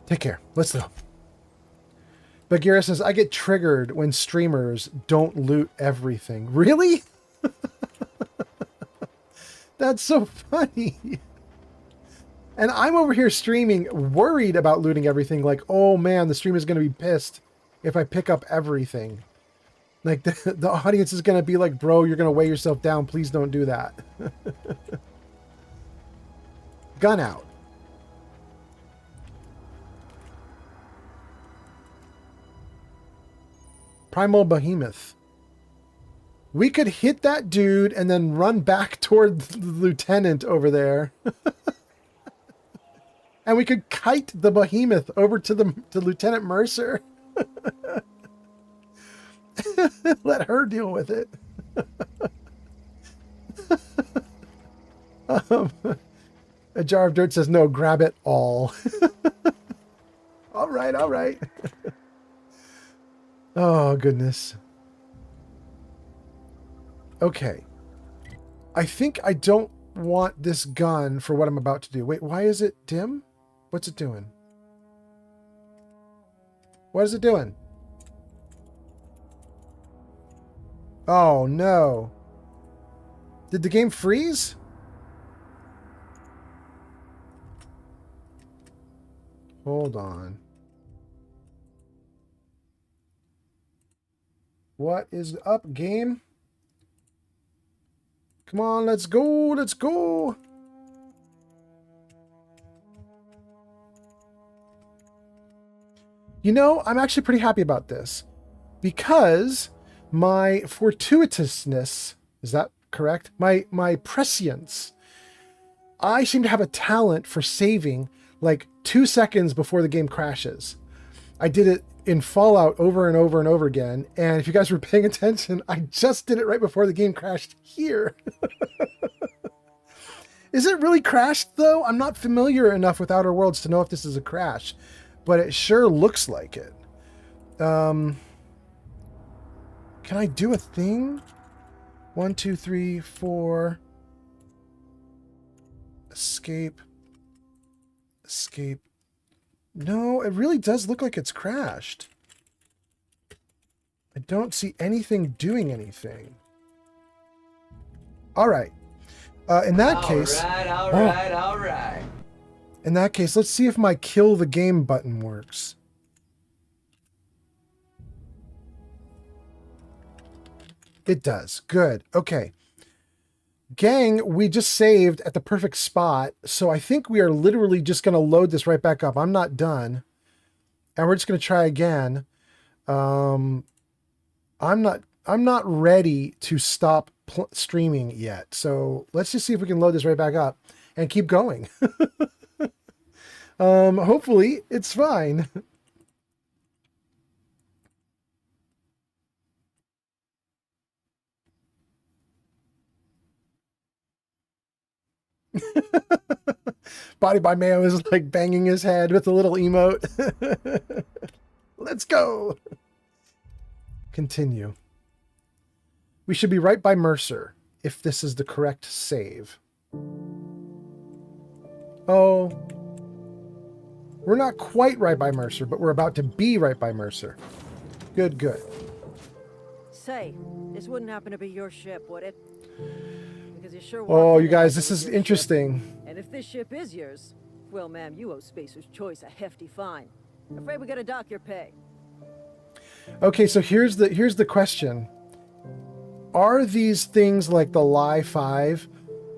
Take care. Let's go. Bagheera says, I get triggered when streamers don't loot everything. Really? That's so funny. And I'm over here streaming, worried about looting everything. Like, oh man, the stream is going to be pissed if I pick up everything. Like, the audience is going to be like, bro, you're going to weigh yourself down. Please don't do that. Gun out. Primal Behemoth. We could hit that dude and then run back toward the lieutenant over there. And we could kite the behemoth over to Lieutenant Mercer. Let her deal with it. A jar of dirt says, no, grab it all. All right, all right. Oh, goodness. Okay. I think I don't want this gun for what I'm about to do. Wait, why is it dim? What's it doing? What is it doing? Oh, no. Did the game freeze? Hold on. What is up, game? Come on, let's go, let's go. You know, I'm actually pretty happy about this because my fortuitousness, is that correct? My prescience. I seem to have a talent for saving like 2 seconds before the game crashes. I did it in Fallout over and over and over again. And if you guys were paying attention, I just did it right before the game crashed here. Is it really crashed though? I'm not familiar enough with Outer Worlds to know if this is a crash, but it sure looks like it. Can I do a thing? 1, 2, 3, 4. Escape. Escape. No, it really does look like it's crashed. I don't see anything doing anything. All right. In that case... All right. In that case, let's see if my kill the game button works. It does. Good. Okay. Gang, we just saved at the perfect spot, so I think we are literally just going to load this right back up. I'm not done. And we're just going to try again. I'm not ready to stop streaming yet. So let's just see if we can load this right back up and keep going. Hopefully it's fine. Body by Mayo is like banging his head with a little emote. Let's go. Continue. We should be right by Mercer if this is the correct save. Oh. We're not quite right by Mercer, but we're about to be right by Mercer. Good, good. Say, this wouldn't happen to be your ship, would it? because you sure Oh, walked you into guys, that this with is your interesting. ship. And if this ship is yours, well, ma'am, you owe Spacer's Choice a hefty fine. Afraid we gotta dock your pay. Okay, so here's the question. Are these things like the Lie 5,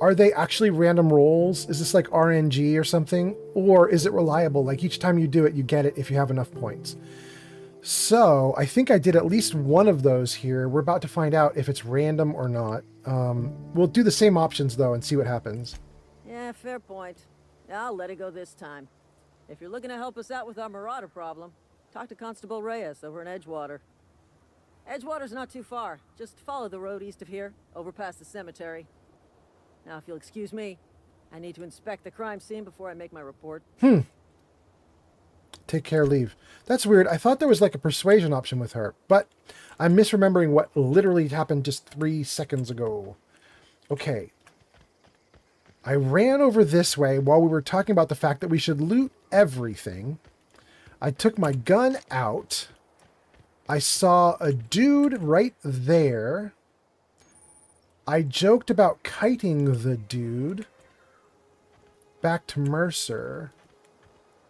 are they actually random rolls? Is this like RNG or something? Or is it reliable? Like each time you do it, you get it if you have enough points. So I think I did at least one of those here. We're about to find out if it's random or not. We'll do the same options though and see what happens. Yeah, fair point. I'll let it go this time. If you're looking to help us out with our marauder problem, talk to Constable Reyes over in Edgewater. Edgewater's not too far. Just follow the road east of here, over past the cemetery. Now, if you'll excuse me, I need to inspect the crime scene before I make my report. Take care, leave. That's weird. I thought there was like a persuasion option with her, but I'm misremembering what literally happened just 3 seconds ago. Okay. I ran over this way while we were talking about the fact that we should loot everything. I took my gun out. I saw a dude right there. I joked about kiting the dude back to Mercer.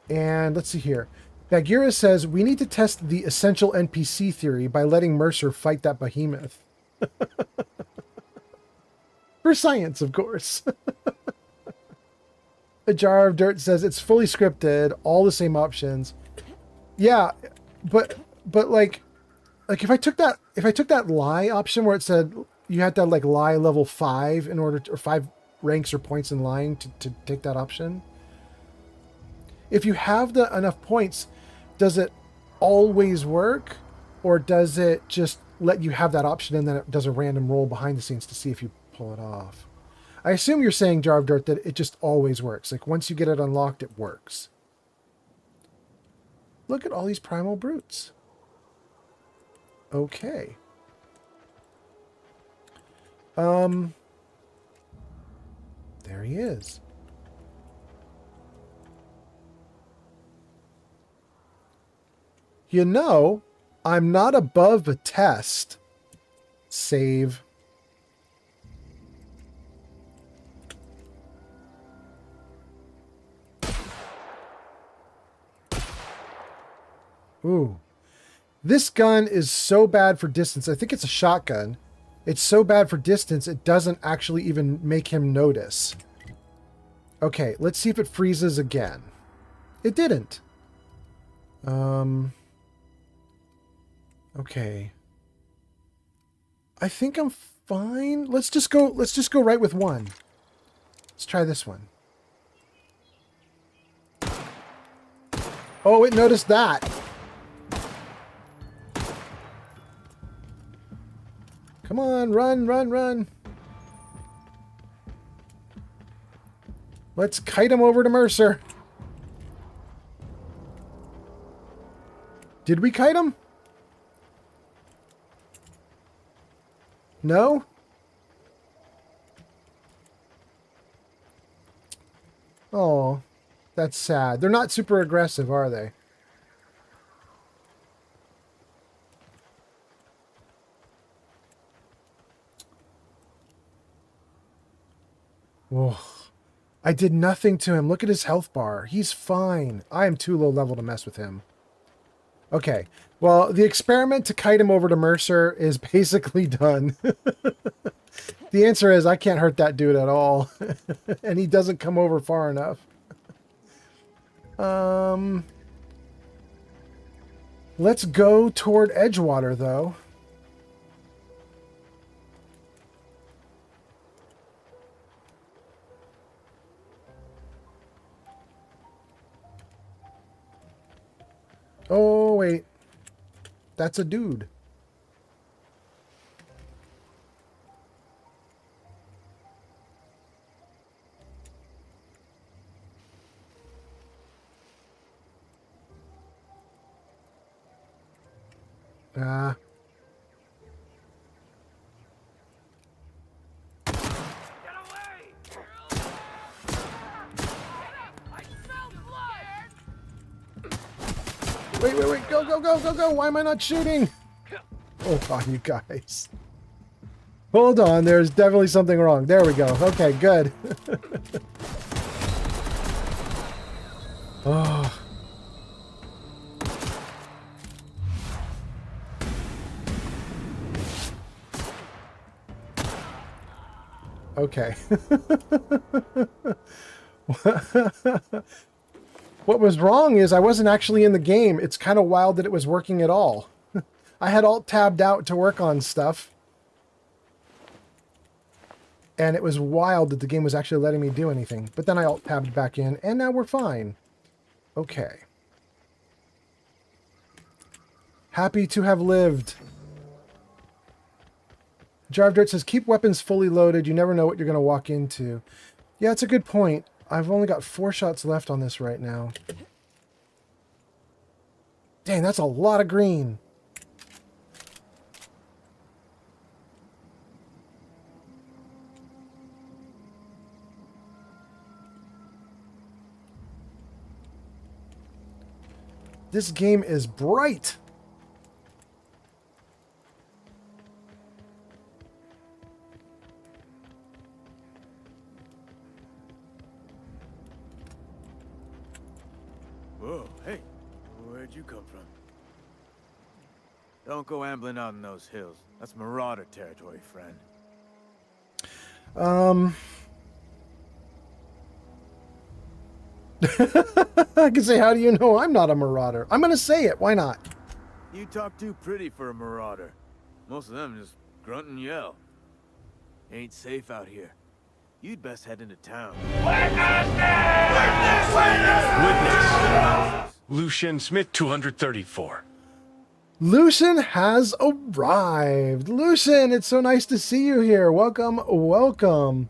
And let's see here. Bagheera says, we need to test the essential NPC theory by letting Mercer fight that behemoth. For science, of course. A Jar of Dirt says, it's fully scripted, all the same options. Yeah, but like if I took that lie option where it said you had to like lie level 5 in order to, or 5 ranks or points in lying to take that option. If you have enough points, does it always work, or does it just let you have that option and then it does a random roll behind the scenes to see if you pull it off? I assume you're saying, Jar of Dirt, that it just always works. Like once you get it unlocked, it works. Look at all these primal brutes. Okay. There he is. You know, I'm not above a test. Save. Ooh. This gun is so bad for distance. I think it's a shotgun. It's so bad for distance, it doesn't actually even make him notice. Okay, let's see if it freezes again. It didn't. Okay. I think I'm fine. Let's just go right with one. Let's try this one. Oh, it noticed that. Come on, run, run, run. Let's kite him over to Mercer. Did we kite him? No? Oh, that's sad. They're not super aggressive, are they? Whoa. I did nothing to him. Look at his health bar. He's fine. I am too low level to mess with him. Okay. Well, the experiment to kite him over to Mercer is basically done. The answer is I can't hurt that dude at all. And he doesn't come over far enough. Let's go toward Edgewater, though. Oh, wait. That's a dude. Ah. Wait, wait, wait. Go, go, go, go, go. Why am I not shooting? Oh, God, you guys. Hold on, there's definitely something wrong. There we go. Okay, good. Oh. Okay. What was wrong is I wasn't actually in the game. It's kind of wild that it was working at all. I had alt tabbed out to work on stuff. And it was wild that the game was actually letting me do anything. But then I alt tabbed back in, and now we're fine. Okay. Happy to have lived. Jar of Dirt says, keep weapons fully loaded. You never know what you're going to walk into. Yeah, it's a good point. I've only got 4 shots left on this right now. Dang, that's a lot of green. This game is bright. Whoa, hey, where'd you come from? Don't go ambling out in those hills. That's Marauder territory, friend. I can say, how do you know I'm not a Marauder? I'm going to say it. Why not? You talk too pretty for a Marauder. Most of them just grunt and yell. Ain't safe out here. You'd best head into town. Witness! Lucian Smith 234. Lucian has arrived. Lucian, it's so nice to see you here. Welcome, welcome.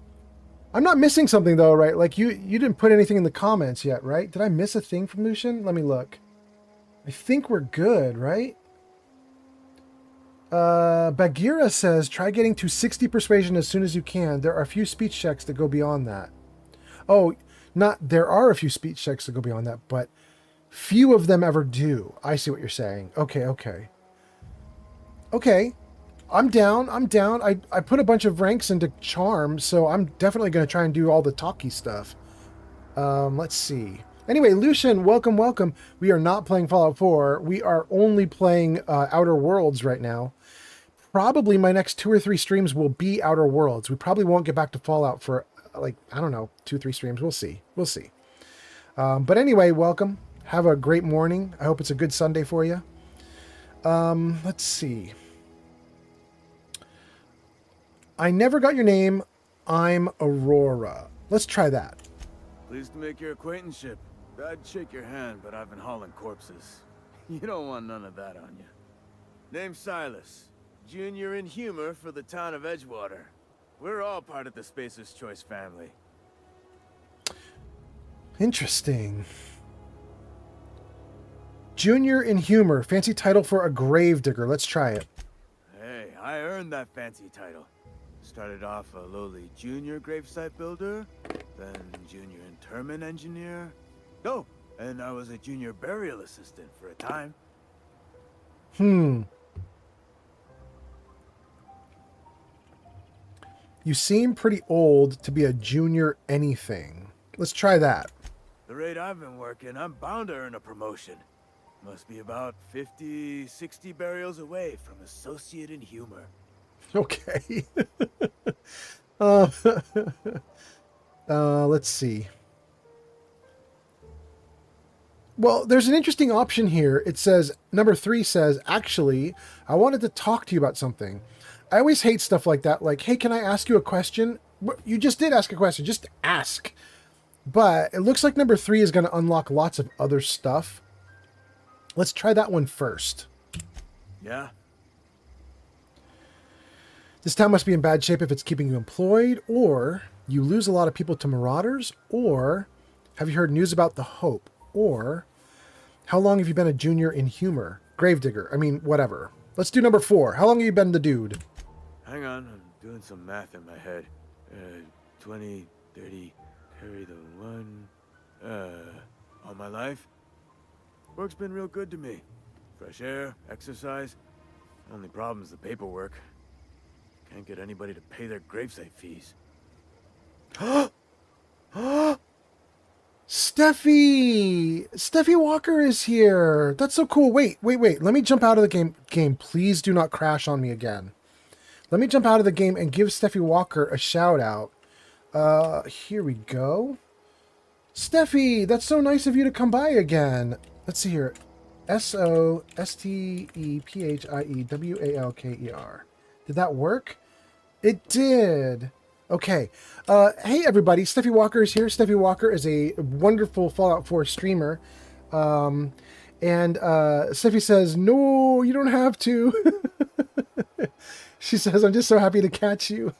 I'm not missing something though, right? Like you didn't put anything in the comments yet, right? Did I miss a thing from Lucian? Let me look. I think we're good, right? Bagheera says, try getting to 60 persuasion as soon as you can. There are a few speech checks that go beyond that. Oh, there are a few speech checks that go beyond that, but few of them ever do. I see what you're saying. Okay, okay. Okay. I'm down. I put a bunch of ranks into charm, so I'm definitely going to try and do all the talky stuff. Let's see. Anyway, Lucian, welcome, welcome. We are not playing Fallout 4. We are only playing Outer Worlds right now. Probably my next 2 or 3 streams will be Outer Worlds. We probably won't get back to Fallout for, like, I don't know, 2 or 3 streams. We'll see. We'll see. But anyway, welcome. Have a great morning. I hope it's a good Sunday for you. Let's see. I never got your name. I'm Aurora. Let's try that. Pleased to make your acquaintanceship. I'd shake your hand, but I've been hauling corpses. You don't want none of that on you. Name's Silas. Junior in humor for the town of Edgewater. We're all part of the Spacer's Choice family. Interesting. Junior in humor. Fancy title for a gravedigger. Let's try it. Hey, I earned that fancy title. Started off a lowly junior gravesite builder, then junior interment engineer. Oh, and I was a junior burial assistant for a time. You seem pretty old to be a junior anything. Let's try that. The rate I've been working, I'm bound to earn a promotion. Must be about 50, 60 burials away from associate in humor. Okay. Let's see. Well, there's an interesting option here. It says, number 3 says, actually, I wanted to talk to you about something. I always hate stuff like that. Like, hey, can I ask you a question? You just did ask a question. Just ask. But it looks like number 3 is going to unlock lots of other stuff. Let's try that one first. Yeah? This town must be in bad shape if it's keeping you employed, or you lose a lot of people to marauders, or have you heard news about the Hope, or how long have you been a junior in humor? Gravedigger. I mean, whatever. Let's do number 4. How long have you been the dude? Hang on, I'm doing some math in my head. 20, 30, carry the 1. All my life? Work's been real good to me. Fresh air, exercise. Only problem's the paperwork. Can't get anybody to pay their gravesite fees. Steffi Walker is here. That's so cool. Wait. Let me jump out of the game. Please do not crash on me again. Let me jump out of the game and give Steffi Walker a shout out. Here we go. Steffi, that's so nice of you to come by again. Let's see here. SOSTEPHIEWALKER. Did that work? It did. Okay. Hey, everybody. Steffi Walker is here. Steffi Walker is a wonderful Fallout 4 streamer. And Steffi says, no, you don't have to. She says, I'm just so happy to catch you.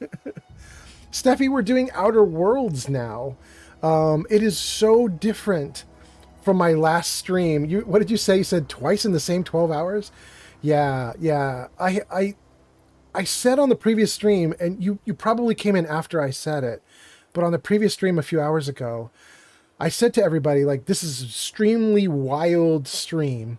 Steffi, we're doing Outer Worlds now. It is so different from my last stream. What did you say? You said twice in the same 12 hours? Yeah. I said on the previous stream, and you probably came in after I said it, but on the previous stream a few hours ago, I said to everybody, like, this is an extremely wild stream,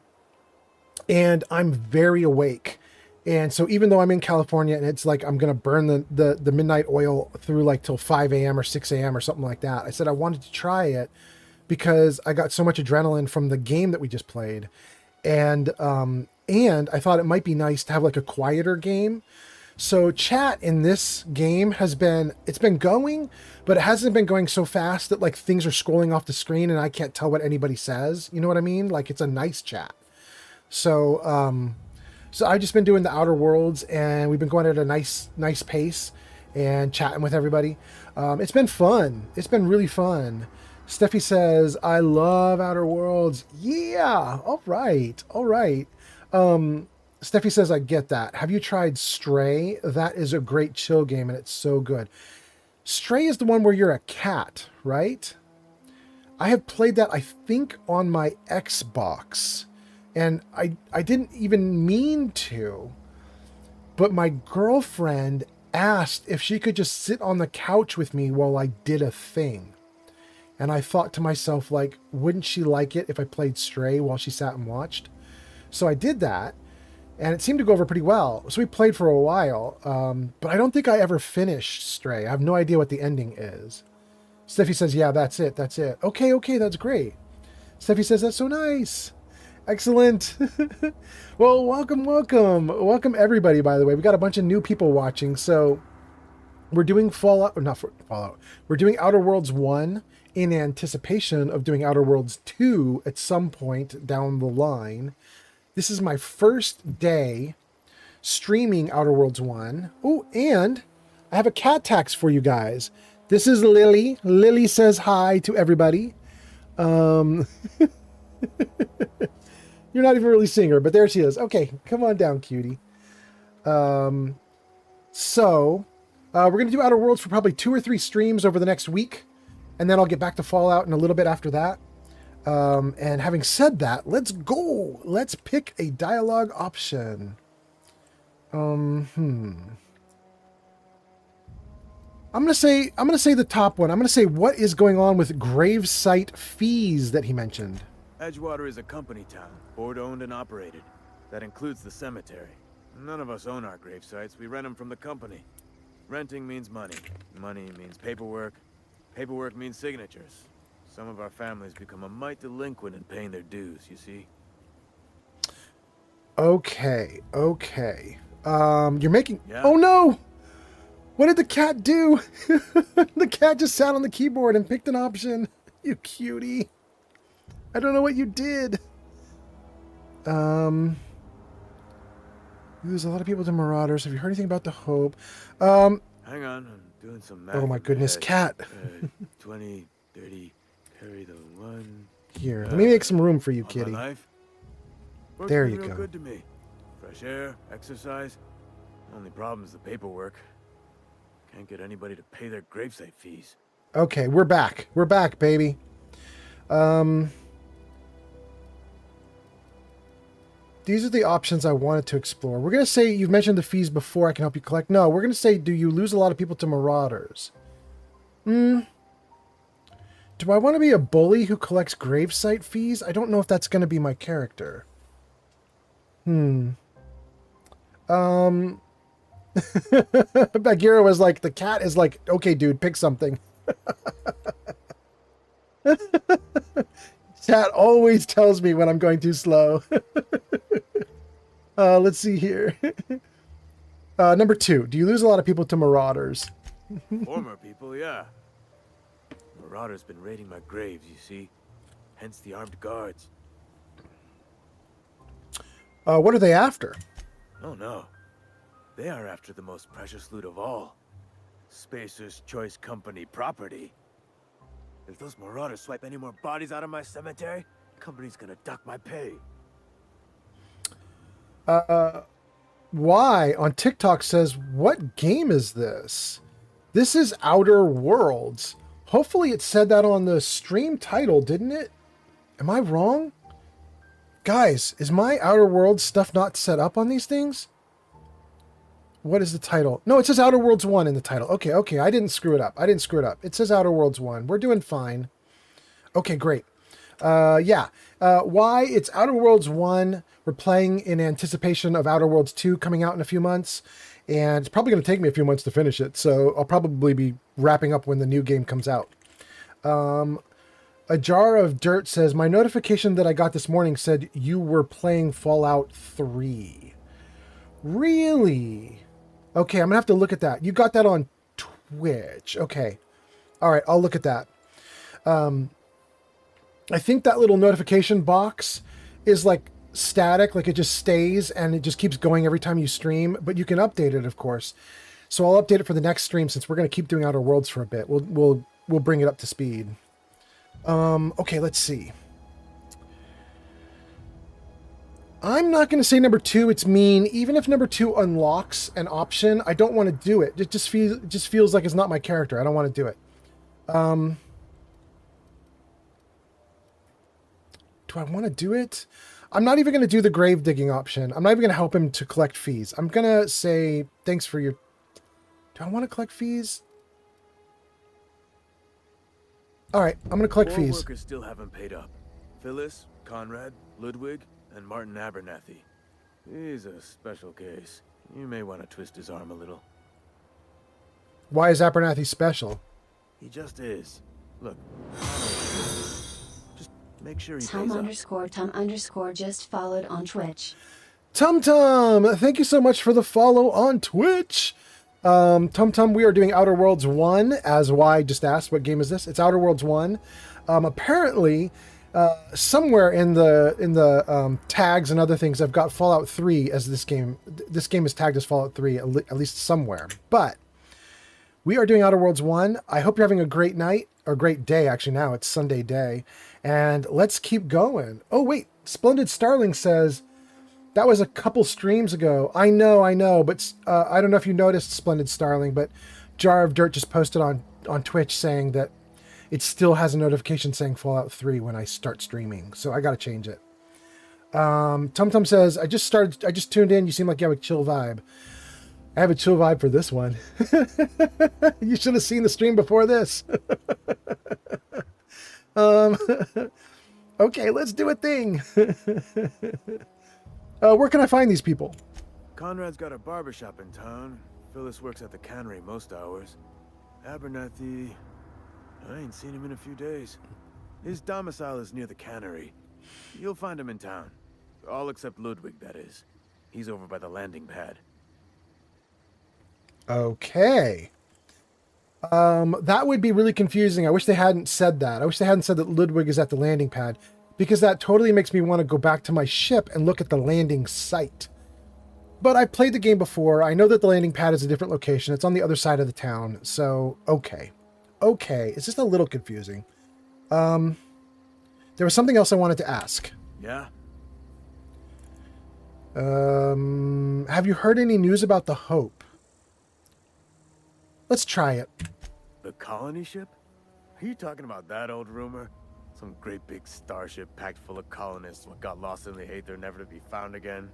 and I'm very awake. And so even though I'm in California and it's like I'm going to burn the midnight oil through like till 5 a.m. or 6 a.m. or something like that, I said I wanted to try it because I got so much adrenaline from the game that we just played. And I thought it might be nice to have like a quieter game. So chat in this game it's been going, but it hasn't been going so fast that like things are scrolling off the screen and I can't tell what anybody says. You know what I mean? Like it's a nice chat. So I've just been doing the Outer Worlds and we've been going at a nice pace and chatting with everybody. It's been fun. It's been really fun. Steffi says, I love Outer Worlds. Yeah. All right. Steffi says, I get that. Have you tried Stray? That is a great chill game and it's so good. Stray is the one where you're a cat, right? I have played that, I think, on my Xbox. And I didn't even mean to, but my girlfriend asked if she could just sit on the couch with me while I did a thing. And I thought to myself, like, wouldn't she like it if I played Stray while she sat and watched? So I did that, and it seemed to go over pretty well. So we played for a while, but I don't think I ever finished Stray. I have no idea what the ending is. Steffi says, yeah, that's it. Okay, that's great. Steffi says, that's so nice. Excellent. Well, welcome everybody. By the way, we got a bunch of new people watching. So we're doing Fallout. We're doing Outer Worlds 1 in anticipation of doing Outer Worlds 2 at some point down the line. This is my first day streaming Outer Worlds 1. Oh, and I have a cat tax for you guys. This is Lily. Lily says hi to everybody. You're not even really seeing her, but there she is. Okay, come on down, cutie. So we're going to do Outer Worlds for probably 2 or 3 streams over the next week, and then I'll get back to Fallout in a little bit after that. And having said that, let's go. Let's pick a dialogue option. I'm gonna say the top one. I'm gonna say, what is going on with gravesite fees that he mentioned? Edgewater is a company town, board-owned and operated. That includes the cemetery. None of us own our gravesites. We rent them from the company. Renting means money. Money means paperwork. Paperwork means signatures. Some of our families become a mite delinquent in paying their dues, you see? Okay. You're making... Yeah. Oh, no! What did the cat do? The cat just sat on the keyboard and picked an option. You cutie. I don't know what you did. Lose a lot of people to Marauders. Have you heard anything about the Hope? Hang on, I'm doing some math. Oh my goodness, cat. 20, 30, carry the 1. Here, let me make some room for you, kitty. There you go. Good to me. Fresh air, exercise. Only problem is the paperwork. Can't get anybody to pay their gravesite fees. Okay, we're back. We're back, baby. These are the options I wanted to explore. We're going to say, you've mentioned the fees before, I can help you collect. No, we're going to say, do you lose a lot of people to Marauders? Do I want to be a bully who collects gravesite fees? I don't know if that's going to be my character. Bagheera was like, the cat is like, okay, dude, pick something. Chat always tells me when I'm going too slow. Let's see here. Number 2, do you lose a lot of people to marauders? Former people, yeah. Marauders been raiding my graves, you see. Hence the armed guards. What are they after? Oh no. They are after the most precious loot of all. Spacer's Choice Company property. If those marauders swipe any more bodies out of my cemetery, company's gonna duck my pay. Why on TikTok says, what game is this? This is Outer Worlds. Hopefully it said that on the stream title, didn't it? Am I wrong? Guys, is my Outer Worlds stuff not set up on these things? What is the title? No, it says Outer Worlds 1 in the title. Okay, I didn't screw it up. It says Outer Worlds 1. We're doing fine. Okay, great. Why? It's Outer Worlds 1. We're playing in anticipation of Outer Worlds 2 coming out in a few months. And it's probably going to take me a few months to finish it. So I'll probably be wrapping up when the new game comes out. A Jar of Dirt says, my notification that I got this morning said you were playing Fallout 3. Really? Okay, I'm going to have to look at that. You got that on Twitch. Okay. All right, I'll look at that. I think that little notification box is like static, like it just stays and it just keeps going every time you stream, but you can update it, of course. So I'll update it for the next stream since we're going to keep doing Outer Worlds for a bit. We'll bring it up to speed. Okay, let's see. I'm not going to say number 2. It's mean. Even if number 2 unlocks an option, I don't want to do it. It just feels like it's not my character. I don't want to do it. Do I want to do it? I'm not even going to do the grave digging option. I'm not even going to help him to collect fees. I'm going to say, thanks for your... Do I want to collect fees? All right, I'm going to collect 4 fees. workers still haven't paid up. Phyllis, Conrad, Ludwig, and Martin Abernathy. He's a special case. You may want to twist his arm a little. Why is Abernathy special? He just is. Look, just make sure he Tom pays up. _Tom_ just followed on Twitch. Tum, thank you so much for the follow on Twitch. Tum, we are doing Outer Worlds 1, as Y just asked, what game is this? It's Outer Worlds 1. Apparently, somewhere in the tags and other things, I've got Fallout 3 as this game. This game is tagged as Fallout 3, at least somewhere. But we are doing Outer Worlds 1. I hope you're having a great night, or great day, actually now. It's Sunday day. And let's keep going. Oh, wait. Splendid Starling says, that was a couple streams ago. I know, but I don't know if you noticed, Splendid Starling, but Jar of Dirt just posted on Twitch saying that it still has a notification saying Fallout 3 when I start streaming. So I got to change it. Tum says, I just tuned in. You seem like you have a chill vibe. I have a chill vibe for this one. You should have seen the stream before this. Okay, let's do a thing. Where can I find these people? Conrad's got a barbershop in town. Phyllis works at the cannery most hours. Abernathy, I ain't seen him in a few days. His domicile is near the cannery. You'll find him in town. All except Ludwig, that is. He's over by the landing pad. Okay. That would be really confusing. I wish they hadn't said that. I wish they hadn't said that Ludwig is at the landing pad, because that totally makes me want to go back to my ship and look at the landing site. But I've played the game before. I know that the landing pad is a different location. It's on the other side of the town. So, okay. It's just a little confusing. There was something else I wanted to ask. Yeah? Have you heard any news about the Hope? Let's try it. The colony ship? Are you talking about that old rumor? Some great big starship packed full of colonists what got lost in the aether, never to be found again.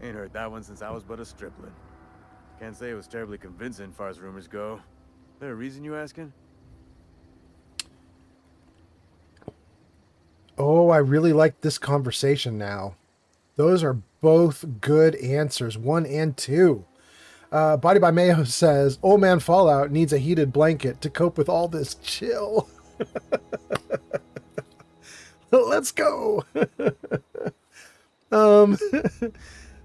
Ain't heard that one since I was but a stripling. Can't say it was terribly convincing far as rumors go. There a reason you asking? Oh, I really like this conversation now. Those are both good answers, 1 and 2. Body by Mayo says, Old Man Fallout needs a heated blanket to cope with all this chill. Let's go.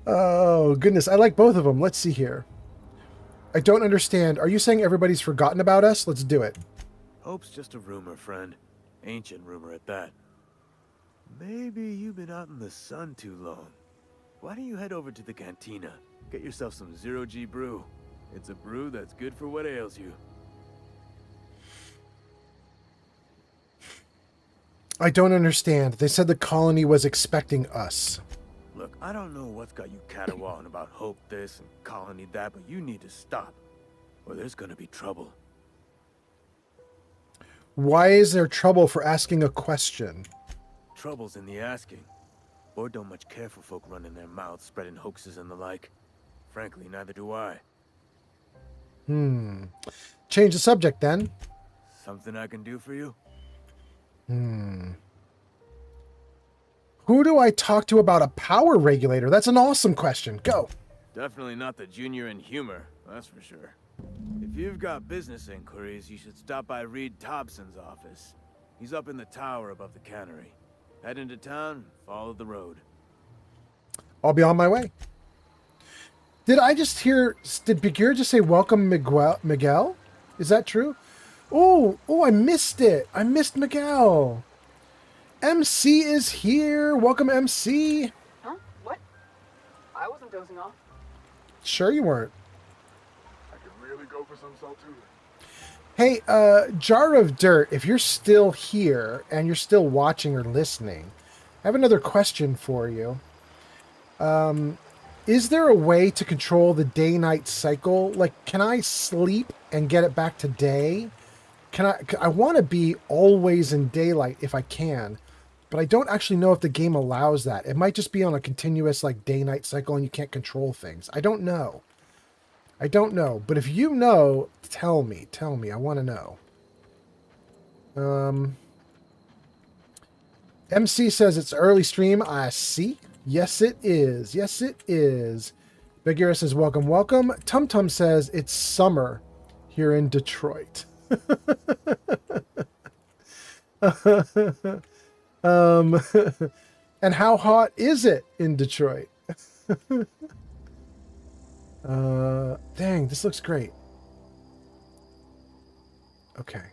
Oh, goodness. I like both of them. Let's see here. I don't understand. Are you saying everybody's forgotten about us? Let's do it. Hope's just a rumor, friend. Ancient rumor at that. Maybe you've been out in the sun too long. Why don't you head over to the cantina? Get yourself some zero-G brew. It's a brew that's good for what ails you. I don't understand. They said the colony was expecting us. Look, I don't know what's got you caterwauling about Hope this and Colony that, but you need to stop, or there's gonna be trouble. Why is there trouble for asking a question? Trouble's in the asking. Boy don't much care for folk running their mouths, spreading hoaxes and the like. Frankly, neither do I. Change the subject then. Something I can do for you? Who do I talk to about a power regulator? That's an awesome question. Go. Definitely not the junior in humor, that's for sure. If you've got business inquiries, you should stop by Reed Thompson's office. He's up in the tower above the cannery. Head into town, follow the road. I'll be on my way. Did I just hear, did Bagheera just say welcome Miguel? Is that true? Oh, I missed it. I missed Miguel. MC is here. Welcome, MC. Huh? What? I wasn't dozing off. Sure you weren't. I could really go for some salt too. Hey, Jar of Dirt, if you're still here and you're still watching or listening, I have another question for you. Is there a way to control the day-night cycle? Like, can I sleep and get it back to day? I want to be always in daylight if I can, but I don't actually know if the game allows that. It might just be on a continuous like day-night cycle and you can't control things. I don't know. But if you know, tell me. I want to know. MC says it's early stream. I see. Yes, it is. Bagheera says, welcome. Tum Tum says it's summer here in Detroit. And how hot is it in Detroit? Dang, this looks great. Okay.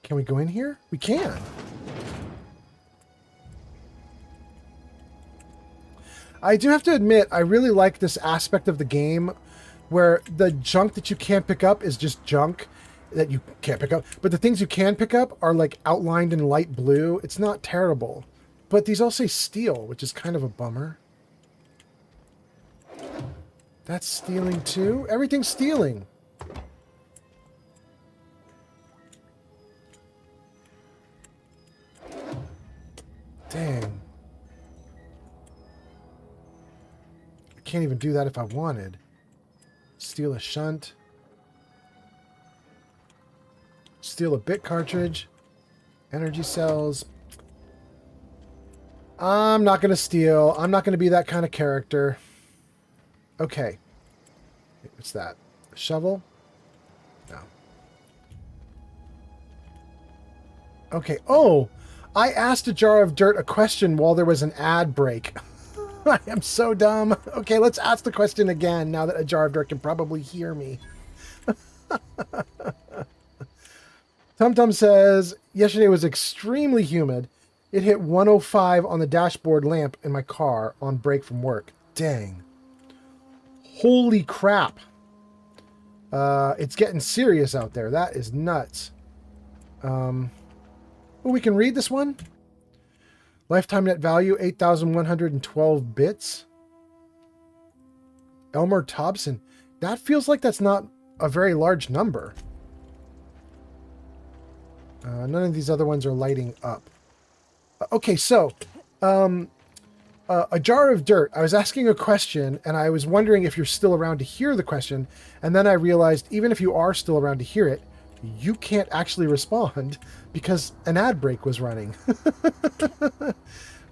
Can we go in here? We can. I do have to admit, I really like this aspect of the game where the junk that you can't pick up is just junk that you can't pick up. But the things you can pick up are like outlined in light blue. It's not terrible. But these all say steel, which is kind of a bummer. That's stealing too? Everything's stealing. Dang. I can't even do that if I wanted. Steal a shunt. Steal a bit cartridge. Energy cells. I'm not going to steal. I'm not going to be that kind of character. Okay. What's that? A shovel? No. Okay. Oh! I asked a Jar of Dirt a question while there was an ad break. I am so dumb. Okay, let's ask the question again now that a Jar of Dirt can probably hear me. Tum Tum says, yesterday was extremely humid. It hit 105 on the dashboard lamp in my car on break from work. Dang. Holy crap. It's getting serious out there. That is nuts. Oh, we can read this one? Lifetime net value, 8,112 bits. Elmer Thompson. That feels like that's not a very large number. None of these other ones are lighting up. Okay, so, a Jar of Dirt. I was asking a question, and I was wondering if you're still around to hear the question, and then I realized even if you are still around to hear it, you can't actually respond because an ad break was running.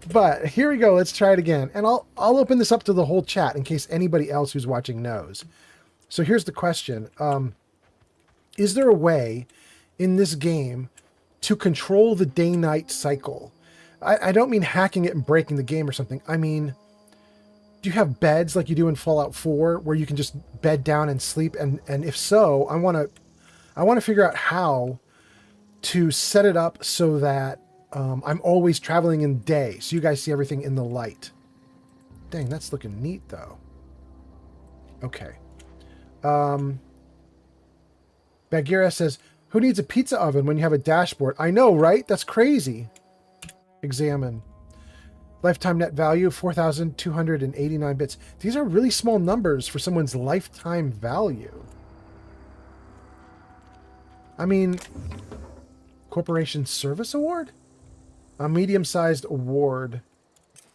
But here we go. Let's try it again. And I'll open this up to the whole chat in case anybody else who's watching knows. So here's the question. Is there a way in this game to control the day-night cycle? I don't mean hacking it and breaking the game or something. I mean, do you have beds like you do in Fallout 4 where you can just bed down and sleep? And if so, I want to figure out how to set it up so that I'm always traveling in day, so you guys see everything in the light. Dang, that's looking neat, though. Okay. Bagheera says, who needs a pizza oven when you have a dashboard? I know, right? That's crazy. Examine. Lifetime net value, 4,289 bits. These are really small numbers for someone's lifetime value. I mean, Corporation Service Award? A medium-sized award.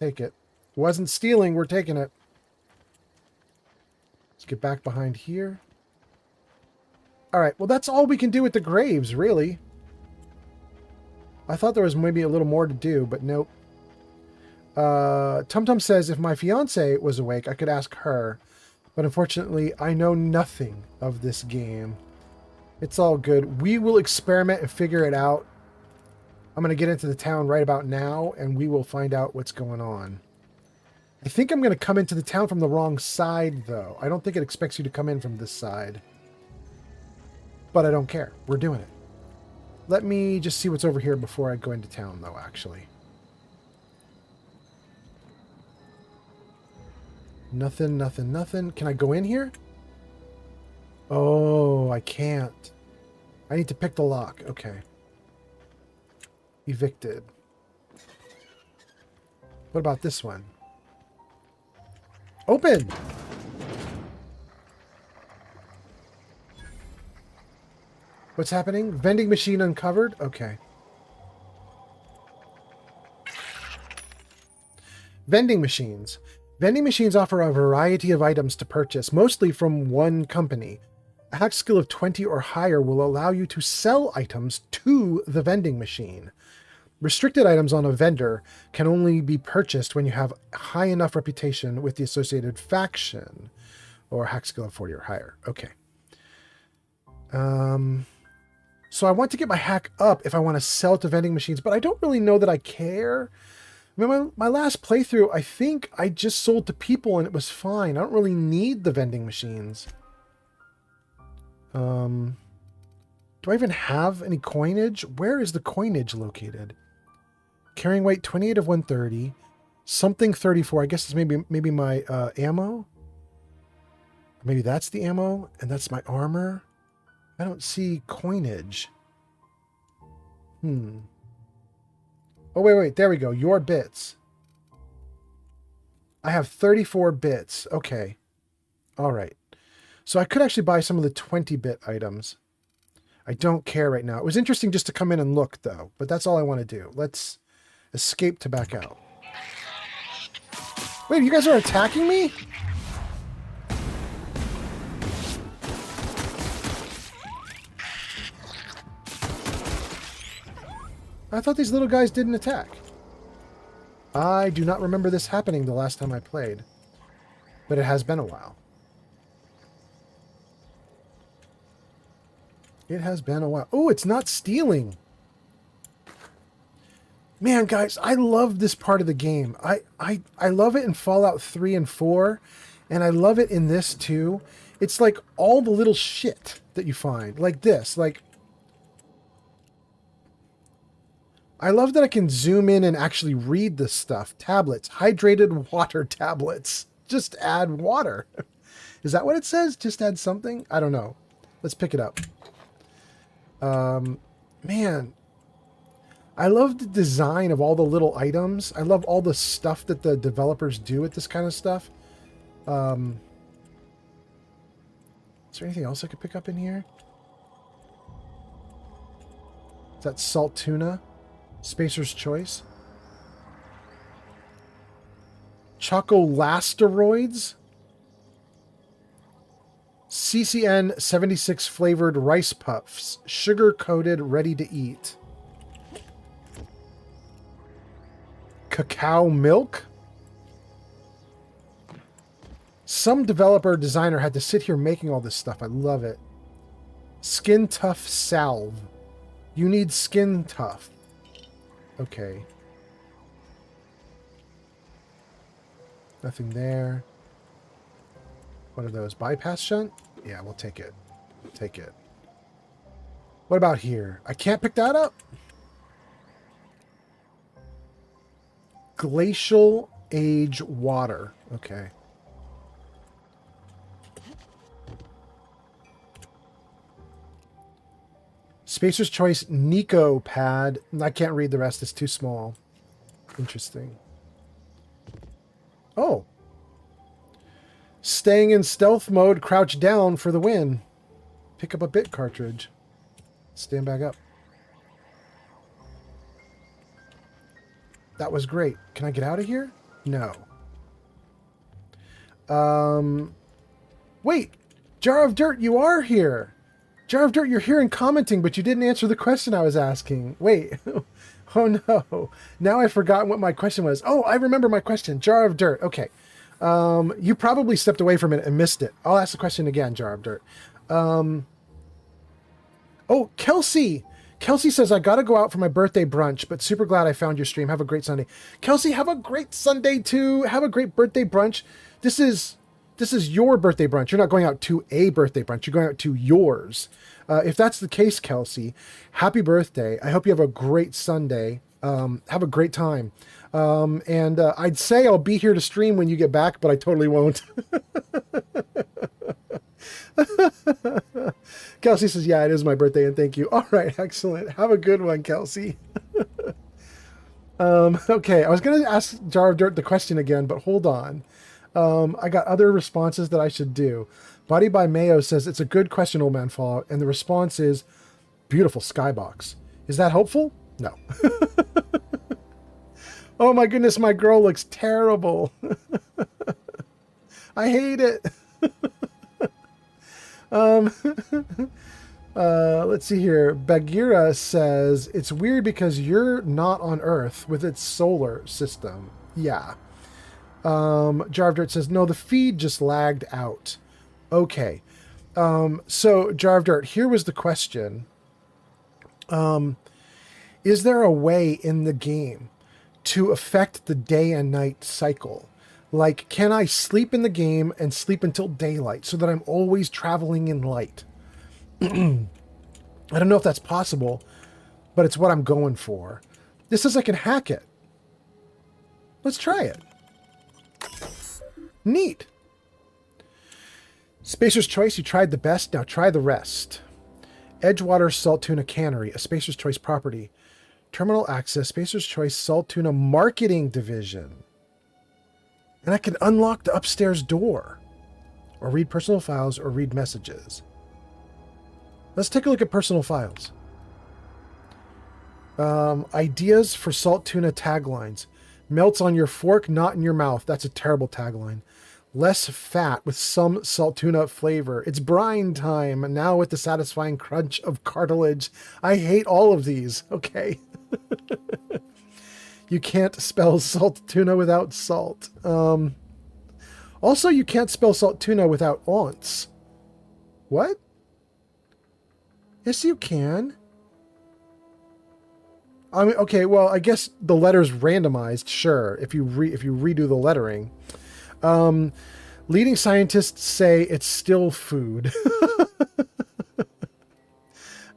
Take it. Wasn't stealing, we're taking it. Let's get back behind here. Alright, well that's all we can do with the graves, really. I thought there was maybe a little more to do, but nope. Tum says, if my fiance was awake, I could ask her. But unfortunately, I know nothing of this game. It's all good. We will experiment and figure it out. I'm going to get into the town right about now, and we will find out what's going on. I think I'm going to come into the town from the wrong side, though. I don't think it expects you to come in from this side. But I don't care. We're doing it. Let me just see what's over here before I go into town, though, actually. Nothing, nothing, nothing. Can I go in here? Oh, I can't. I need to pick the lock. Okay. Evicted. What about this one? Open! What's happening? Vending machine uncovered? Okay. Vending machines. Vending machines offer a variety of items to purchase, mostly from one company. A hack skill of 20 or higher will allow you to sell items to the vending machine. Restricted items on a vendor can only be purchased when you have high enough reputation with the associated faction, or hack skill of 40 or higher. Okay. So I want to get my hack up if I want to sell to vending machines, but I don't really know that I care. I mean, my last playthrough, I think I just sold to people and it was fine. I don't really need the vending machines. Do I even have any coinage? Where is the coinage located? Carrying weight 28 of 130. Something 34. I guess it's maybe my ammo. Maybe that's the ammo and that's my armor. I don't see coinage. Oh, wait. There we go. Your bits. I have 34 bits. Okay. All right. So I could actually buy some of the 20-bit items. I don't care right now. It was interesting just to come in and look, though. But that's all I want to do. Let's escape to back out. Wait, you guys are attacking me? I thought these little guys didn't attack. I do not remember this happening the last time I played. But it has been a while. It has been a while. Oh, it's not stealing. Man, guys, I love this part of the game. I love it in Fallout 3 and 4. And I love it in this too. It's like all the little shit that you find. Like this. Like, I love that I can zoom in and actually read this stuff. Tablets. Hydrated water tablets. Just add water. Is that what it says? Just add something? I don't know. Let's pick it up. Man. I love the design of all the little items. I love all the stuff that the developers do with this kind of stuff. Is there anything else I could pick up in here? Is that salt tuna? Spacer's Choice. Chocolasteroids. CCN 76 flavored rice puffs. Sugar coated, ready to eat. Cacao milk? Some developer designer had to sit here making all this stuff. I love it. Skin Tough Salve. You need Skin Tough. Okay. Nothing there. What are those? Bypass shunt? Yeah, we'll take it. Take it. What about here? I can't pick that up? Glacial Age Water. Okay. Spacer's Choice Nico Pad. I can't read the rest. It's too small. Interesting. Oh. Staying in stealth mode, crouch down for the win. Pick up a bit cartridge. Stand back up. That was great. Can I get out of here? No. Wait. Jar of Dirt, you are here. Jar of Dirt, you're here and commenting, but you didn't answer the question I was asking. Wait. Oh no. Now I've forgotten what my question was. Oh, I remember my question. Jar of Dirt. Okay. You probably stepped away from it and missed it. I'll ask the question again, Jar of Dirt. Oh, Kelsey. Kelsey says, I got to go out for my birthday brunch, but super glad I found your stream. Have a great Sunday. Kelsey, have a great Sunday too. Have a great birthday brunch. This is your birthday brunch. You're not going out to a birthday brunch. You're going out to yours. If that's the case, Kelsey, happy birthday. I hope you have a great Sunday. Have a great time. And I'd say I'll be here to stream when you get back, but I totally won't. Kelsey says, yeah, it is my birthday, and thank you. All right, excellent. Have a good one, Kelsey. Okay, I was going to ask Jar of Dirt the question again, but hold on. I got other responses that I should do. Body by Mayo says, it's a good question, Old Man Fallout, and the response is, beautiful skybox. Is that hopeful? No. Oh my goodness, my girl looks terrible. I hate it. Let's see here. Bagheera says, it's weird because you're not on Earth with its solar system. Yeah. Jar of Dirt says, no, the feed just lagged out. Okay. So Jar of Dirt, here was the question. Is there a way in the game to affect the day and night cycle? Like, can I sleep in the game and sleep until daylight so that I'm always traveling in light? I don't know if that's possible, but it's what I'm going for. This says I can hack it. Let's try it. Neat. Spacer's Choice, you tried the best, now try the rest. Edgewater Salt Tuna Cannery, a Spacer's Choice property. Terminal access, Spacer's Choice Salt Tuna Marketing Division. And I can unlock the upstairs door. Or read personal files or read messages. Let's take a look at personal files. Ideas for salt tuna taglines. Melts on your fork, not in your mouth. That's a terrible tagline. Less fat with some salt tuna flavor. It's brine time, now with the satisfying crunch of cartilage. I hate all of these. Okay. You can't spell salt tuna without salt. Also, you can't spell salt tuna without aunts. What? Yes, you can. I mean, okay, well, I guess the letter's randomized, sure, if you redo the lettering. Leading scientists say it's still food.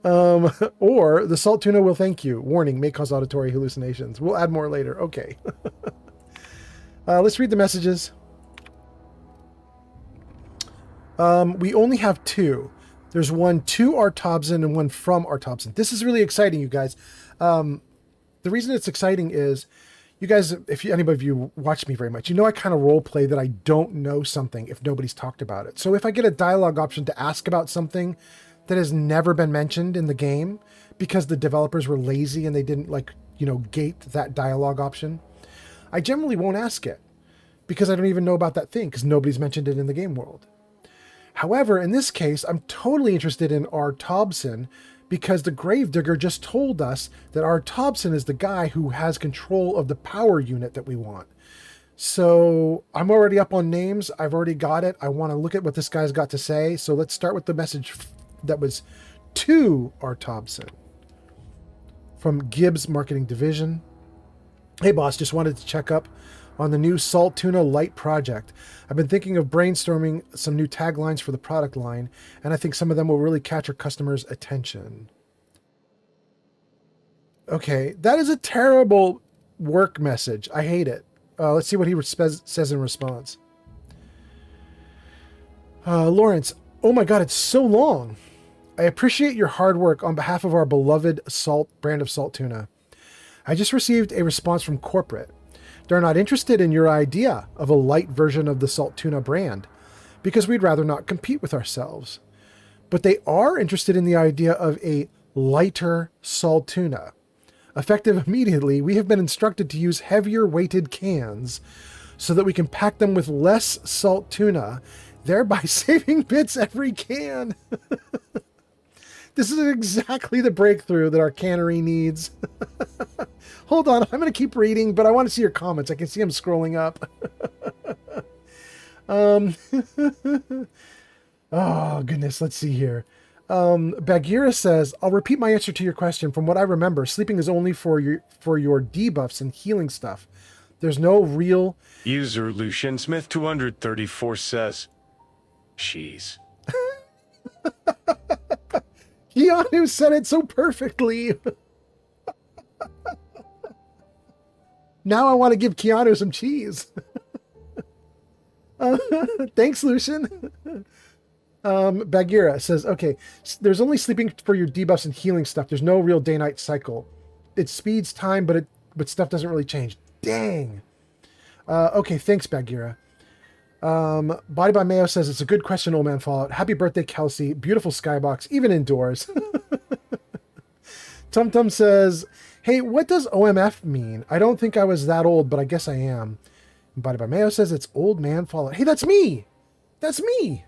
Or the salt tuna will thank you. Warning, may cause auditory hallucinations. We'll add more later. Okay. Let's read the messages. We only have two. There's one to Artobson and one from Artobson. This is really exciting, you guys. The reason it's exciting is, you guys, if anybody of you watch me very much, you know I kind of role play that I don't know something if nobody's talked about it. So if I get a dialogue option to ask about something that has never been mentioned in the game because the developers were lazy and they didn't gate that dialogue option, I generally won't ask it because I don't even know about that thing because nobody's mentioned it in the game world. However, in this case, I'm totally interested in R. Tobson because the Gravedigger just told us that our Thompson is the guy who has control of the power unit that we want. So I'm already up on names. I've already got it. I want to look at what this guy's got to say. So let's start with the message that was to our Thompson from Gibbs Marketing Division. Hey boss, just wanted to check up on the new Salt Tuna Light project. I've been thinking of brainstorming some new taglines for the product line, and I think some of them will really catch our customers' attention. Okay, that is a terrible work message. I hate it. Let's see what he says in response. Lawrence, oh my god, it's so long. I appreciate your hard work on behalf of our beloved brand of salt tuna. I just received a response from corporate. They're not interested in your idea of a light version of the salt tuna brand because we'd rather not compete with ourselves. But they are interested in the idea of a lighter salt tuna. Effective immediately, we have been instructed to use heavier weighted cans so that we can pack them with less salt tuna, thereby saving bits every can. This is exactly the breakthrough that our cannery needs. Hold on, I'm going to keep reading, but I want to see your comments. I can see them scrolling up. Oh, goodness, let's see here. Bagheera says, I'll repeat my answer to your question. From what I remember, sleeping is only for your debuffs and healing stuff. There's no real... User Lucian Smith 234 says, cheese. Keanu said it so perfectly. Now I want to give Keanu some cheese. Thanks, Lucian. Bagheera says, okay, there's only sleeping for your debuffs and healing stuff. There's no real day-night cycle. It speeds time, but stuff doesn't really change. Dang. Okay, thanks, Bagheera. Body by Mayo says, it's a good question, Old Man Fallout. Happy birthday, Kelsey. Beautiful skybox, even indoors. Tum Tum says, hey, what does OMF mean? I don't think I was that old, but I guess I am. Body by Mayo says, it's Old Man Fallout. Hey, that's me. That's me.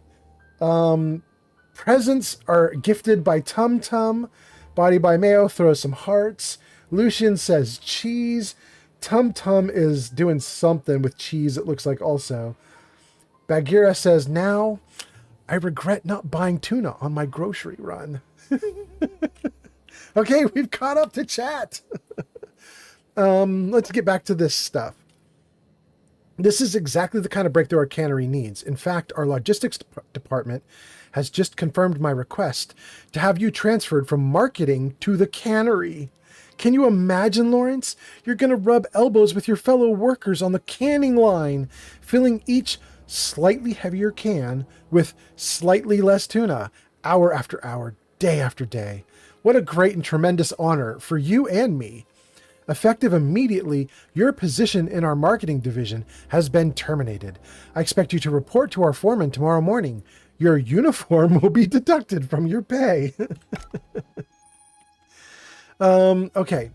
Presents are gifted by Tum Tum. Body by Mayo throws some hearts. Lucian says cheese. Tum Tum is doing something with cheese, it looks like also. Bagheera says, now I regret not buying tuna on my grocery run. Okay, we've caught up to chat. Let's get back to this stuff. This is exactly the kind of breakthrough our cannery needs. In fact, our logistics department has just confirmed my request to have you transferred from marketing to the cannery. Can you imagine, Lawrence? You're going to rub elbows with your fellow workers on the canning line, filling each slightly heavier can with slightly less tuna, hour after hour, day after day. What a great and tremendous honor for you and me. Effective immediately, your position in our marketing division has been terminated. I expect you to report to our foreman tomorrow morning. Your uniform will be deducted from your pay. Okay.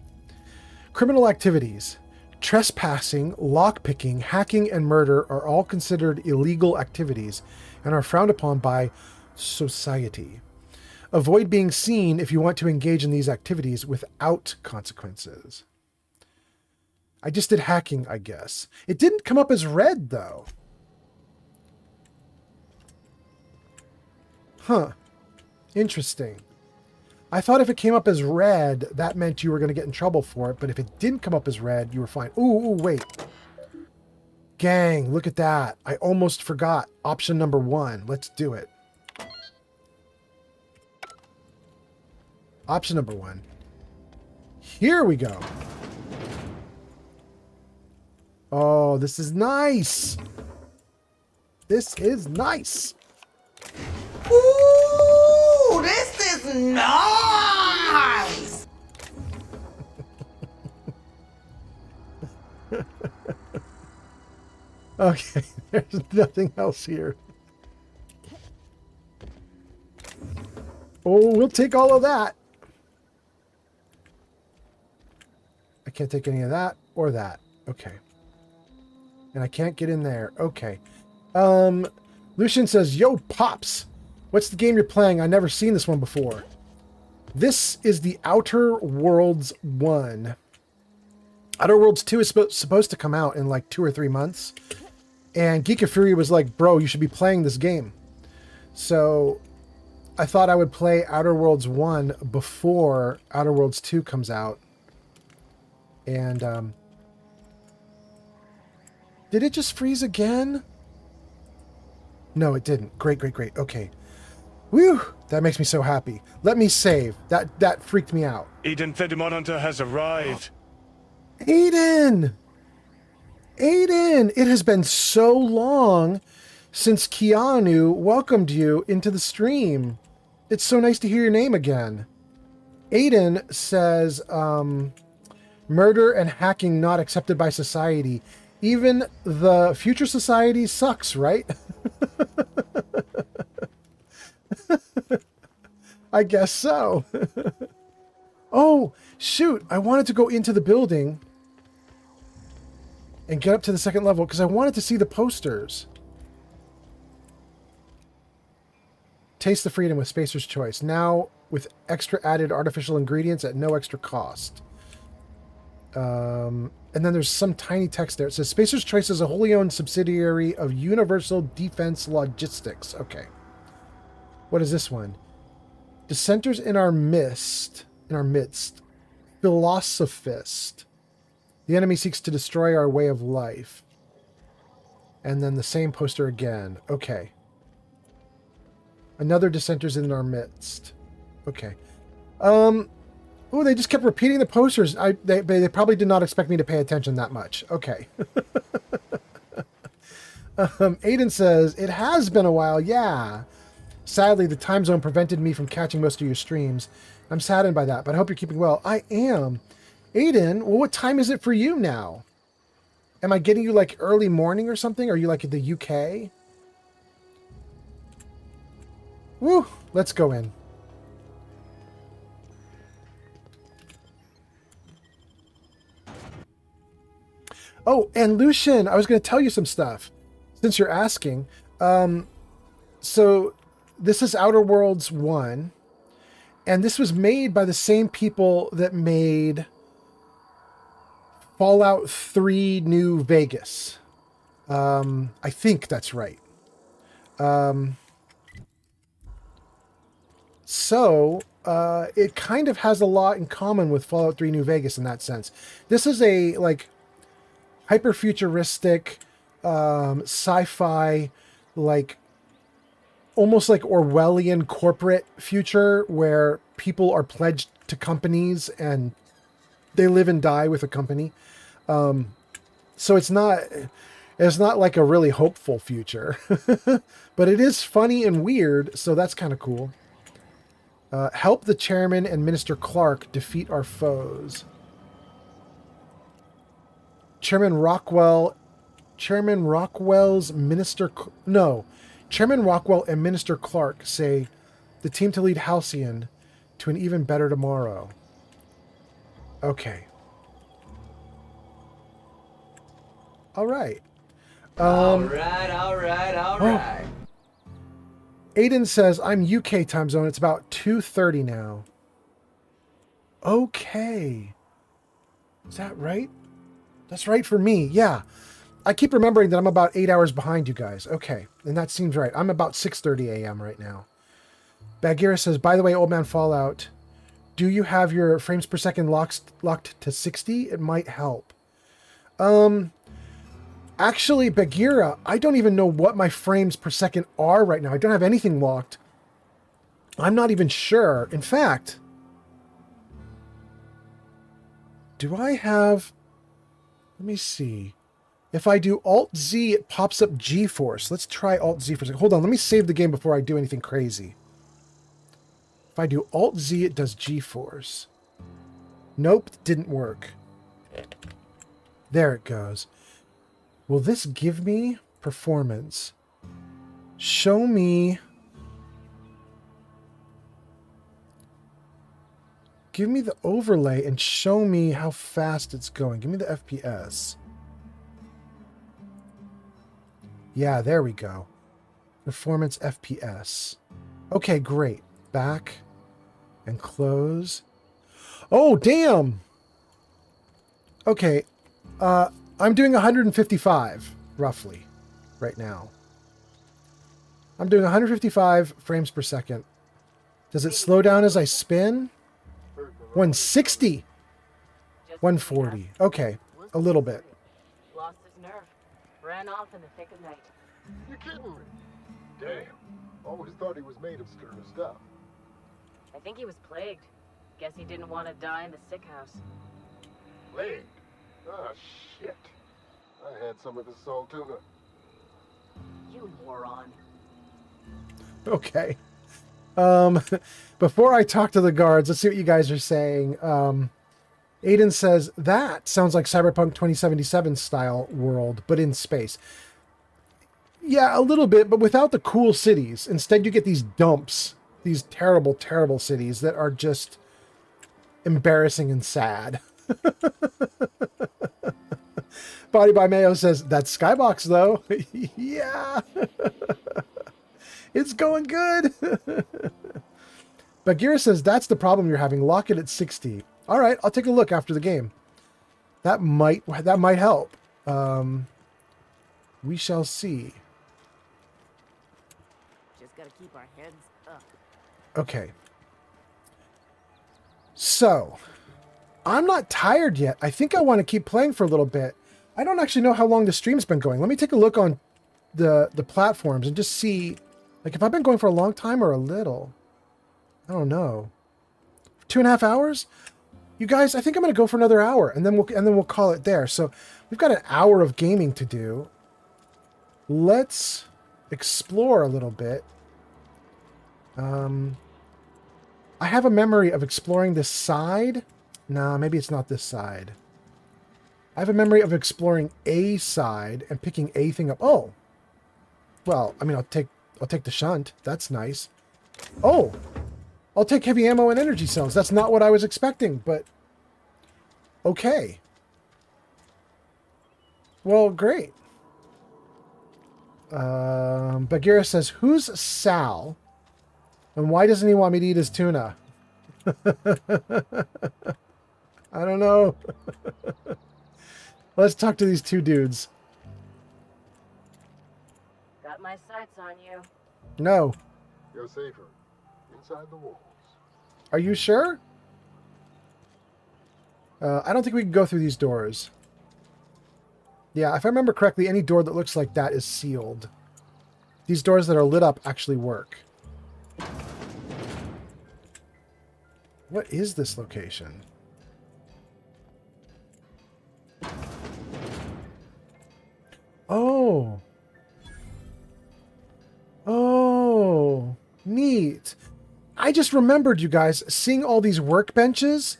Criminal activities. Trespassing, lockpicking, hacking, and murder are all considered illegal activities and are frowned upon by society. Avoid being seen if you want to engage in these activities without consequences. I just did hacking, I guess. It didn't come up as red, though. Huh. Interesting. I thought if it came up as red, that meant you were going to get in trouble for it, but if it didn't come up as red, you were fine. Ooh, wait. Gang, look at that. I almost forgot. Option number 1. Let's do it. Option number 1. Here we go. Oh, this is nice. This is nice. Ooh, this is nice. Okay, there's nothing else here. Oh, we'll take all of that. I can't take any of that or that. Okay. And I can't get in there. Okay. Lucian says, yo, Pops. What's the game you're playing? I've never seen this one before. This is the Outer Worlds 1. Outer Worlds 2 is supposed to come out in like 2 or 3 months. And Geek of Fury was like, bro, you should be playing this game. So I thought I would play Outer Worlds 1 before Outer Worlds 2 comes out. And, did it just freeze again? No, it didn't. Great, great, great. Okay. Whew! That makes me so happy. Let me save. That freaked me out. Eden Thedimon has arrived. Aiden! Aiden! It has been so long since Keanu welcomed you into the stream. It's so nice to hear your name again. Aiden says, murder and hacking not accepted by society. Even the future society sucks, right? I guess so. Oh, shoot. I wanted to go into the building and get up to the second level because I wanted to see the posters. Taste the freedom with Spacer's Choice. Now with extra added artificial ingredients at no extra cost. And then there's some tiny text there. It says Spacer's Choice is a wholly owned subsidiary of Universal Defense Logistics. Okay. What is this one? Dissenters in our midst. Philosophist. The enemy seeks to destroy our way of life. And then the same poster again. Okay. Another dissenters in our midst. Okay. Oh, they just kept repeating the posters. They probably did not expect me to pay attention that much. Okay. Aiden says, it has been a while, yeah. Sadly, the time zone prevented me from catching most of your streams. I'm saddened by that, but I hope you're keeping well. I am. Aiden, well, what time is it for you now? Am I getting you like early morning or something? Are you like in the UK? Woo, let's go in. Oh, and Lucian, I was going to tell you some stuff since you're asking. So this is Outer Worlds 1, and this was made by the same people that made Fallout 3 New Vegas. I think that's right. So it kind of has a lot in common with Fallout 3 New Vegas in that sense. This is a like hyper-futuristic sci-fi, like almost like Orwellian corporate future where people are pledged to companies and they live and die with a company. So it's not like a really hopeful future, but it is funny and weird. So that's kind of cool. Help the chairman and Minister Clark defeat our foes. Chairman Rockwell and Minister Clark say the team to lead Halcyon to an even better tomorrow. Okay. All right. All right. Aiden says, I'm UK time zone. It's about 2:30 now. Okay. Is that right? That's right for me. Yeah. I keep remembering that I'm about 8 hours behind you guys. Okay. And that seems right. I'm about 6:30 a.m. right now. Bagheera says, by the way, Old Man Fallout, do you have your frames per second locked to 60? It might help. Actually, Bagheera, I don't even know what my frames per second are right now. I don't have anything locked. I'm not even sure. In fact, do I have... Let me see. If I do Alt-Z, it pops up GeForce. Let's try Alt-Z for a second. Hold on, let me save the game before I do anything crazy. If I do Alt-Z, it does GeForce. Nope, didn't work. There it goes. Will this give me performance? Show me... Give me the overlay and show me how fast it's going. Give me the FPS. Yeah, there we go. Performance FPS. Okay, great. Back. And close. Oh, damn! Okay. I'm doing 155, roughly, right now. I'm doing 155 frames per second. Does it slow down as I spin? 160! 140. Okay, a little bit. Lost his nerve. Ran off in the thick of night. You're kidding me. Damn. Always thought he was made of sterner stuff. I think he was plagued. Guess he didn't want to die in the sick house. Plague? Ah, shit. I had some of his salt tuna. You moron. Okay. Before I talk to the guards, let's see what you guys are saying. Aiden says, that sounds like Cyberpunk 2077 style world, but in space. Yeah, a little bit, but without the cool cities. Instead, you get these dumps. These terrible, terrible cities that are just embarrassing and sad. Body by Mayo says, that's Skybox, though. Yeah. It's going good. Bagheera says, that's the problem you're having. Lock it at 60. All right, I'll take a look after the game. That might help. We shall see. Just gotta keep our heads up. Okay. So, I'm not tired yet. I think I want to keep playing for a little bit. I don't actually know how long the stream's been going. Let me take a look on the platforms and just see, like, if I've been going for a long time or a little. I don't know. 2.5 hours? You guys, I think I'm going to go for another hour, and then we'll call it there. So we've got an hour of gaming to do. Let's explore a little bit. I have a memory of exploring this side. Nah, maybe it's not this side. I have a memory of exploring a side and picking a thing up. Oh, well, I mean, I'll take the shunt. That's nice. Oh, I'll take heavy ammo and energy cells. That's not what I was expecting, but okay. Well, great. Bagheera says, who's Sal? And why doesn't he want me to eat his tuna? I don't know. Let's talk to these two dudes. Got my sights on you. No. You're safer inside the walls. Are you sure? I don't think we can go through these doors. Yeah, if I remember correctly, any door that looks like that is sealed. These doors that are lit up actually work. What is this location? Oh. Oh. Neat. I just remembered, you guys, seeing all these workbenches.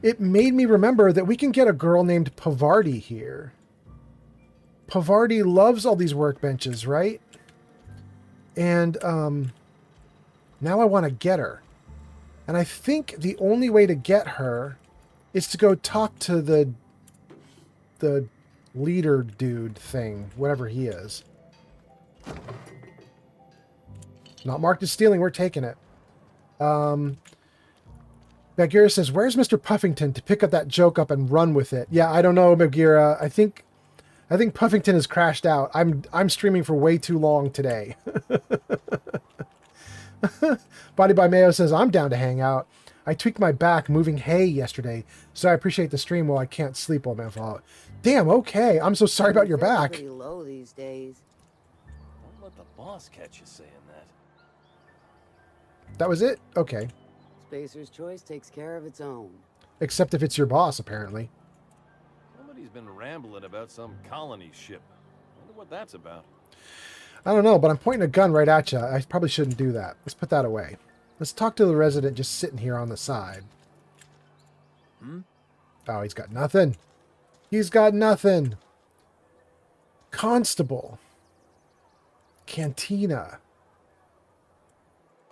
It made me remember that we can get a girl named Pavardi here. Pavardi loves all these workbenches, right? And now I want to get her. And I think the only way to get her is to go talk to the leader dude thing, whatever he is. Not marked as stealing, we're taking it. Bagheera says, where's Mr. Puffington to pick up that joke up and run with it? Yeah, I don't know, Bagheera. I think Puffington has crashed out. I'm streaming for way too long today. Body by Mayo says, I'm down to hang out. I tweaked my back moving hay yesterday, so I appreciate the stream while I can't sleep, old man Fallout. Damn, okay. I'm so sorry about your back. Pretty low these days. Don't let the boss catch you saying that. That was it? Okay. Spacer's Choice takes care of its own. Except if it's your boss, apparently. Somebody's been rambling about some colony ship. Wonder what that's about. I don't know, but I'm pointing a gun right at you. I probably shouldn't do that. Let's put that away. Let's talk to the resident just sitting here on the side. Oh, he's got nothing. He's got nothing. Constable. Cantina.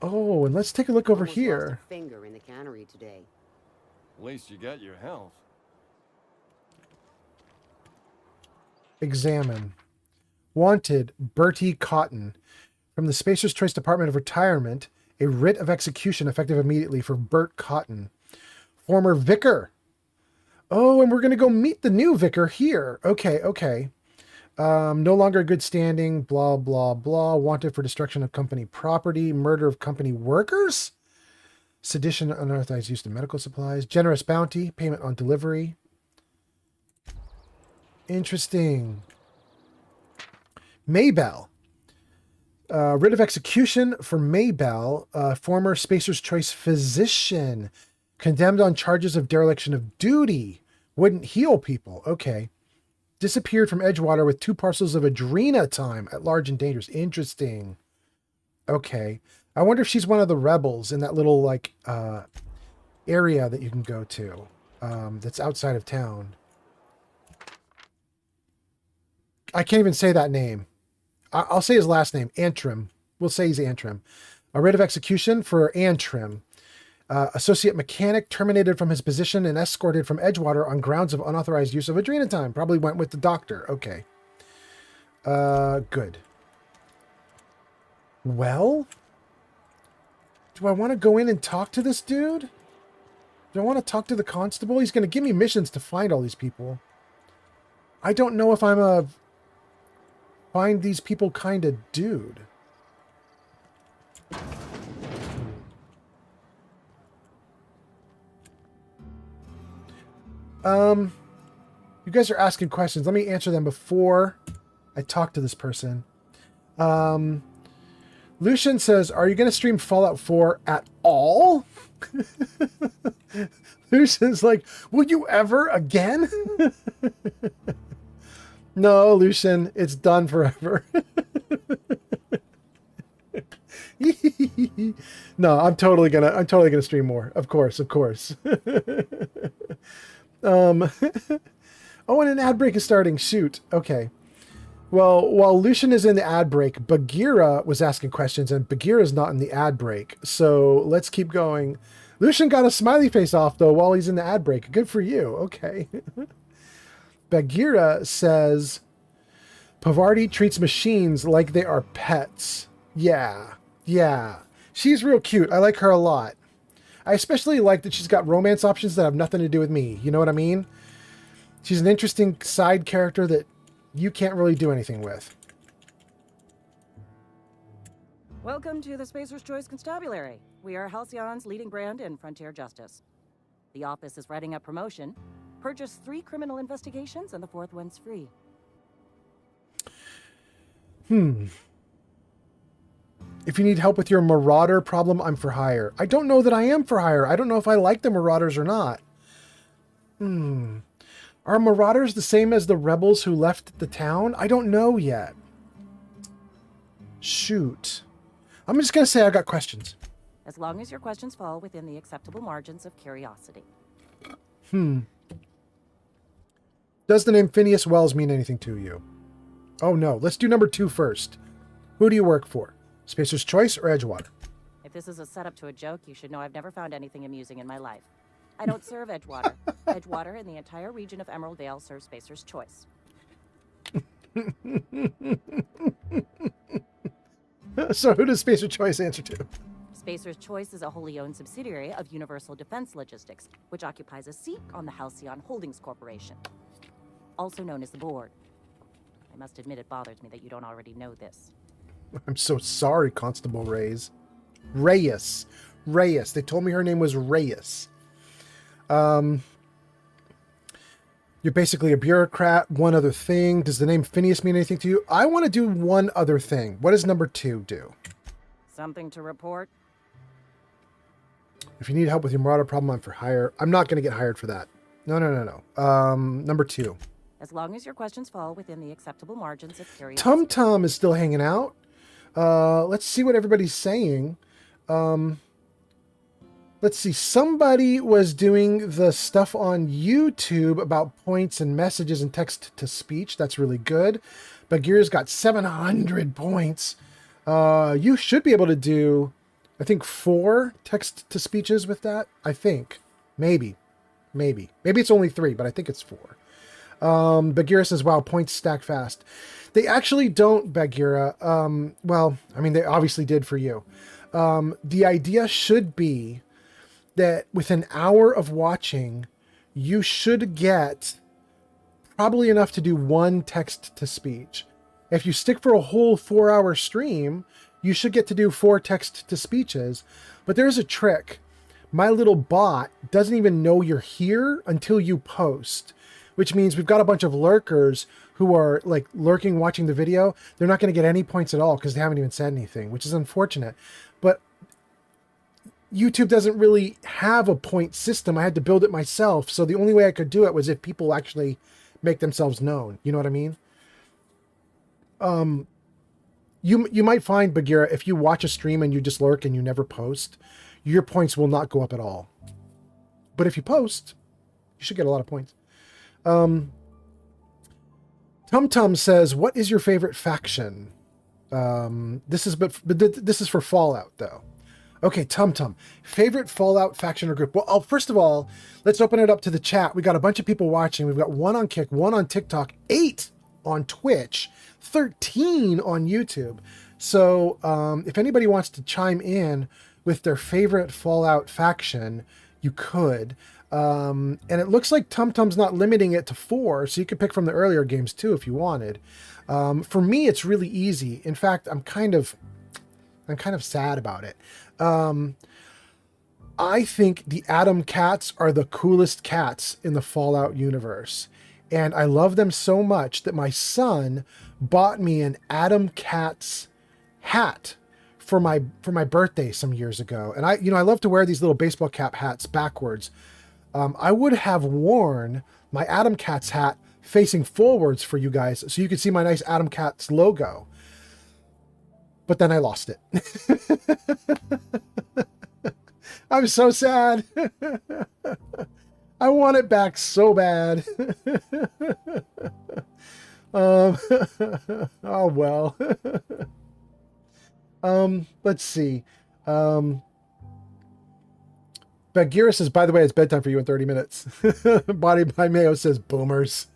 Oh, and let's take a look over Almost here. Lost a finger in the cannery today. At least you got your health. Examine. Wanted, Bertie Cotton. From the Spacer's Choice Department of Retirement. A writ of execution effective immediately for Bert Cotton, former vicar. Oh, and we're going to go meet the new vicar here. Okay, okay. No longer good standing, blah, blah, blah. Wanted for destruction of company property, murder of company workers, sedition, unauthorized use of medical supplies, generous bounty, payment on delivery. Interesting. Maybell. Writ of execution for Maybell, former Spacer's Choice physician, condemned on charges of dereliction of duty. Wouldn't heal people. Okay. Disappeared from Edgewater with 2 parcels of Adrena time at large and dangerous. Interesting. Okay. I wonder if she's one of the rebels in that little, like, area that you can go to that's outside of town. I can't even say that name. I'll say his last name, Antrim. We'll say he's Antrim. A writ of execution for Antrim. Associate mechanic terminated from his position and escorted from Edgewater on grounds of unauthorized use of Adrena time. Probably went with the doctor. Okay. Good. Well, do I want to go in and talk to this dude? Do I want to talk to the constable? He's going to give me missions to find all these people. I don't know if I'm a find these people kind of dude. You guys are asking questions. Let me answer them before I talk to this person. Lucian says, are you going to stream Fallout 4 at all? Lucian's like, will you ever again? No, Lucian, it's done forever. No, I'm totally gonna stream more. Of course. Oh, and an ad break is starting. Shoot. Okay. Well, while Lucian is in the ad break, Bagheera was asking questions, and Bagheera's not in the ad break. So let's keep going. Lucian got a smiley face off, though, while he's in the ad break. Good for you. Okay. Bagheera says, Pavarti treats machines like they are pets. Yeah. She's real cute. I like her a lot. I especially like that she's got romance options that have nothing to do with me. You know what I mean? She's an interesting side character that you can't really do anything with. Welcome to the Spacer's Choice Constabulary. We are Halcyon's leading brand in frontier justice. The office is writing up promotion. Purchase 3 criminal investigations and the 4th one's free. If you need help with your Marauder problem, I'm for hire. I don't know that I am for hire. I don't know if I like the Marauders or not. Are Marauders the same as the rebels who left the town? I don't know yet. Shoot. I'm just going to say I got questions. As long as your questions fall within the acceptable margins of curiosity. Does the name Phineas Wells mean anything to you? Oh no, let's do number 2 first. Who do you work for? Spacer's Choice or Edgewater? If this is a setup to a joke, you should know I've never found anything amusing in my life. I don't serve Edgewater. Edgewater and the entire region of Emerald Vale serve Spacer's Choice. So who does Spacer's Choice answer to? Spacer's Choice is a wholly owned subsidiary of Universal Defense Logistics, which occupies a seat on the Halcyon Holdings Corporation, also known as the Board. I must admit it bothers me that you don't already know this. I'm so sorry, Constable Reyes. Reyes. They told me her name was Reyes. You're basically a bureaucrat. One other thing. Does the name Phineas mean anything to you? I want to do one other thing. What does number 2 do? Something to report? If you need help with your Marauder problem, I'm for hire. I'm not going to get hired for that. No. Number 2. As long as your questions fall within the acceptable margins of curiosity. Tum Tum is still hanging out. Let's see what everybody's saying. Let's see. Somebody was doing the stuff on YouTube about points and messages and text to speech. That's really good. Bagheera's got 700 points. You should be able to do, I think, 4 text to speeches with that. I think. Maybe it's only 3, but I think it's 4. Bagheera says, wow, points stack fast. They actually don't, Bagheera. Well, I mean, they obviously did for you. The idea should be that with an hour of watching, you should get probably enough to do one text to speech. If you stick for a whole 4-hour stream, you should get to do 4 text to speeches. But there's a trick. My little bot doesn't even know you're here until you post, which means we've got a bunch of lurkers who are like lurking, watching the video. They're not going to get any points at all because they haven't even said anything, which is unfortunate. But YouTube doesn't really have a point system. I had to build it myself. So the only way I could do it was if people actually make themselves known. You know what I mean? You might find, Bagheera, if you watch a stream and you just lurk and you never post, your points will not go up at all. But if you post, you should get a lot of points. TumTum says, what is your favorite faction? This is for Fallout, though. Okay, TumTum. Favorite Fallout faction or group? Well, first of all, let's open it up to the chat. We got a bunch of people watching. We've got 1 on Kick, 1 on TikTok, 8 on Twitch, 13 on YouTube. So if anybody wants to chime in with their favorite Fallout faction, you could. And it looks like TumTum's not limiting it to 4, so you could pick from the earlier games too if you wanted. For me, it's really easy. In fact, I'm kind of sad about it. I think the Atom Cats are the coolest cats in the Fallout universe. And I love them so much that my son bought me an Atom Cats hat for my birthday some years ago. And I love to wear these little baseball cap hats backwards. I would have worn my Atom Cats hat facing forwards for you guys so you could see my nice Atom Cats logo. But then I lost it. I'm so sad. I want it back so bad. Oh well. Let's see. Bagheera says, by the way, it's bedtime for you in 30 minutes. Body by Mayo says, boomers.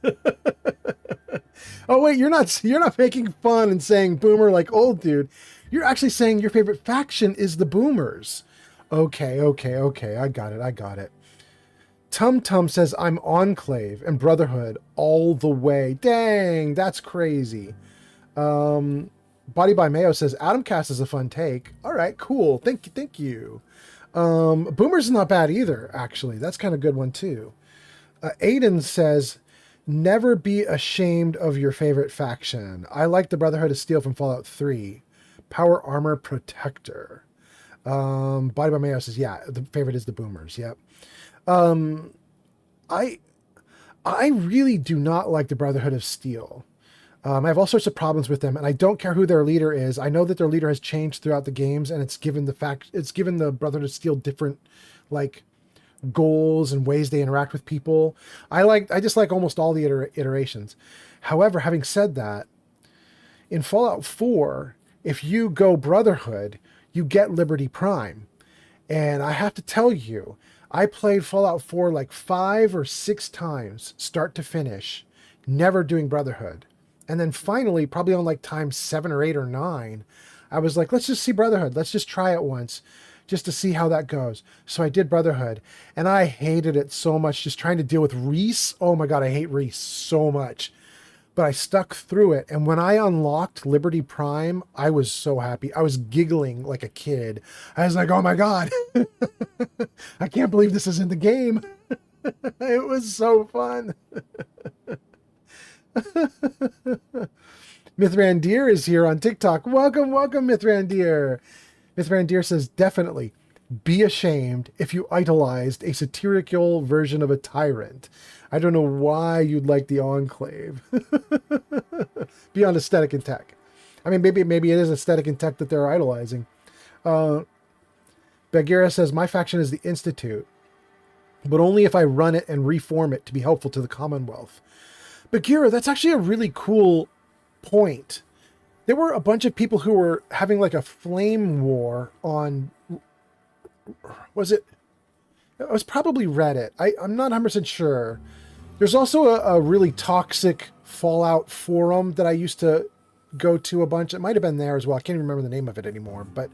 Oh wait, you're not making fun and saying boomer like old dude. You're actually saying your favorite faction is the boomers. Okay. I got it. TumTum says, I'm Enclave and Brotherhood all the way. Dang, that's crazy. Body by Mayo says, Atomcast is a fun take. All right, cool. Thank you. Boomers is not bad either, actually. That's kind of a good one too. Aiden says, never be ashamed of your favorite faction. I like the Brotherhood of Steel from Fallout 3. Power Armor Protector. Body by Mayo says, yeah, the favorite is the Boomers. Yep. I really do not like the Brotherhood of Steel. I have all sorts of problems with them, and I don't care who their leader is. I know that their leader has changed throughout the games, and it's given the Brotherhood of Steel different, like, goals and ways they interact with people. I just like almost all the iterations. However, having said that, in Fallout 4, if you go Brotherhood, you get Liberty Prime. And I have to tell you, I played Fallout 4 like 5 or 6 times, start to finish, never doing Brotherhood. And then finally, probably on like time 7 or 8 or 9, I was like, let's just see Brotherhood. Let's just try it once just to see how that goes. So I did Brotherhood, and I hated it so much, just trying to deal with Reese. Oh my God, I hate Reese so much. But I stuck through it, and when I unlocked Liberty Prime, I was so happy. I was giggling like a kid. I was like, oh my God, I can't believe this is in the game. It was so fun. Mithrandir is here on TikTok. Welcome, Mithrandir. Mithrandir says, definitely be ashamed if you idolized a satirical version of a tyrant. I don't know why you'd like the Enclave. Beyond aesthetic and tech. I mean, maybe it is aesthetic and tech that they're idolizing. Bagheera says, my faction is the Institute, but only if I run it and reform it to be helpful to the Commonwealth. Bagheera, that's actually a really cool point. There were a bunch of people who were having like a flame war on, it was probably Reddit. I'm not 100% sure. There's also a really toxic Fallout forum that I used to go to a bunch. It might have been there as well. I can't even remember the name of it anymore. But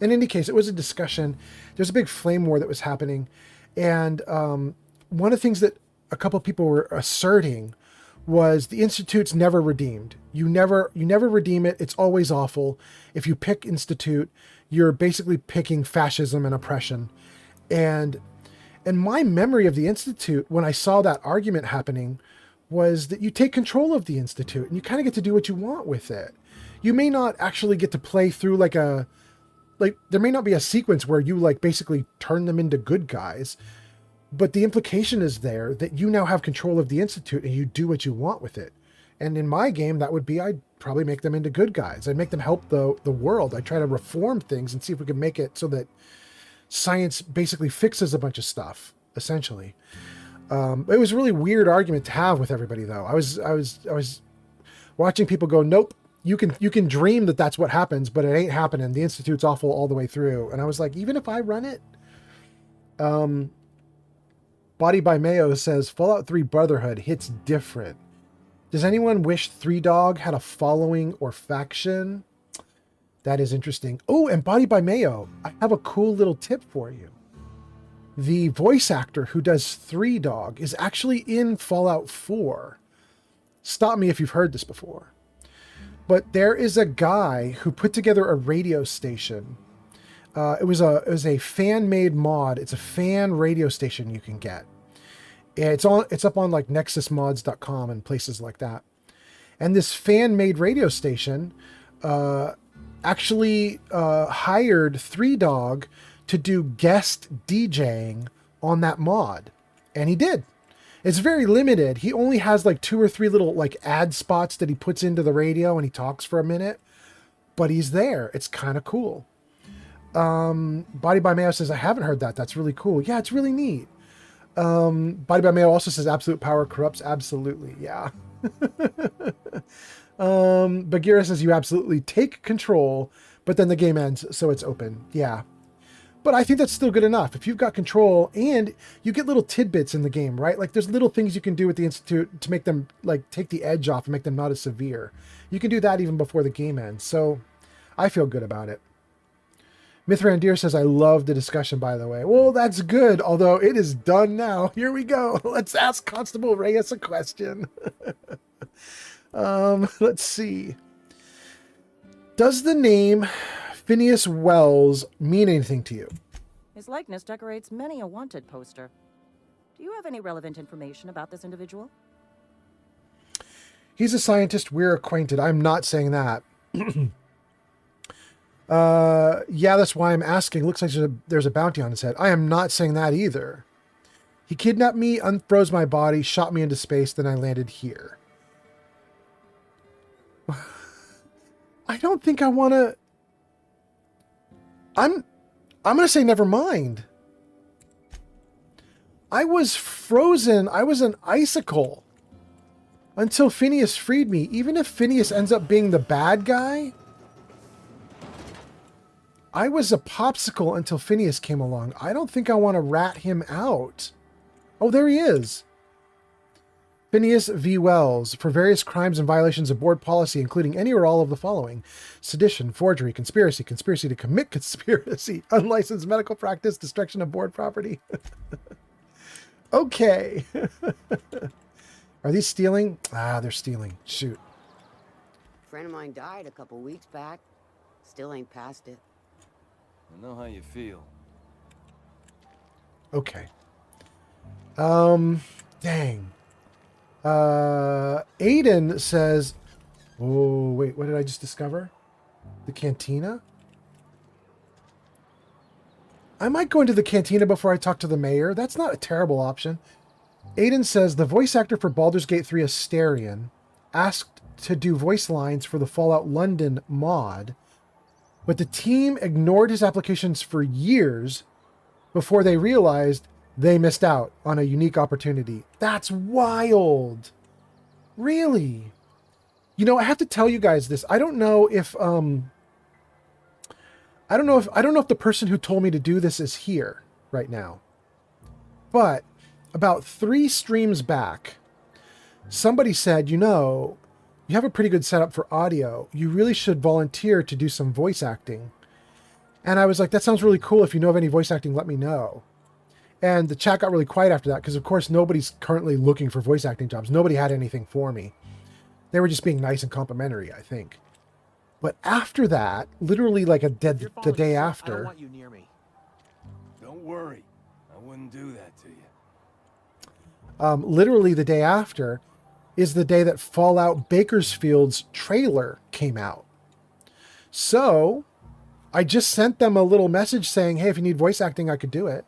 in any case, it was a discussion. There's a big flame war that was happening. And one of the things that a couple of people were asserting was the Institute's never redeemed. You never redeem it. It's always awful. If you pick Institute, you're basically picking fascism and oppression. And my memory of the Institute, when I saw that argument happening, was that you take control of the Institute and you kind of get to do what you want with it. You may not actually get to play through there may not be a sequence where you like basically turn them into good guys, but the implication is there that you now have control of the Institute and you do what you want with it. And in my game, that would be, I'd probably make them into good guys. I'd make them help the world. I'd try to reform things and see if we could make it so that science basically fixes a bunch of stuff, essentially. It was a really weird argument to have with everybody, though. I was watching people go, nope, you can dream that that's what happens, but it ain't happening. The Institute's awful all the way through. And I was like, even if I run it, Body by Mayo says Fallout 3 Brotherhood hits different. Does anyone wish Three Dog had a following or faction? That is interesting. Oh, and Body by Mayo, I have a cool little tip for you. The voice actor who does Three Dog is actually in Fallout 4. Stop me if you've heard this before. But there is a guy who put together a radio station. It was a fan-made mod. It's a fan radio station you can get. It's up on like nexusmods.com and places like that. And this fan-made radio station actually hired Three Dog to do guest DJing on that mod. And he did. It's very limited. He only has like 2 or 3 little like ad spots that he puts into the radio and he talks for a minute, but he's there. It's kind of cool. Body by Mayo says, I haven't heard that. That's really cool. Yeah, it's really neat. Body by Mayo also says absolute power corrupts. Absolutely. Yeah. Bagheera says you absolutely take control, but then the game ends, so it's open. Yeah. But I think that's still good enough. If you've got control and you get little tidbits in the game, right? Like there's little things you can do with the Institute to make them like take the edge off and make them not as severe. You can do that even before the game ends. So I feel good about it. Mithrandir says, I love the discussion, by the way. Well, that's good, although it is done now. Here we go. Let's ask Constable Reyes a question. Let's see. Does the name Phineas Wells mean anything to you? His likeness decorates many a wanted poster. Do you have any relevant information about this individual? He's a scientist. We're acquainted. I'm not saying that. Yeah, that's why I'm asking. Looks like there's a bounty on his head. I am not saying that either. He kidnapped me, unfroze my body, shot me into space, then I landed here. I don't think I want to... I'm going to say never mind. I was frozen. I was an icicle until Phineas freed me. Even if Phineas ends up being the bad guy, I was a popsicle until Phineas came along. I don't think I want to rat him out. Oh, there he is. Phineas V. Wells, for various crimes and violations of board policy, including any or all of the following: sedition, forgery, conspiracy, conspiracy to commit conspiracy, unlicensed medical practice, destruction of board property. Okay. Are these stealing? Ah, they're stealing. Shoot. A friend of mine died a couple weeks back. Still ain't past it. I know how you feel. Okay. Dang. Aiden says, oh, wait, what did I just discover? The cantina? I might go into the cantina before I talk to the mayor. That's not a terrible option. Aiden says, the voice actor for Baldur's Gate 3 Asterion asked to do voice lines for the Fallout London mod, but the team ignored his applications for years before they realized they missed out on a unique opportunity. That's wild. Really? You know, I have to tell you guys this. I don't know if the person who told me to do this is here right now. But about 3 streams back, somebody said, you have a pretty good setup for audio. You really should volunteer to do some voice acting. And I was like, that sounds really cool. If you know of any voice acting, let me know. And the chat got really quiet after that because, of course, nobody's currently looking for voice acting jobs. Nobody had anything for me. They were just being nice and complimentary, I think. But after that, literally like the day after. I don't want you near me. Don't worry. I wouldn't do that to you. Literally the day after is the day that Fallout Bakersfield's trailer came out. So I just sent them a little message saying, hey, if you need voice acting, I could do it.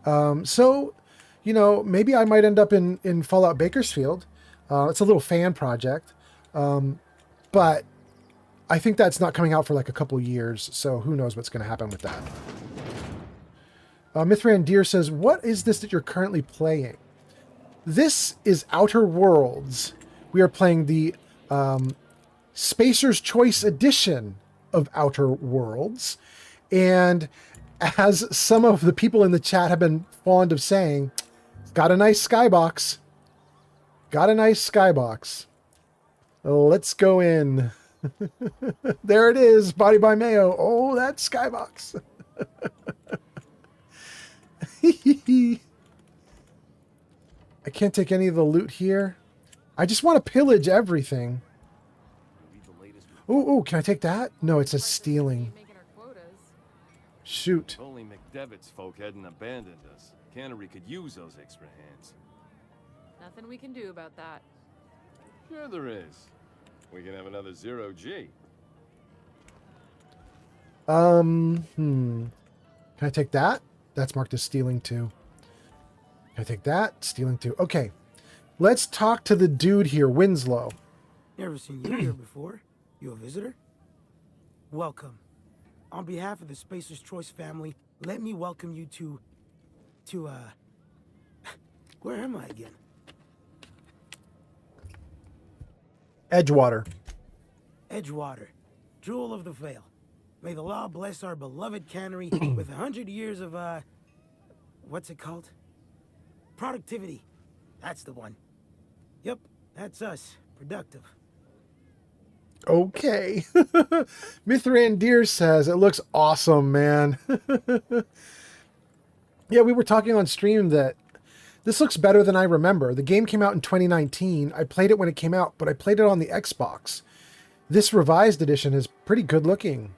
So, maybe I might end up in Fallout Bakersfield. It's a little fan project. But I think that's not coming out for like a couple years. So who knows what's going to happen with that. Mithran Deer says, what is this that you're currently playing? This is Outer Worlds. We are playing the Spacer's Choice Edition of Outer Worlds. And as some of the people in the chat have been fond of saying, got a nice skybox. Got a nice skybox. Let's go in. There it is, Body by Mayo. Oh, that skybox. I can't take any of the loot here. I just want to pillage everything. Oh, can I take that? No, it says stealing. Shoot. If only McDevitt's folk hadn't abandoned us. Cannery could use those extra hands. Nothing we can do about that. Sure there is. We can have another 0G. Can I take that? That's marked as stealing too. Can I take that? Stealing too. Okay. Let's talk to the dude here, Winslow. Never seen you here before. You a visitor? Welcome. On behalf of the Spacer's Choice family, let me welcome you to where am I again? Edgewater. Edgewater, jewel of the Vale. May the law bless our beloved cannery with 100 years of, what's it called? Productivity. That's the one. Yep, that's us. Productive. Okay. Mithran Deer says, it looks awesome, man. Yeah, we were talking on stream that this looks better than I remember. The game came out in 2019. I played it when it came out, but I played it on the Xbox. This revised edition is pretty good looking.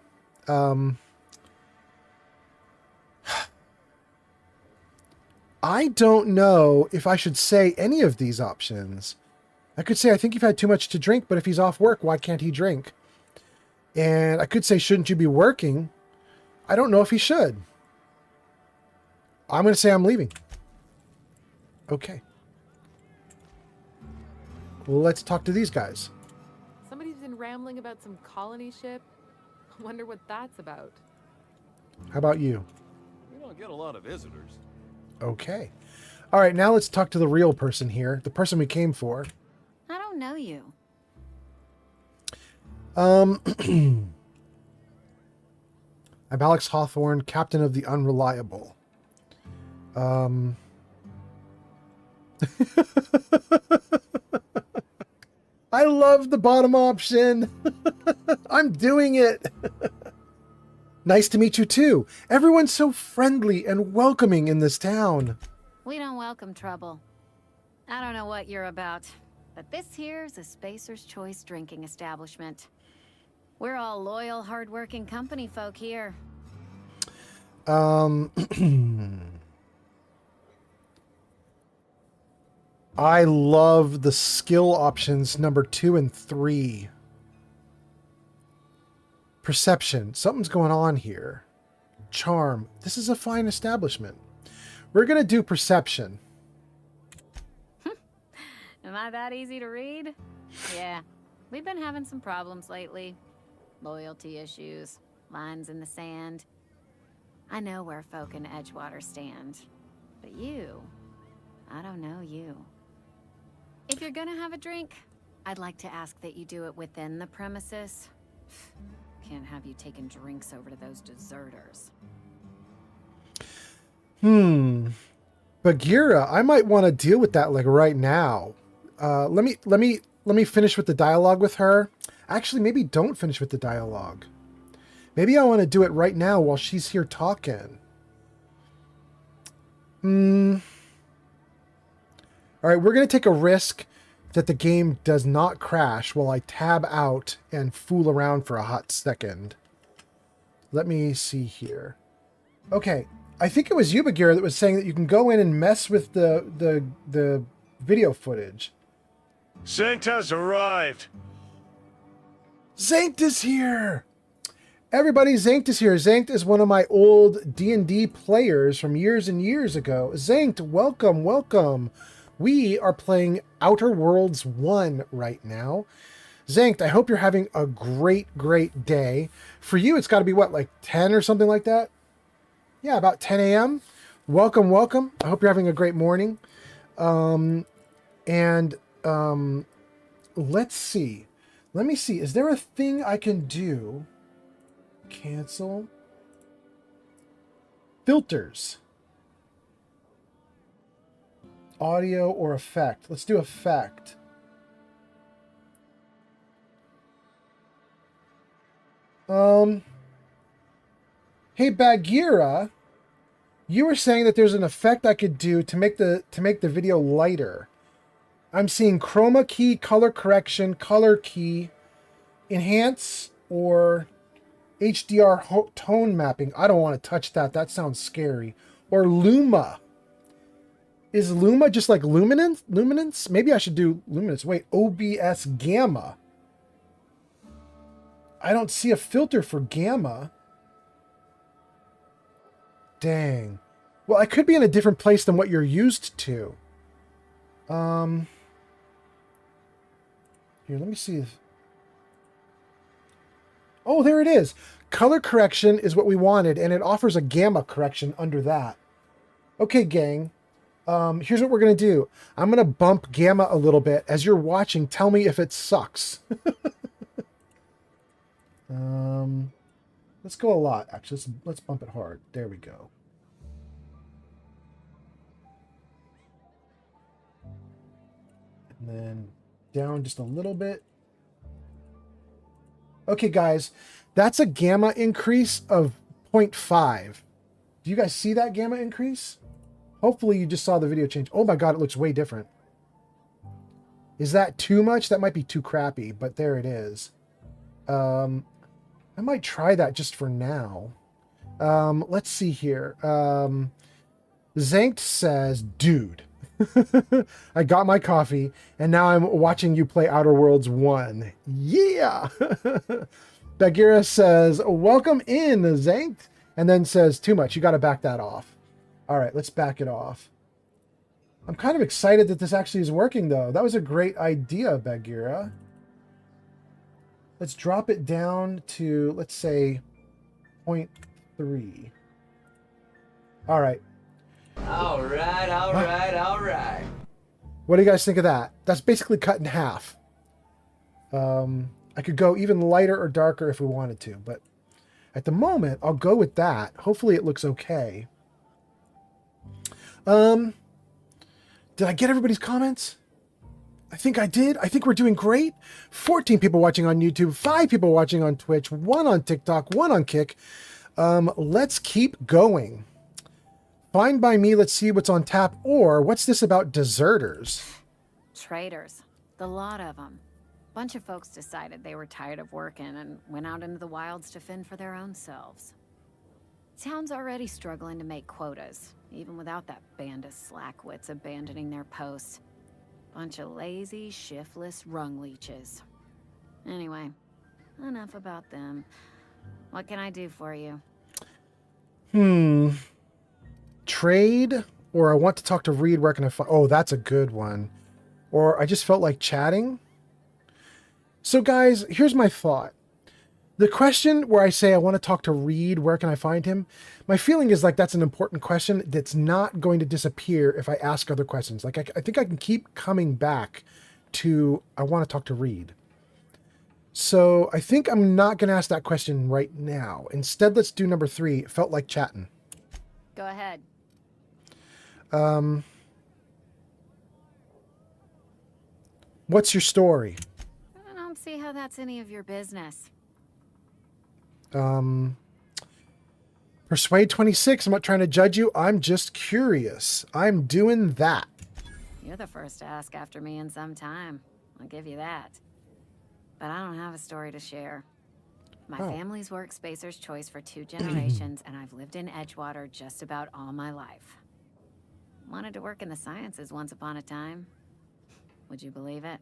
I don't know if I should say any of these options. I could say, I think you've had too much to drink, but if he's off work, why can't he drink? And I could say, shouldn't you be working? I don't know if he should. I'm going to say I'm leaving. Okay. Well, let's talk to these guys. Somebody's been rambling about some colony ship. I wonder what that's about. How about you? We don't get a lot of visitors. Okay. All right, now let's talk to the real person here, the person we came for. I don't know you. I'm Alex Hawthorne, captain of the Unreliable. I love the bottom option. I'm doing it. Nice to meet you too. Everyone's so friendly and welcoming in this town. We don't welcome trouble. I don't know what you're about, but this here's a Spacer's Choice drinking establishment. We're all loyal, hard-working company folk here. I love the skill options number 2 and 3. Perception. Something's going on here. Charm. This is a fine establishment. We're going to do perception. Am I that easy to read? Yeah. We've been having some problems lately. Loyalty issues. Lines in the sand. I know where folk in Edgewater stand. But you... I don't know you. If you're gonna have a drink, I'd like to ask that you do it within the premises. Can't have you taking drinks over to those deserters. Bagheera, I might want to deal with that like right now. Let me finish with the dialogue with her. Actually, maybe don't finish with the dialogue. Maybe I want to do it right now while she's here talking. All right, we're going to take a risk that the game does not crash while I tab out and fool around for a hot second. Let me see here. Okay, I think it was you, Bagheera, that was saying that you can go in and mess with the video footage. Sanct has arrived. Zankt is here! Everybody, Zankt is here. Zankt is one of my old D&D players from years and years ago. Zankt, welcome, welcome. We are playing Outer Worlds 1 right now. Zankt, I hope you're having a great, great day. For you, it's got to be, what, like 10 or something like that? Yeah, about 10 a.m. Welcome, welcome. I hope you're having a great morning. Let's see. Let me see. Is there a thing I can do? Cancel. Filters. Audio or effect. Let's do effect. Hey Bagheera, you were saying that there's an effect I could do to make the video lighter. I'm seeing chroma key, color correction, color key, enhance, or HDR tone mapping. I don't want to touch that. That sounds scary. Or Luma. Is Luma just like luminance? Luminance? Maybe I should do luminance. Wait, OBS gamma. I don't see a filter for gamma. Dang. Well, I could be in a different place than what you're used to. Here, let me see if... Oh, there it is. Color correction is what we wanted, and it offers a gamma correction under that. Okay, gang. Here's what we're going to do. I'm going to bump gamma a little bit. As you're watching, tell me if it sucks. Let's go a lot, actually. Let's bump it hard. There we go. And then down just a little bit. Okay, guys. That's a gamma increase of 0.5. Do you guys see that gamma increase? Hopefully you just saw the video change. Oh my god, it looks way different. Is that too much? That might be too crappy, but there it is. I might try that just for now. Let's see here. Zankt says, dude, I got my coffee and now I'm watching you play Outer Worlds 1. Yeah! Bagheera says, welcome in, Zankt. And then says, too much. You got to back that off. All right, let's back it off. I'm kind of excited that this actually is working, though. That was a great idea, Bagheera. Let's drop it down to, let's say, 0.3. All right. All right, all right, all right. What do you guys think of that? That's basically cut in half. I could go even lighter or darker if we wanted to, but at the moment, I'll go with that. Hopefully it looks okay. Did I get everybody's comments? I think I did. I think we're doing great. 14 people watching on YouTube, 5 people watching on Twitch, 1 on TikTok, 1 on Kick. Let's keep going. Fine by me. Let's see what's on tap. Or what's this about deserters? Traitors. The lot of them. Bunch of folks decided they were tired of working and went out into the wilds to fend for their own selves. Town's already struggling to make quotas, even without that band of slackwits abandoning their posts. Bunch of lazy, shiftless rung leeches. Anyway, enough about them. What can I do for you? Trade, or I want to talk to Reed. Where can I find? Oh, that's a good one. Or I just felt like chatting. So guys, here's my thought. The question where I say I want to talk to Reed, where can I find him? My feeling is like that's an important question that's not going to disappear if I ask other questions. Like I think I can keep coming back to I want to talk to Reed. So I think I'm not going to ask that question right now. Instead, let's do number 3. It felt like chatting. Go ahead. What's your story? I don't see how that's any of your business. Persuade 26. I'm not trying to judge you. I'm just curious. I'm doing that. You're the first to ask after me in some time. I'll give you that. But I don't have a story to share. My family's worked Spacer's Choice for 2 generations, and I've lived in Edgewater just about all my life. Wanted to work in the sciences once upon a time. Would you believe it?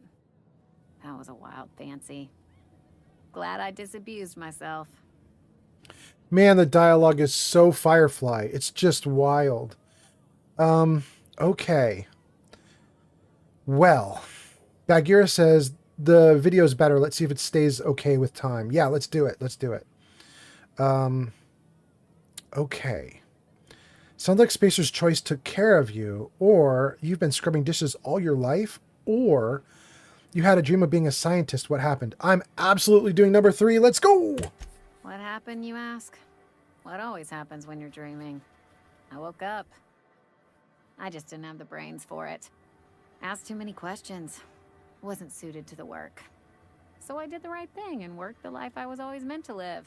That was a wild fancy. Glad I disabused myself. Man, the dialogue is so Firefly. It's just wild. Okay. Well, Bagheera says the video's better. Let's see if it stays okay with time. Yeah, let's do it. Let's do it. Okay. Sounds like Spacer's Choice took care of you, or you've been scrubbing dishes all your life, or you had a dream of being a scientist. What happened? I'm absolutely doing number 3. Let's go! What happened, you ask? What always happens when you're dreaming? I woke up. I just didn't have the brains for it. Asked too many questions. Wasn't suited to the work. So I did the right thing and worked the life I was always meant to live.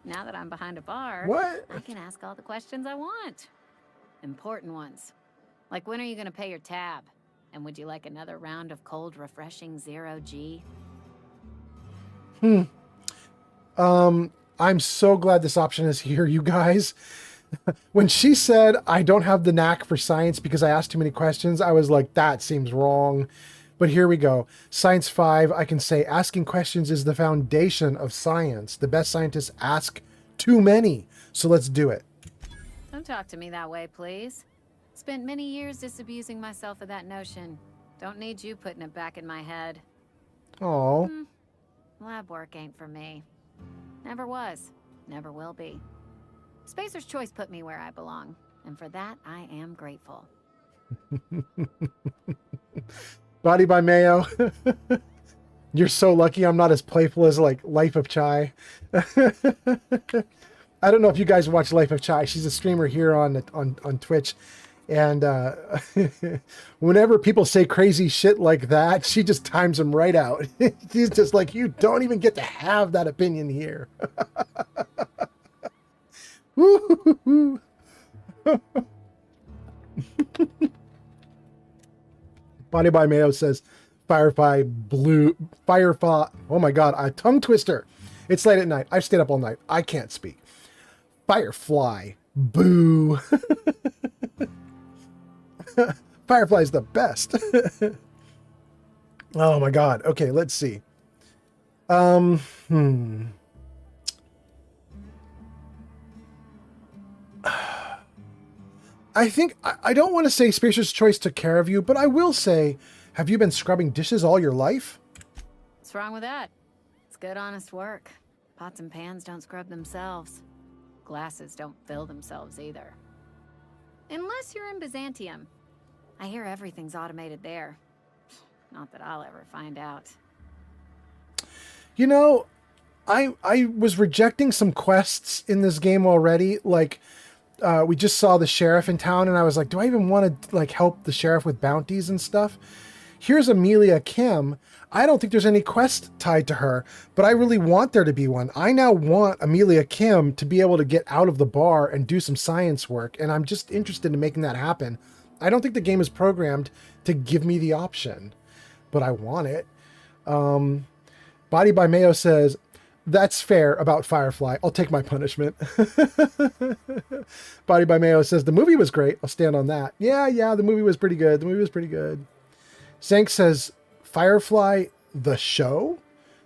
Now that I'm behind a bar, what? I can ask all the questions I want. Important ones. Like, when are you gonna pay your tab? And would you like another round of cold, refreshing 0G? I'm so glad this option is here, you guys. When she said, I don't have the knack for science because I asked too many questions, I was like, that seems wrong. But here we go. Science 5, I can say asking questions is the foundation of science. The best scientists ask too many. So let's do it. Don't talk to me that way, please. Spent many years disabusing myself of that notion. Don't need you putting it back in my head. Oh. Lab work ain't for me. Never was. Never will be. Spacer's Choice put me where I belong, and for that, I am grateful. Body by Mayo. You're so lucky I'm not as playful as, like, Life of Chai. I don't know if you guys watch Life of Chai. She's a streamer here on Twitch. And whenever people say crazy shit like that, she just times them right out. She's just like, you don't even get to have that opinion here. Body by Mayo says, Firefly. Oh my God, a tongue twister. It's late at night. I've stayed up all night. I can't speak. Firefly. Boo. Firefly's the best. Oh my God. Okay, let's see. I think I don't want to say Spacer's Choice took care of you, but I will say, have you been scrubbing dishes all your life? What's wrong with that? It's good, honest work. Pots and pans don't scrub themselves. Glasses don't fill themselves either. Unless you're in Byzantium. I hear everything's automated there. Not that I'll ever find out. You know, I was rejecting some quests in this game already. Like, we just saw the sheriff in town, and I was like, do I even want to, like, help the sheriff with bounties and stuff? Here's Amelia Kim. I don't think there's any quest tied to her, but I really want there to be one. I now want Amelia Kim to be able to get out of the bar and do some science work, and I'm just interested in making that happen. I don't think the game is programmed to give me the option, but I want it. Body by Mayo says, that's fair about Firefly. I'll take my punishment. Body by Mayo says, the movie was great. I'll stand on that. Yeah, the movie was pretty good. The movie was pretty good. Zank says, Firefly, the show?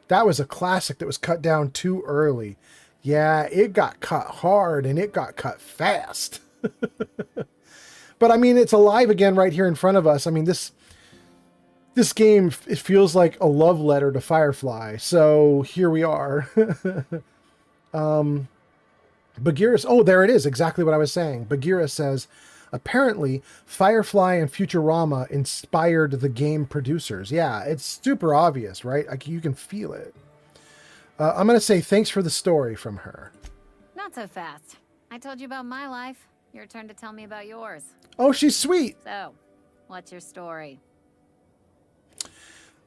That was a classic that was cut down too early. Yeah, it got cut hard and it got cut fast. But I mean, it's alive again right here in front of us. I mean, this game, it feels like a love letter to Firefly. So here we are. Bagheera, oh, there it is. Exactly what I was saying. Bagheera says, apparently Firefly and Futurama inspired the game producers. Yeah, it's super obvious, right? Like, you can feel it. I'm going to say thanks for the story from her. Not so fast. I told you about my life. Your turn to tell me about yours. Oh, she's sweet. So, what's your story?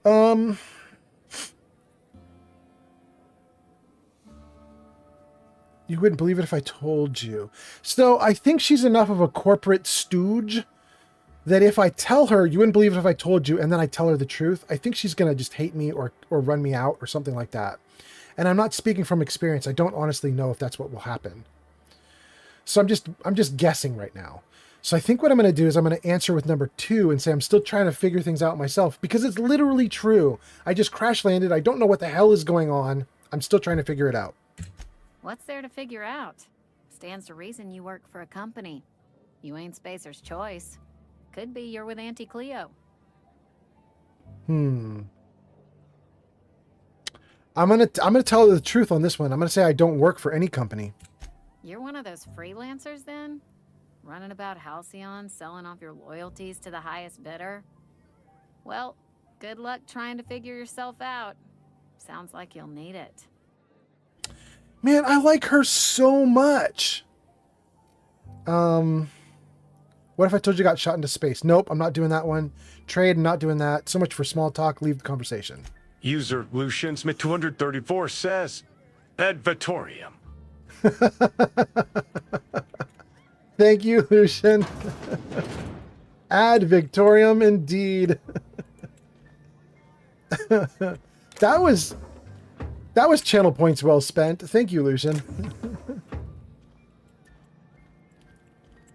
You wouldn't believe it if I told you. So I think she's enough of a corporate stooge that if I tell her, you wouldn't believe it if I told you, and then I tell her the truth, I think she's going to just hate me or run me out or something like that. And I'm not speaking from experience. I don't honestly know if that's what will happen. So I'm just guessing right now. So I think what I'm going to do is I'm going to answer with number 2 and say I'm still trying to figure things out myself because it's literally true. I just crash landed. I don't know what the hell is going on. I'm still trying to figure it out. What's there to figure out? Stands to reason you work for a company. You ain't Spacer's choice. Could be you're with Auntie Cleo. I'm gonna tell her the truth on this one. I'm gonna say I don't work for any company. You're one of those freelancers then? Running about Halcyon, selling off your loyalties to the highest bidder? Well, good luck trying to figure yourself out. Sounds like you'll need it. Man, I like her so much. What if I told you got shot into space? Nope, I'm not doing that one. Trade, not doing that. So much for small talk. Leave the conversation. User Lucian Smith 234 says, Ad Vitorium. Thank you, Lucian. Ad Victorium, indeed. That was channel points well spent. Thank you, Lucian.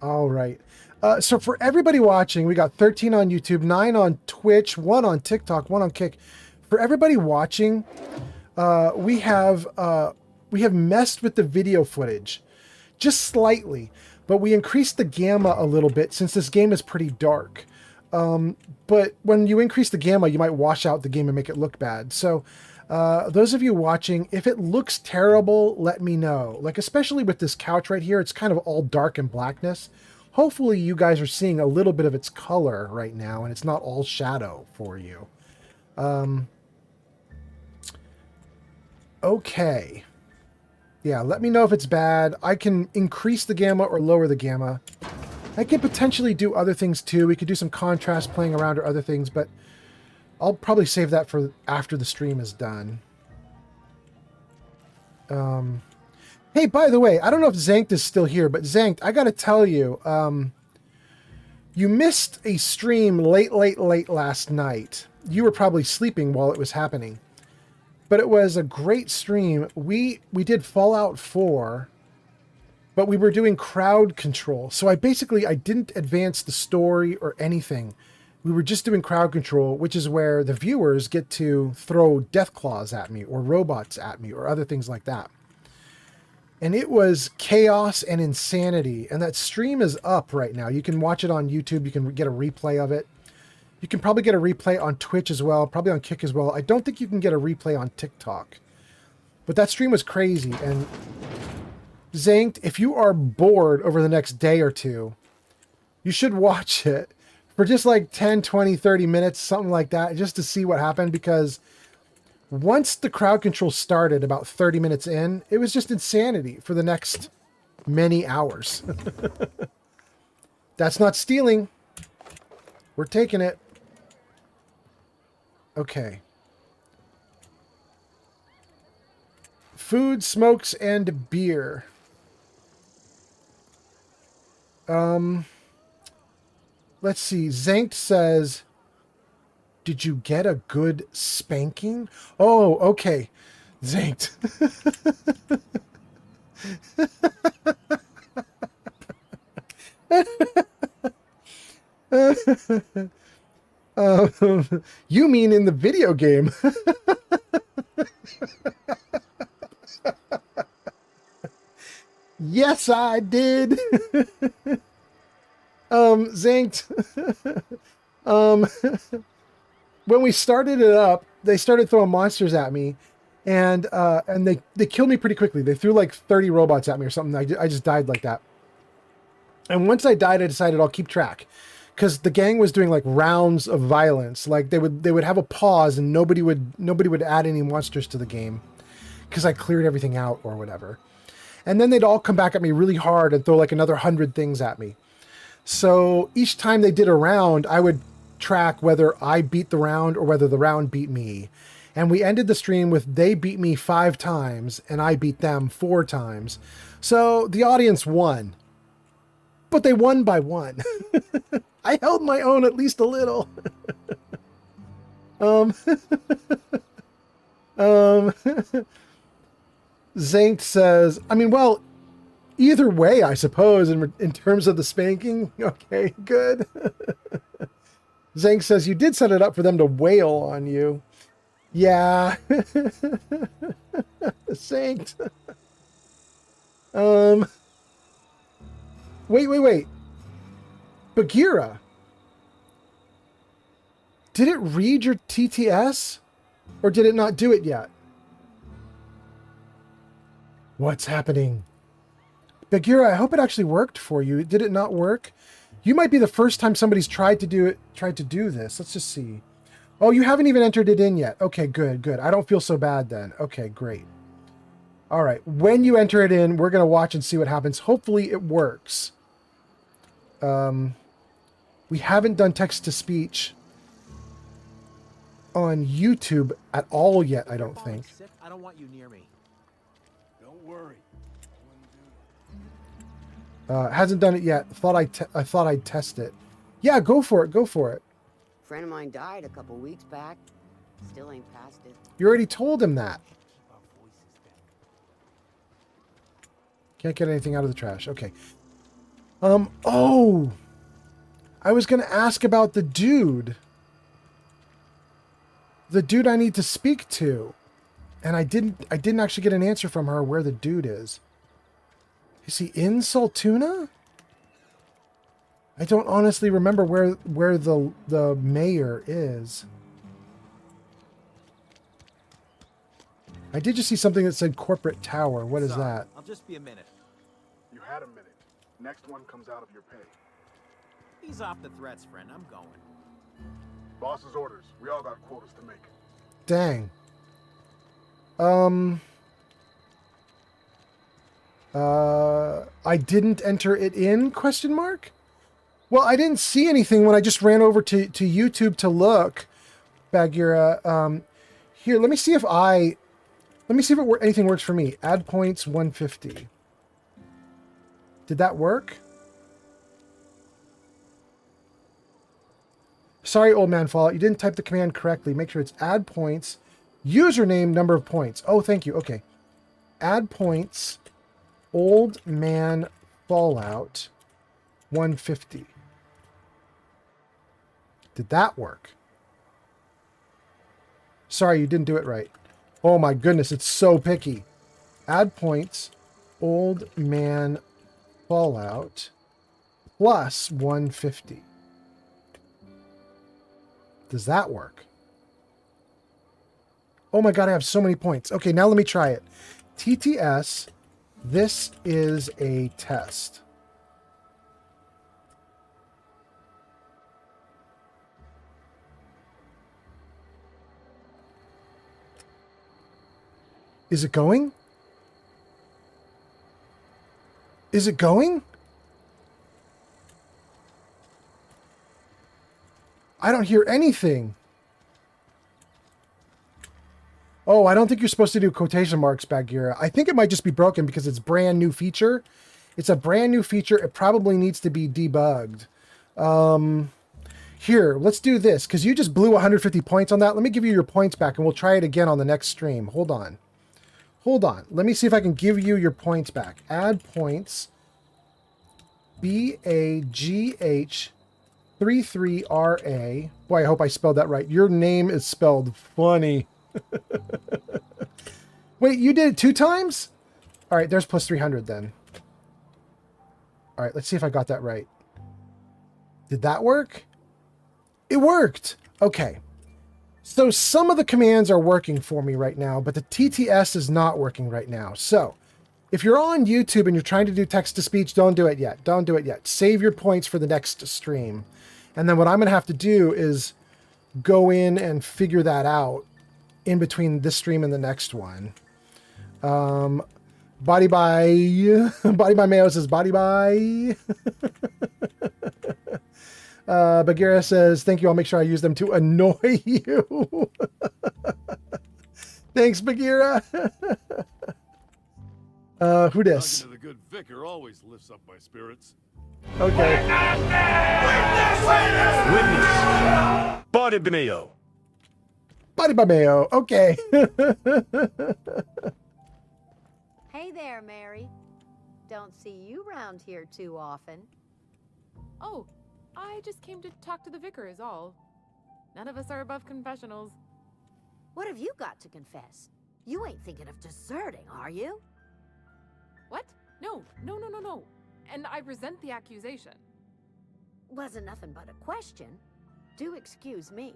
All right. So for everybody watching, we got 13 on YouTube, 9 on Twitch, 1 on TikTok, 1 on Kick. For everybody watching, we have messed with the video footage just slightly, but we increased the gamma a little bit since this game is pretty dark. But when you increase the gamma, you might wash out the game and make it look bad. So those of you watching, if it looks terrible, let me know. Like, especially with this couch right here, it's kind of all dark and blackness. Hopefully you guys are seeing a little bit of its color right now and it's not all shadow for you. Okay. Yeah, let me know if it's bad. I can increase the gamma or lower the gamma. I could potentially do other things too. We could do some contrast playing around or other things, but I'll probably save that for after the stream is done. Hey, by the way, I don't know if Zankt is still here, but Zankt, I gotta tell you, you missed a stream late last night. You were probably sleeping while it was happening. But it was a great stream. We did Fallout 4, but we were doing crowd control. So I didn't advance the story or anything. We were just doing crowd control, which is where the viewers get to throw death claws at me or robots at me or other things like that. And it was chaos and insanity. And that stream is up right now. You can watch it on YouTube. You can get a replay of it. You can probably get a replay on Twitch as well, probably on Kick as well. I don't think you can get a replay on TikTok. But that stream was crazy. And Zankt, if you are bored over the next day or two, you should watch it for just like 10, 20, 30 minutes, something like that, just to see what happened. Because once the crowd control started about 30 minutes in, it was just insanity for the next many hours. That's not stealing. We're taking it. Okay. Food, smokes, and beer. Let's see. Zankt says, did you get a good spanking? Oh, okay. Zankt. You mean in the video game? Yes, I did. Zinked. When we started it up, they started throwing monsters at me, and they killed me pretty quickly. They threw like 30 robots at me or something. I just died like that. And once I died, I decided I'll keep track, because the gang was doing like rounds of violence. Like they would have a pause and nobody would add any monsters to the game because I cleared everything out or whatever. And then they'd all come back at me really hard and throw like another 100 things at me. So each time they did a round, I would track whether I beat the round or whether the round beat me. And we ended the stream with they beat me 5 times and I beat them 4 times. So the audience won. But they won by 1. I held my own at least a little. Zank says, I mean, well, either way, I suppose, in terms of the spanking. Okay, good. Zank says, you did set it up for them to wail on you. Yeah. Zank. Wait. Bagheera. Did it read your TTS? Or did it not do it yet? What's happening? Bagheera, I hope it actually worked for you. Did it not work? You might be the first time somebody's tried to do this. Let's just see. Oh, you haven't even entered it in yet. Okay, good. I don't feel so bad then. Okay, great. All right. When you enter it in, we're going to watch and see what happens. Hopefully it works. We haven't done text-to-speech on YouTube at all yet, I don't think. I don't want you near me. Don't worry. Hasn't done it yet. I thought I'd test it. Yeah, go for it. Friend of mine died a couple weeks back. Still ain't past it. You already told him that. Can't get anything out of the trash. Okay. Oh! I was going to ask about the dude. The dude I need to speak to. And I didn't actually get an answer from her where the dude is. Is he in Saltuna? I don't honestly remember where the mayor is. I did just see something that said corporate tower. What is that? I'll just be a minute. You had a minute. Next one comes out of your pay. Ease off the threats, friend. I'm going. Boss's orders. We all got quotas to make. Dang. I didn't enter it in, question mark? Well, I didn't see anything when I just ran over to YouTube to look, Bagheera. Here, let me see if anything works for me. Add points 150. Did that work? Sorry, old man Fallout. You didn't type the command correctly. Make sure it's add points. Username, number of points. Oh, thank you. Okay. Add points. Old man Fallout 150. Did that work? Sorry, you didn't do it right. Oh my goodness, it's so picky. Add points. Old man Fallout plus 150. Does that work? Oh my god, I have so many points. Okay, now let me try it. TTS, this is a test. Is it going? Is it going? I don't hear anything. Oh, I don't think you're supposed to do quotation marks, Bagheera. I think it might just be broken because it's a brand new feature. It's a brand new feature. It probably needs to be debugged. Here, let's do this because you just blew 150 points on that. Let me give you your points back and we'll try it again on the next stream. Hold on. Hold on. Let me see if I can give you your points back. Add points. BAGH33RA. Boy, I hope I spelled that right. Your name is spelled funny. Wait, you did it 2 times? All right, there's plus 300 then. All right, let's see if I got that right. Did that work? It worked. Okay. So some of the commands are working for me right now, but the TTS is not working right now. So if you're on YouTube and you're trying to do text-to-speech, don't do it yet. Don't do it yet. Save your points for the next stream. And then what I'm going to have to do is go in and figure that out in between this stream and the next one. Body by Mayo says body by. Bagheera says, thank you. I'll make sure I use them to annoy you. Thanks, Bagheera. Who dis? Talking to the good vicar always lifts up my spirits. Okay. Witness. Body Bameo. Body Bameo. Okay. Hey there, Mary. Don't see you round here too often. Oh, I just came to talk to the vicar is all. None of us are above confessionals. What have you got to confess? You ain't thinking of deserting, are you? What? No. And I resent the accusation. Wasn't nothing but a question. Do excuse me.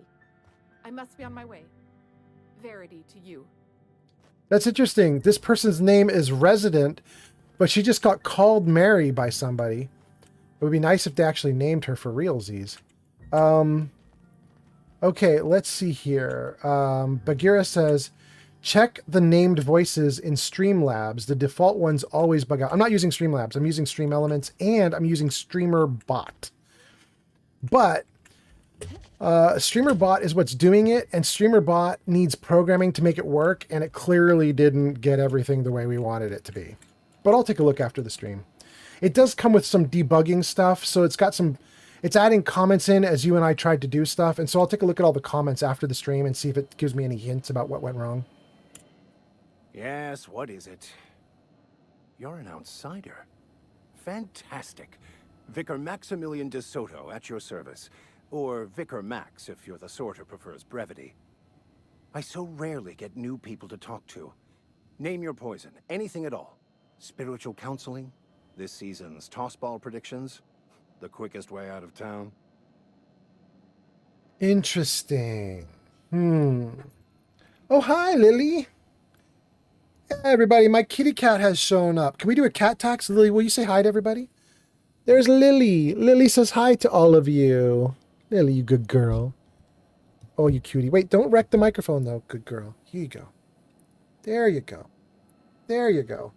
I must be on my way. Verity to you. That's interesting. This person's name is Resident, but she just got called Mary by somebody. It would be nice if they actually named her for realsies. Okay, let's see here. Bagheera says, check the named voices in Streamlabs. The default ones always bug out. I'm not using Streamlabs. I'm using Stream Elements, and I'm using Streamer Bot. But Streamer Bot is what's doing it, and Streamer Bot needs programming to make it work, and it clearly didn't get everything the way we wanted it to be. But I'll take a look after the stream. It does come with some debugging stuff, so it's adding comments in as you and I tried to do stuff, and so I'll take a look at all the comments after the stream and see if it gives me any hints about what went wrong. Yes, what is it? You're an outsider. Fantastic. Vicar Maximilian de Soto at your service. Or Vicar Max if you're the sort who prefers brevity. I so rarely get new people to talk to. Name your poison, anything at all. Spiritual counseling? This season's tossball predictions? The quickest way out of town? Interesting. Oh, hi, Lily. Hey, everybody, my kitty cat has shown up. Can we do a cat tax? Lily, will you say hi to everybody? There's Lily. Lily says hi to all of you. Lily, you good girl. Oh, you cutie. Wait, don't wreck the microphone, though. Good girl. Here you go. There you go. There you go.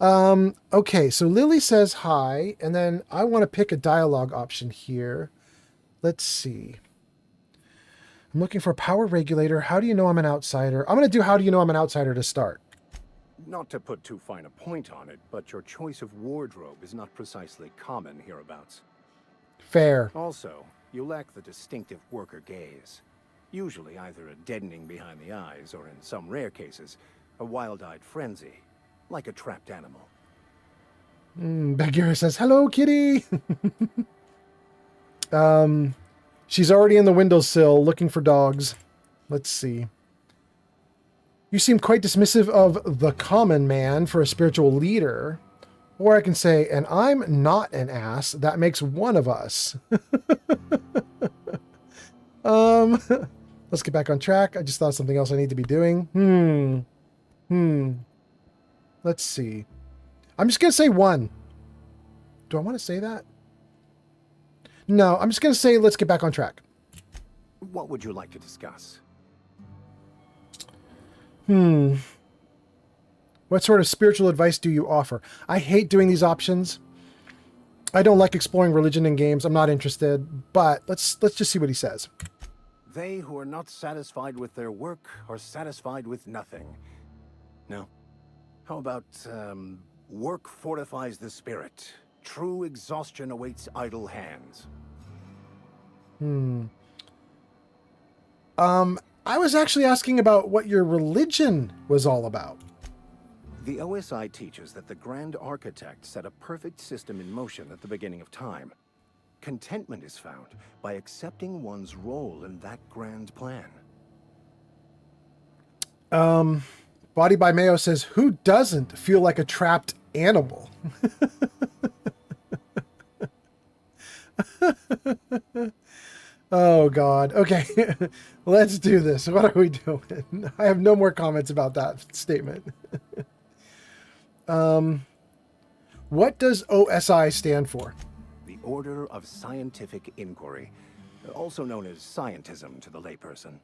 Okay, so Lily says hi, and then I want to pick a dialogue option here. Let's see. I'm looking for a power regulator. How do you know I'm an outsider? I'm going to do how do you know I'm an outsider to start. Not to put too fine a point on it, but your choice of wardrobe is not precisely common hereabouts. Fair. Also, you lack the distinctive worker gaze. Usually either a deadening behind the eyes, or in some rare cases, a wild-eyed frenzy, like a trapped animal. Bagheera says, hello, kitty. She's already in the windowsill looking for dogs. Let's see. You seem quite dismissive of the common man for a spiritual leader. Or I can say, and I'm not an ass. That makes one of us. Let's get back on track. I just thought of something else I need to be doing. Let's see. I'm just going to say one. Do I want to say that? No, I'm just going to say let's get back on track. What would you like to discuss? What sort of spiritual advice do you offer? I hate doing these options. I don't like exploring religion in games. I'm not interested. But let's just see what he says. They who are not satisfied with their work are satisfied with nothing. No. How about, work fortifies the spirit. True exhaustion awaits idle hands. I was actually asking about what your religion was all about. The OSI teaches that the Grand Architect set a perfect system in motion at the beginning of time. Contentment is found by accepting one's role in that grand plan. Body by Mayo says, who doesn't feel like a trapped animal? Oh, God. Okay, let's do this. What are we doing? I have no more comments about that statement. What does OSI stand for? The Order of Scientific Inquiry, also known as scientism to the layperson.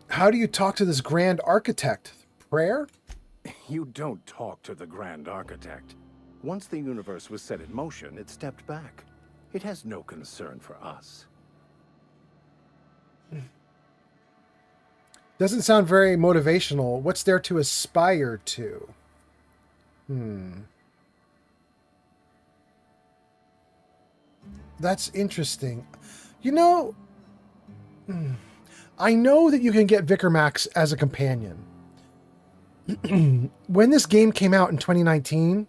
How do you talk to this Grand Architect? Prayer? You don't talk to the Grand Architect. Once the universe was set in motion, it stepped back. It has no concern for us. Doesn't sound very motivational. What's there to aspire to? That's interesting. You know, I know that you can get Vicar Max as a companion. When this game came out in 2019,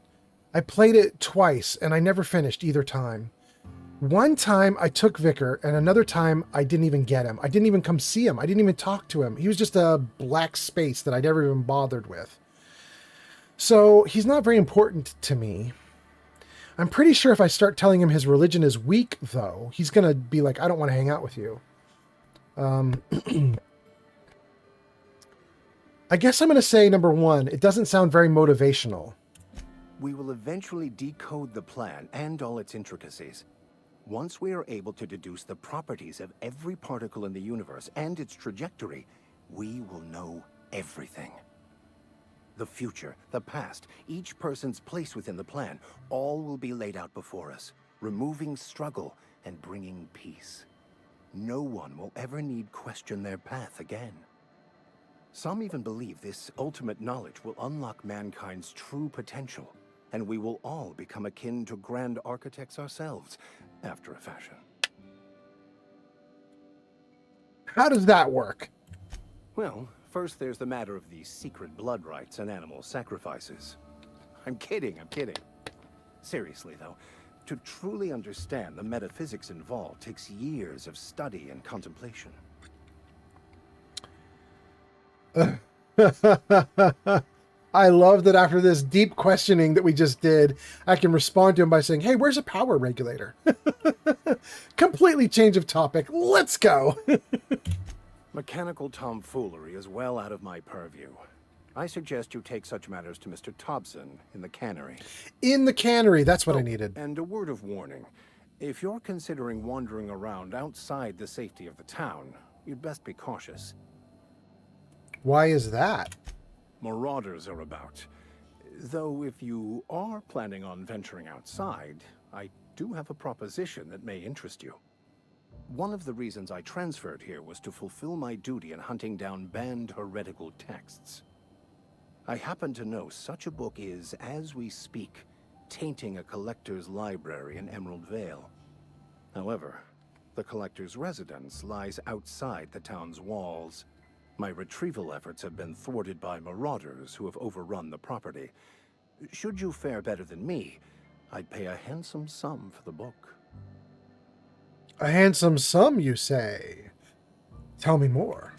I played it twice and I never finished either time. One time I took Vicar and another time I didn't even get him. I didn't even come see him. I didn't even talk to him. He was just a black space that I never even bothered with. So he's not very important to me. I'm pretty sure if I start telling him his religion is weak, though, he's going to be like, I don't want to hang out with you. I guess I'm going to say, number one, it doesn't sound very motivational. We will eventually decode the plan and all its intricacies. Once we are able to deduce the properties of every particle in the universe and its trajectory, we will know everything. The future, the past, each person's place within the plan, all will be laid out before us, removing struggle and bringing peace. No one will ever need question their path again. Some even believe this ultimate knowledge will unlock mankind's true potential, and we will all become akin to grand architects ourselves, after a fashion. How does that work? Well, first there's the matter of the secret blood rites and animal sacrifices. I'm kidding. Seriously, though, to truly understand the metaphysics involved takes years of study and contemplation. I love that after this deep questioning that we just did, I can respond to him by saying, hey, where's a power regulator? Completely change of topic. Let's go. Mechanical tomfoolery is well out of my purview. I suggest you take such matters to Mr. Thompson in the cannery. In the cannery, that's what I needed. And a word of warning. If you're considering wandering around outside the safety of the town, you'd best be cautious. Why is that? Marauders are about. Though if you are planning on venturing outside, I do have a proposition that may interest you. One of the reasons I transferred here was to fulfill my duty in hunting down banned heretical texts. I happen to know such a book is, as we speak, tainting a collector's library in Emerald Vale. However, the collector's residence lies outside the town's walls. My retrieval efforts have been thwarted by marauders who have overrun the property. Should you fare better than me, I'd pay a handsome sum for the book. A handsome sum, you say? Tell me more.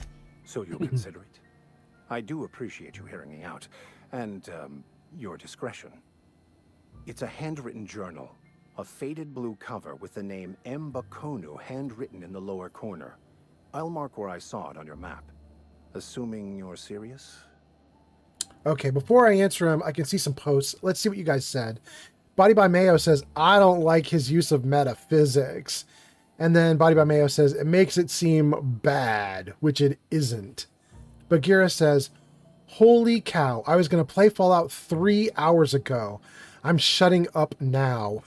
So you'll consider it? I do appreciate you hearing me out, and, your discretion. It's a handwritten journal, a faded blue cover with the name M. Bakonu handwritten in the lower corner. I'll mark where I saw it on your map. Assuming you're serious? Okay, before I answer him, I can see some posts. Let's see what you guys said. Body by Mayo says, I don't like his use of metaphysics. And then Body by Mayo says, it makes it seem bad, which it isn't. Bagheera says, holy cow, I was going to play Fallout 3 hours ago. I'm shutting up now.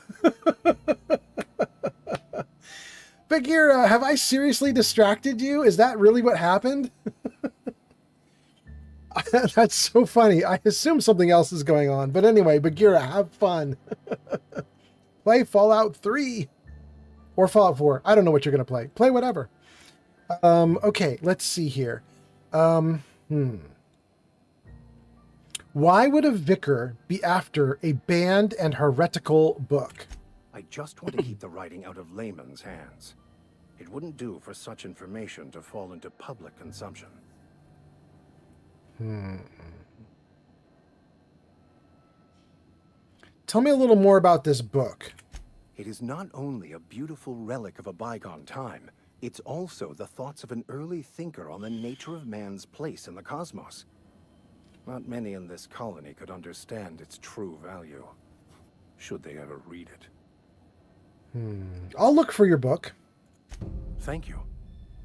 Bagheera, have I seriously distracted you? Is that really what happened? That's so funny. I assume something else is going on. But anyway, Bagheera, have fun. Play Fallout 3. Or Fallout 4. I don't know what you're going to play. Play whatever. Okay, let's see here. Why would a vicar be after a banned and heretical book? I just want to keep the writing out of layman's hands. It wouldn't do for such information to fall into public consumption. Tell me a little more about this book. It is not only a beautiful relic of a bygone time, it's also the thoughts of an early thinker on the nature of man's place in the cosmos. Not many in this colony could understand its true value, should they ever read it. I'll look for your book. Thank you.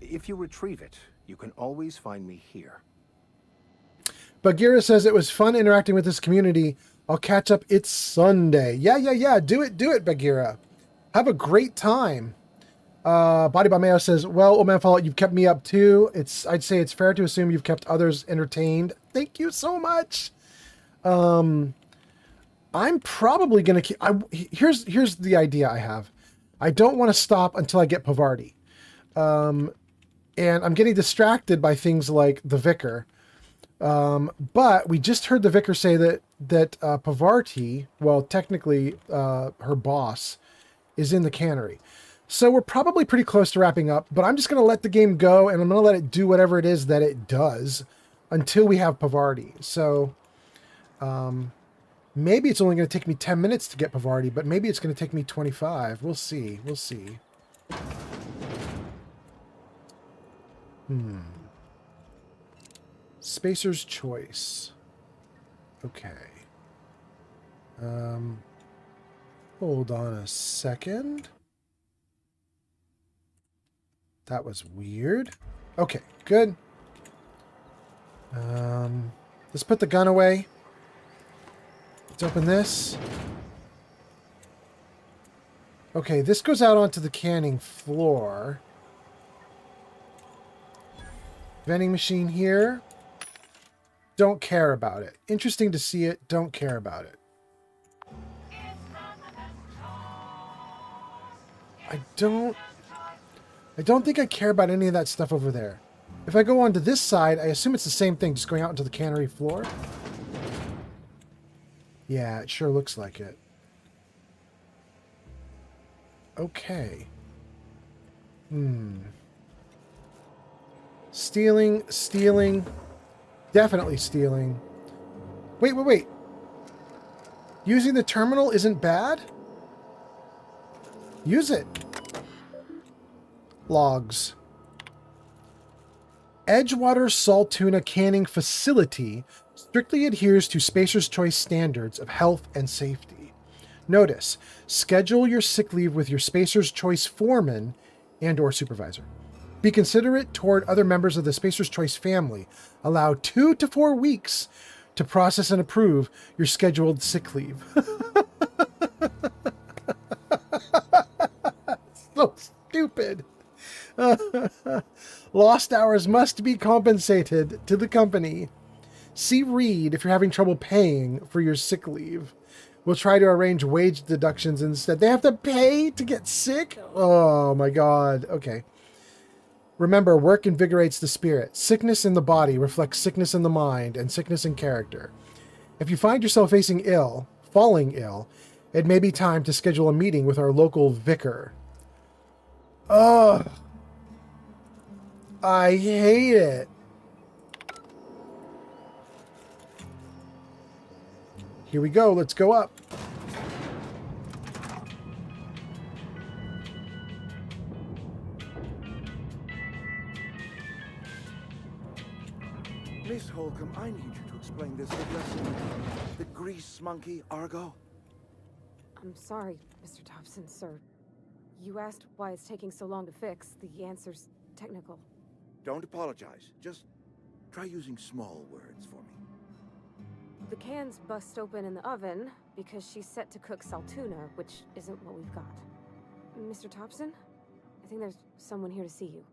If you retrieve it, you can always find me here. Bagheera says it was fun interacting with this community. I'll catch up. It's Sunday. Yeah. Do it, Bagheera. Have a great time. Body by Mayo says, well, Old Man Fallout, you've kept me up too. I'd say it's fair to assume you've kept others entertained. Thank you so much. I'm probably going to keep... Here's the idea I have. I don't want to stop until I get Pavarti. And I'm getting distracted by things like the Vicar. But we just heard the Vicar say that Pavarti, well, technically her boss, is in the cannery. So we're probably pretty close to wrapping up, but I'm just going to let the game go, and I'm going to let it do whatever it is that it does until we have Pavarti. So maybe it's only going to take me 10 minutes to get Pavarti, but maybe it's going to take me 25. We'll see. We'll see. Spacer's Choice. Okay. Hold on a second. That was weird. Okay, good. Let's put the gun away. Let's open this. Okay, this goes out onto the canning floor. Vending machine here. Don't care about it. Interesting to see it. Don't care about it. I don't think I care about any of that stuff over there. If I go onto this side, I assume it's the same thing, just going out into the cannery floor. Yeah, it sure looks like it. Okay. Stealing. Definitely stealing. Wait. Using the terminal isn't bad? Use it. Logs. Edgewater Salt Tuna Canning Facility strictly adheres to Spacer's Choice standards of health and safety. Notice, schedule your sick leave with your Spacer's Choice foreman and/or supervisor. Be considerate toward other members of the Spacer's Choice family. Allow 2 to 4 weeks to process and approve your scheduled sick leave. So stupid. Lost hours must be compensated to the company. See Reed if you're having trouble paying for your sick leave. We'll try to arrange wage deductions instead. They have to pay to get sick? Oh my god. Okay. Remember, work invigorates the spirit. Sickness in the body reflects sickness in the mind and sickness in character. If you find yourself falling ill, it may be time to schedule a meeting with our local vicar. Ugh. I hate it. Here we go. Let's go up. Miss Holcomb, I need you to explain this addressing the grease monkey, Argo. I'm sorry, Mr. Thompson, sir. You asked why it's taking so long to fix. The answer's technical. Don't apologize. Just try using small words for me. The cans bust open in the oven because she's set to cook saltuna, which isn't what we've got. Mr. Thompson, I think there's someone here to see you.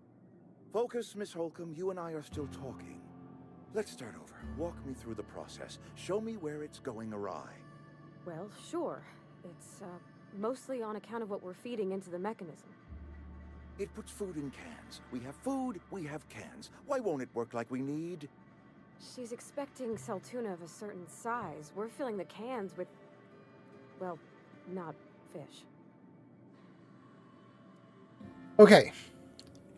Focus, Miss Holcomb. You and I are still talking. Let's start over. Walk me through the process. Show me where it's going awry. Well, sure. It's, mostly on account of what we're feeding into the mechanism. It puts food in cans. We have food, we have cans. Why won't it work like we need? She's expecting saltuna of a certain size. We're filling the cans with, well, not fish. Okay.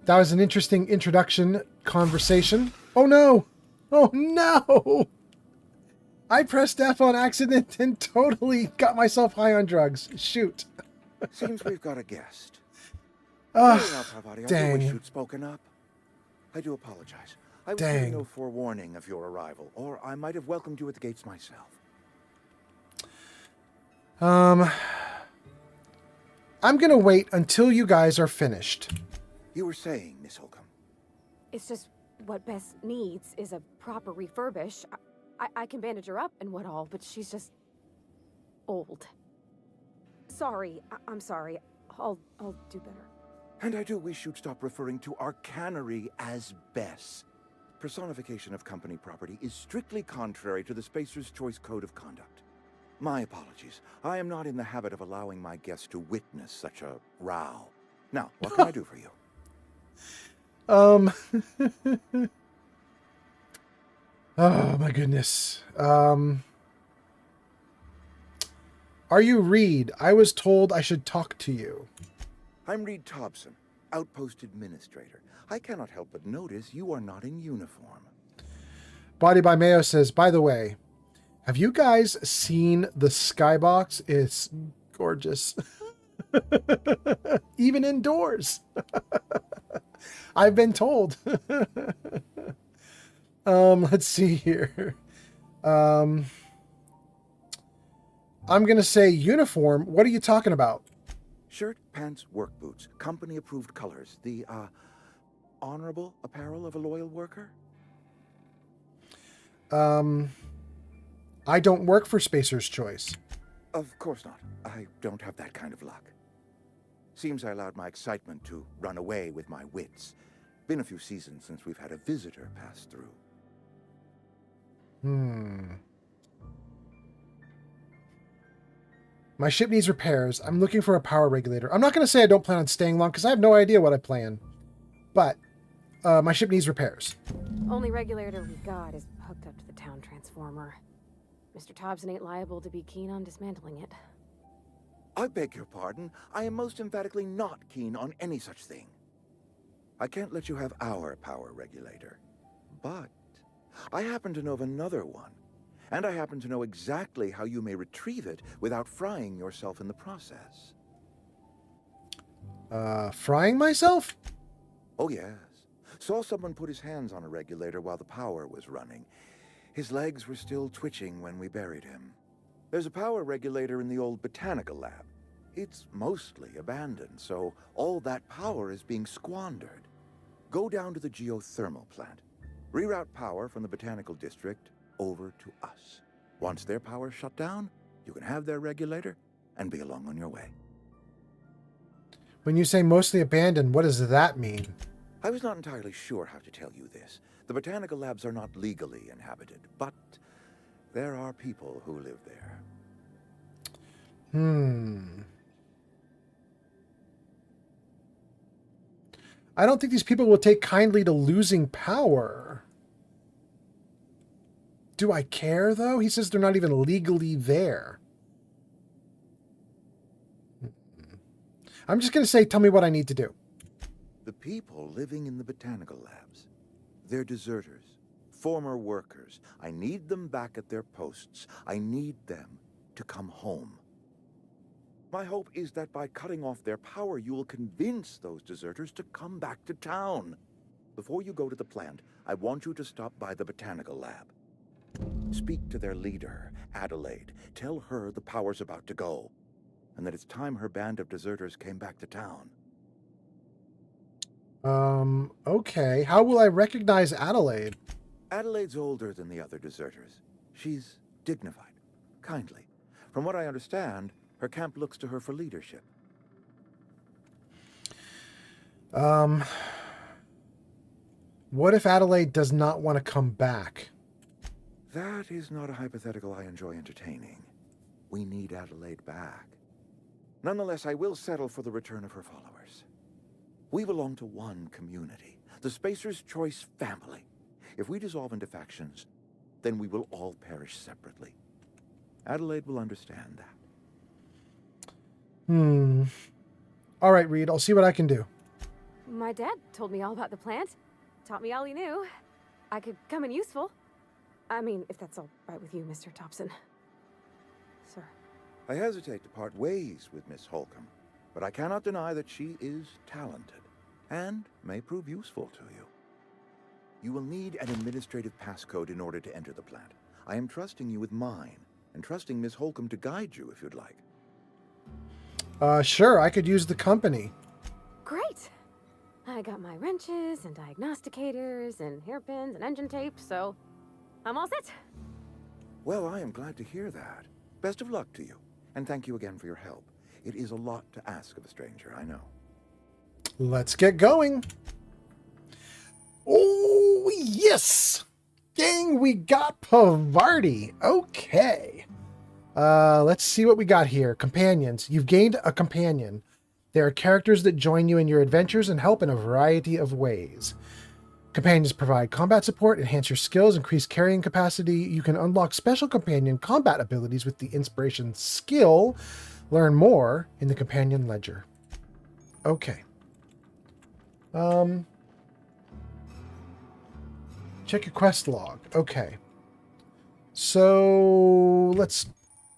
That was an interesting introduction conversation. Oh no! Oh no! I pressed F on accident and totally got myself high on drugs. Shoot. Seems we've got a guest. Ugh, I dang. wish you'd spoken up. I do apologize. I was given no forewarning of your arrival, or I might have welcomed you at the gates myself. I'm gonna wait until you guys are finished. You were saying, Miss Holcomb. It's just what Bess needs is a proper refurbish. I can bandage her up and what all, but she's just old. Sorry, I'm sorry. I'll do better. And I do wish you'd stop referring to our cannery as Bess. Personification of company property is strictly contrary to the Spacer's Choice Code of Conduct. My apologies. I am not in the habit of allowing my guests to witness such a row. Now, what can I do for you? Oh my goodness. Are you Reed? I was told I should talk to you. I'm Reed Thompson, Outpost Administrator. I cannot help but notice you are not in uniform. Body by Mayo says, by the way, have you guys seen the skybox? It's gorgeous. Even indoors. I've been told. Let's see here. I'm going to say uniform. What are you talking about? Shirt, pants, work boots, company-approved colors. The, honorable apparel of a loyal worker? I don't work for Spacer's Choice. Of course not. I don't have that kind of luck. Seems I allowed my excitement to run away with my wits. Been a few seasons since we've had a visitor pass through. My ship needs repairs. I'm looking for a power regulator. I'm not going to say I don't plan on staying long because I have no idea what I plan. But my ship needs repairs. Only regulator we've got is hooked up to the town transformer. Mr. Thompson ain't liable to be keen on dismantling it. I beg your pardon. I am most emphatically not keen on any such thing. I can't let you have our power regulator. But I happen to know of another one. And I happen to know exactly how you may retrieve it without frying yourself in the process. Frying myself? Oh, yes. Saw someone put his hands on a regulator while the power was running. His legs were still twitching when we buried him. There's a power regulator in the old botanical lab. It's mostly abandoned, so all that power is being squandered. Go down to the geothermal plant. Reroute power from the botanical district over to us. Once their power's shut down, you can have their regulator and be along on your way. When you say mostly abandoned, what does that mean? I was not entirely sure how to tell you this. The botanical labs are not legally inhabited, but there are people who live there. I don't think these people will take kindly to losing power. Do I care, though? He says they're not even legally there. I'm just going to say, tell me what I need to do. The people living in the botanical labs, they're deserters, former workers. I need them back at their posts. I need them to come home. My hope is that by cutting off their power, you will convince those deserters to come back to town. Before you go to the plant, I want you to stop by the botanical lab. Speak to their leader, Adelaide. Tell her the power's about to go, and that it's time her band of deserters came back to town. Okay. How will I recognize Adelaide? Adelaide's older than the other deserters. She's dignified, kindly. From what I understand, her camp looks to her for leadership. What if Adelaide does not want to come back? That is not a hypothetical I enjoy entertaining. We need Adelaide back. Nonetheless, I will settle for the return of her followers. We belong to one community, the Spacer's Choice family. If we dissolve into factions, then we will all perish separately. Adelaide will understand that. All right, Reed, I'll see what I can do. My dad told me all about the plant. Taught me all he knew. I could come in useful. I mean, if that's all right with you, Mr. Thompson. Sir. I hesitate to part ways with Miss Holcomb, but I cannot deny that she is talented and may prove useful to you. You will need an administrative passcode in order to enter the plant. I am trusting you with mine, and trusting Miss Holcomb to guide you if you'd like. Sure, I could use the company. Great! I got my wrenches and diagnosticators and hairpins and engine tape, so I'm all set. Well, I am glad to hear that. Best of luck to you. And thank you again for your help. It is a lot to ask of a stranger, I know. Let's get going. Oh, yes! Gang, we got Pavarti. Okay. Let's see what we got here. Companions. You've gained a companion. There are characters that join you in your adventures and help in a variety of ways. Companions provide combat support, enhance your skills, increase carrying capacity. You can unlock special companion combat abilities with the inspiration skill. Learn more in the companion ledger. Okay. Check your quest log. Okay. So let's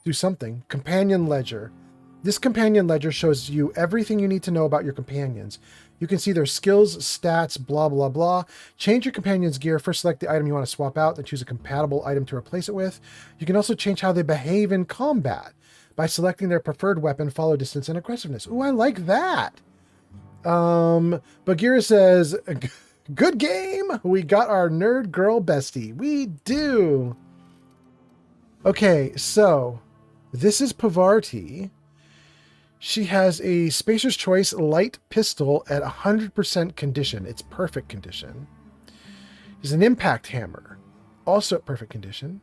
do something. Companion ledger. This companion ledger shows you everything you need to know about your companions. You can see their skills, stats, blah, blah, blah. Change your companion's gear. First select the item you want to swap out, then choose a compatible item to replace it with. You can also change how they behave in combat by selecting their preferred weapon, follow distance, and aggressiveness. Ooh, I like that. Bagheera says, good game. We got our nerd girl bestie. We do. Okay, so this is Pavarti. She has a Spacer's Choice light pistol at 100% condition. It's perfect condition. She's an impact hammer, also at perfect condition.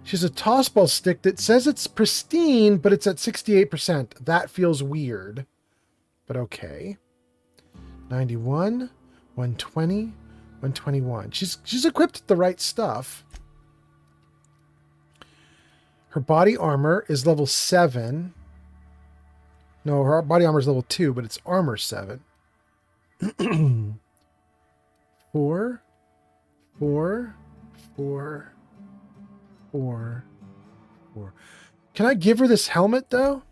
She has a tossball stick that says it's pristine, but it's at 68%. That feels weird, but okay. 91, 120, 121. She's equipped with the right stuff. Her body armor is level 7. No, her body armor is level 2, but it's armor 7. 4, 4, 4, 4, 4. Can I give her this helmet, though?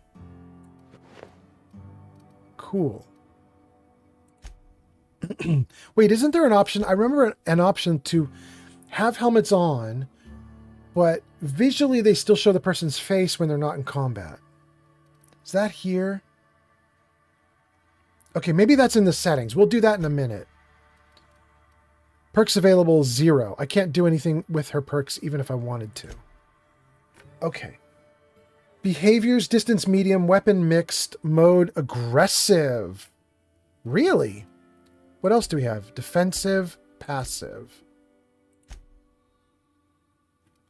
Cool. Wait, isn't there an option? I remember an option to have helmets on, but visually they still show the person's face when they're not in combat. Is that here? Okay, maybe that's in the settings. We'll do that in a minute. Perks available 0. I can't do anything with her perks even if I wanted to. Okay. Behaviors, distance medium, weapon mixed, mode aggressive. Really? What else do we have? Defensive, passive.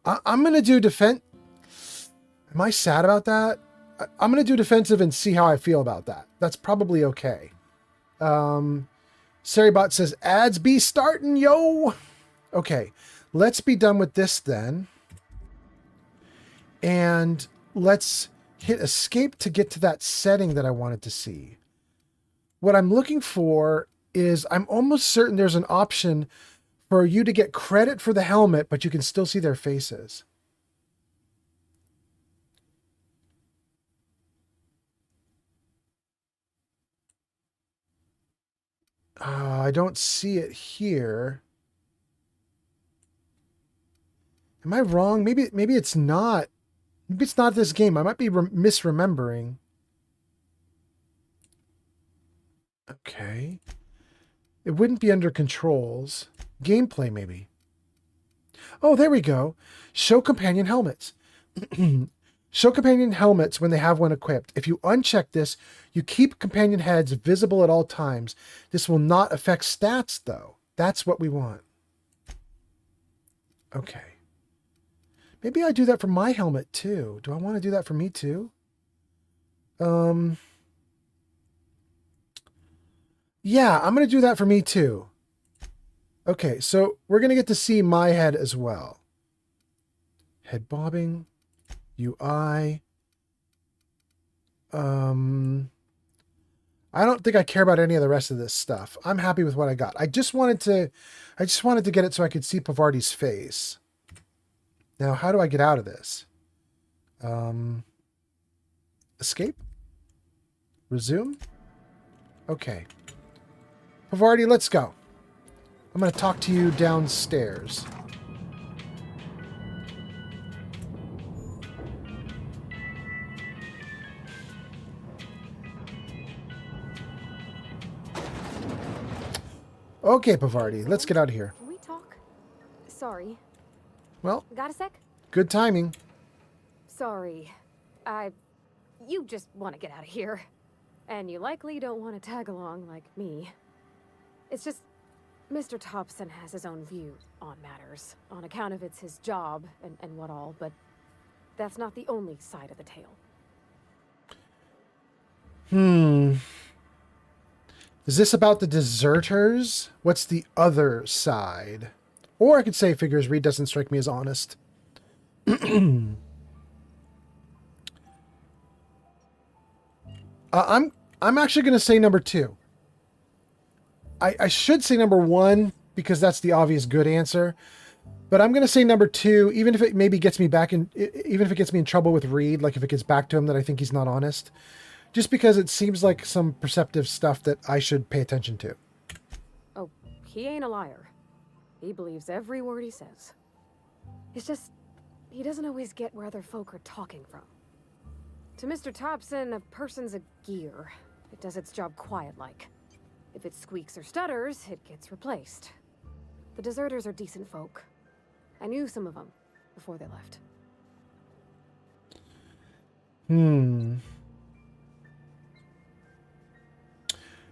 I'm going to do defense. Am I sad about that? I'm going to do defensive and see how I feel about that. That's probably okay. Saribot says, ads be starting, yo. Okay, let's be done with this then. And let's hit escape to get to that setting that I wanted to see. What I'm looking for is, I'm almost certain there's an option for you to get credit for the helmet, but you can still see their faces. I don't see it here. Am I wrong? Maybe it's not. Maybe it's not this game. I might be misremembering. Okay. It wouldn't be under controls. Gameplay, maybe. Oh, there we go. Show companion helmets. Show companion helmets when they have one equipped. If you uncheck this, you keep companion heads visible at all times. This will not affect stats, though. That's what we want. Okay. Maybe I do that for my helmet, too. Do I want to do that for me, too? Yeah, I'm going to do that for me, too. Okay, so we're going to get to see my head as well. Head bobbing. UI. I don't think I care about any of the rest of this stuff. I'm happy with what I got. I just wanted to get it so I could see Pavarti's face. Now, how do I get out of this? Escape? Resume? Okay. Pavarti, let's go. I'm going to talk to you downstairs. Okay, Pavarti, let's get out of here. Can we talk? Sorry. Well, Got a sec? good timing. Sorry. You just want to get out of here. And you likely don't want to tag along like me. It's just, Mr. Thompson has his own view on matters, on account of it's his job and what all, but that's not the only side of the tale. Is this about the deserters? What's the other side? Or I could say figures Reed doesn't strike me as honest. I'm actually going to say number 2. I should say number 1 because that's the obvious good answer, but I'm going to say number 2, even if it maybe gets me back in, even if it gets me in trouble with Reed, like if it gets back to him that I think he's not honest, just because it seems like some perceptive stuff that I should pay attention to. Oh, he ain't a liar. He believes every word he says. It's just, he doesn't always get where other folk are talking from. To Mr. Thompson, a person's a gear. It does its job quiet-like. If it squeaks or stutters, it gets replaced. The deserters are decent folk. I knew some of them before they left.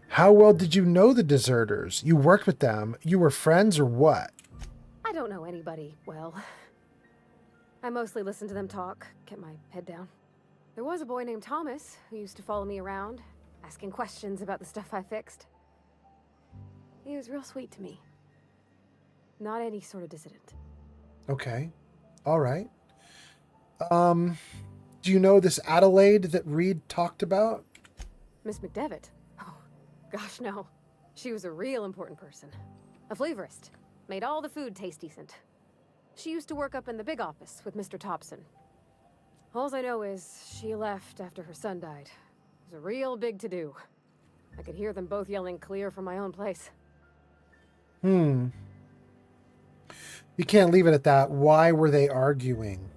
How well did you know the deserters? You worked with them? You were friends or what? I don't know anybody well. I mostly listened to them talk, kept my head down. There was a boy named Thomas who used to follow me around, asking questions about the stuff I fixed. He was real sweet to me. Not any sort of dissident. Okay. All right. Do you know this Adelaide that Reed talked about? Miss McDevitt? Oh, gosh, no. She was a real important person. A flavorist. Made all the food taste decent. She used to work up in the big office with Mr. Thompson. All I know is she left after her son died. It was a real big to-do. I could hear them both yelling clear from my own place. You can't leave it at that. Why were they arguing?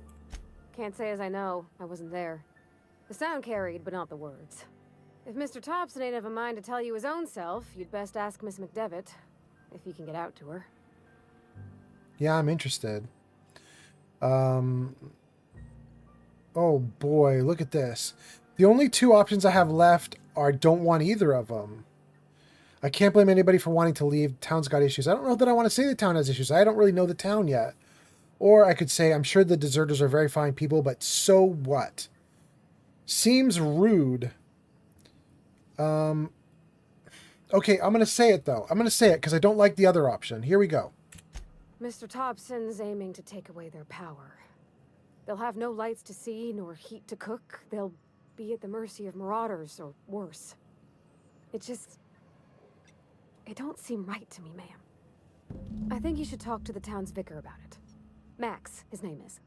Can't say as I know. I wasn't there. The sound carried, but not the words. If Mr. Thompson ain't of a mind to tell you his own self, you'd best ask Miss McDevitt, if you can get out to her. Yeah, I'm interested. Oh boy, look at this. The only 2 options I have left are don't want either of them. I can't blame anybody for wanting to leave. Town's got issues. I don't know that I want to say the town has issues. I don't really know the town yet. Or I could say I'm sure the deserters are very fine people, but so what? Seems rude. Okay, I'm going to say it though. I'm going to say it because I don't like the other option. Here we go. Mr. Thompson's aiming to take away their power. They'll have no lights to see, nor heat to cook. They'll be at the mercy of marauders, or worse. It don't seem right to me, ma'am. I think you should talk to the town's vicar about it. Max, his name is.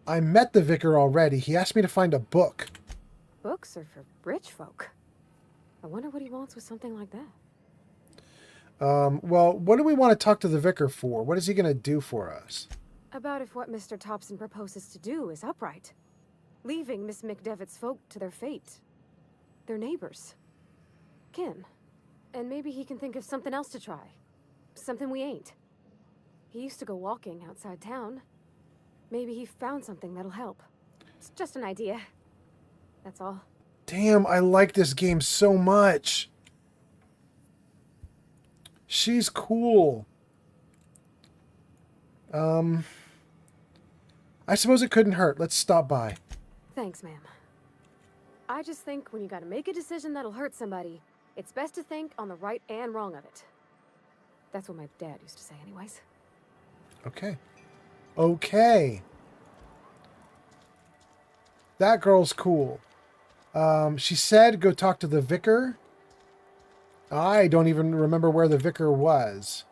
I met the vicar already. He asked me to find a book. Books are for rich folk. I wonder what he wants with something like that. Well, what do we want to talk to the vicar for? What is he going to do for us? About if what Mr. Thompson proposes to do is upright. Leaving Miss McDevitt's folk to their fate. Their neighbors. Kin. And maybe he can think of something else to try. Something we ain't. He used to go walking outside town. Maybe he found something that'll help. It's just an idea. That's all. Damn, I like this game so much. She's cool. I suppose it couldn't hurt. Let's stop by. Thanks, ma'am. I just think when you gotta make a decision that'll hurt somebody, it's best to think on the right and wrong of it. That's what my dad used to say anyways. Okay. Okay. That girl's cool. She said go talk to the vicar. I don't even remember where the vicar was.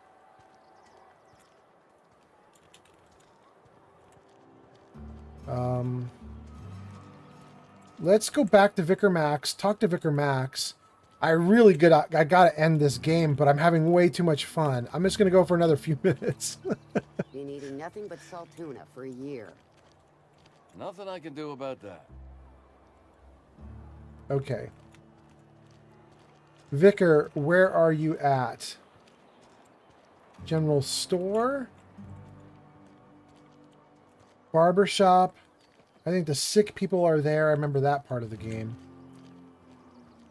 Let's go back to Vicar Max, talk to Vicar Max. I gotta end this game, but I'm having way too much fun. I'm just gonna go for another few minutes. Been eating nothing but salt tuna for a year. Nothing I can do about that. Okay. Vicar, where are you at? General store. Barber shop. I think the sick people are there. I remember that part of the game.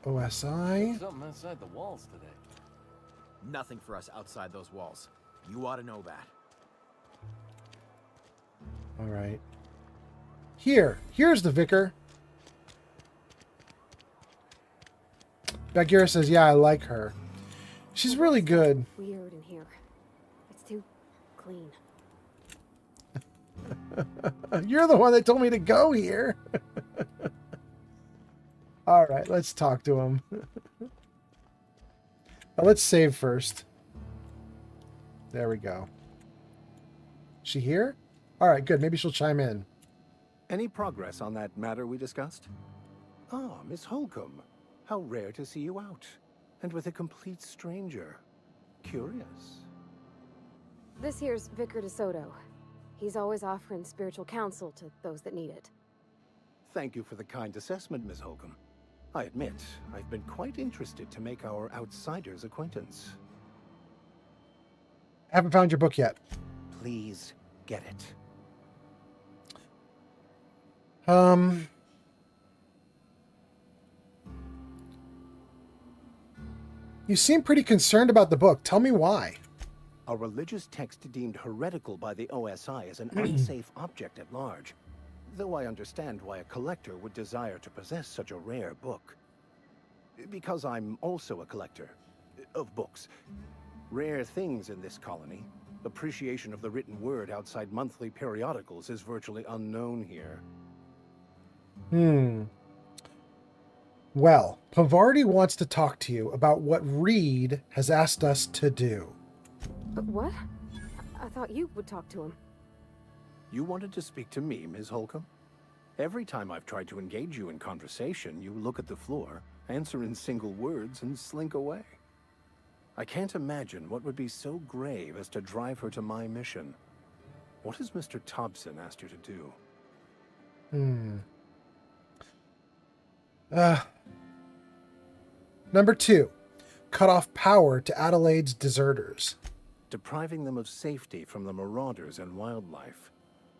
OSI. Something outside the walls today. Nothing for us outside those walls. You ought to know that. All right. Here's the vicar. Bagheera says, yeah, I like her. She's really good. Weird in here. It's too clean. You're the one that told me to go here. All right, let's talk to him. Let's save first. There we go. She here? All right, good. Maybe she'll chime in. Any progress on that matter we discussed? Ah, Miss Holcomb. How rare to see you out. And with a complete stranger. Curious. This here's Vicar DeSoto. He's always offering spiritual counsel to those that need it. Thank you for the kind assessment, Miss Holcomb. I admit, I've been quite interested to make our outsider's acquaintance. Haven't found your book yet. Please get it. You seem pretty concerned about the book. Tell me why. A religious text deemed heretical by the OSI is an unsafe object at large, though I understand why a collector would desire to possess such a rare book. Because I'm also a collector of books. Rare things in this colony. Appreciation of the written word outside monthly periodicals is virtually unknown here. Well, Pavardi wants to talk to you about what Reed has asked us to do. But what? I thought you would talk to him. You wanted to speak to me, Ms. Holcomb? Every time I've tried to engage you in conversation, you look at the floor, answer in single words, and slink away. I can't imagine what would be so grave as to drive her to my mission. What has Mr. Thompson asked you to do? Number 2. Cut off power to Adelaide's deserters. Depriving them of safety from the marauders and wildlife.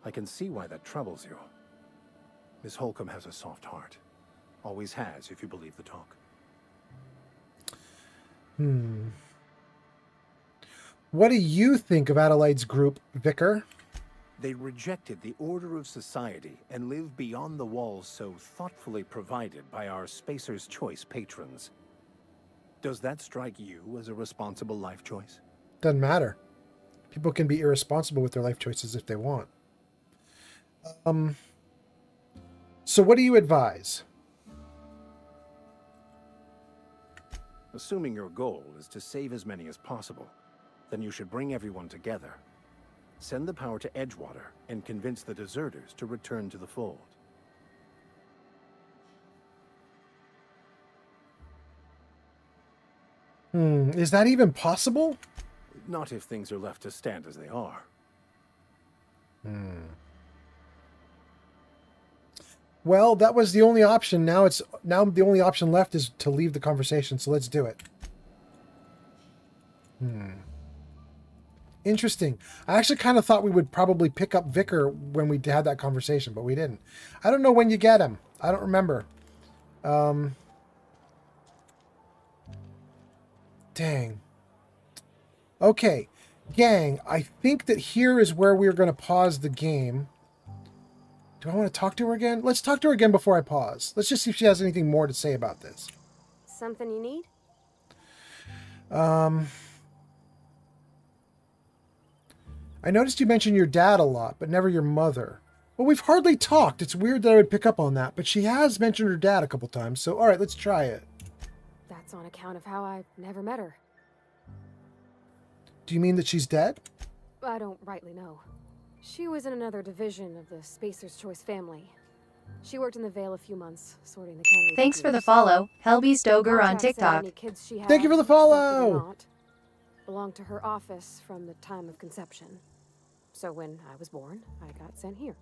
I can see why that troubles you. Miss Holcomb has a soft heart. Always has, if you believe the talk. What do you think of Adelaide's group, Vicar? They rejected the order of society and live beyond the walls so thoughtfully provided by our Spacer's Choice patrons. Does that strike you as a responsible life choice? Doesn't matter. People can be irresponsible with their life choices if they want. So what do you advise? Assuming your goal is to save as many as possible, then you should bring everyone together. Send the power to Edgewater and convince the deserters to return to the fold. Is that even possible? Not if things are left to stand as they are. Well, that was the only option. Now the only option left is to leave the conversation, so let's do it. Interesting. I actually kind of thought we would probably pick up Vicar when we had that conversation, but we didn't. I don't know when you get him. I don't remember. Dang. Okay, gang, I think that here is where we're going to pause the game. Do I want to talk to her again? Let's talk to her again before I pause. Let's just see if she has anything more to say about this. Something you need? I noticed you mentioned your dad a lot, but never your mother. Well, we've hardly talked. It's weird that I would pick up on that, but she has mentioned her dad a couple times, so all right, let's try it. That's on account of how I never met her. Do you mean that she's dead? I don't rightly know. She was in another division of the Spacer's Choice family. She worked in the Vale a few months, sorting the cannery. Thanks for the follow, Helby Stoger on TikTok. Thank you for the follow! Belonged to her office from the time of conception. So when I was born, I got sent here.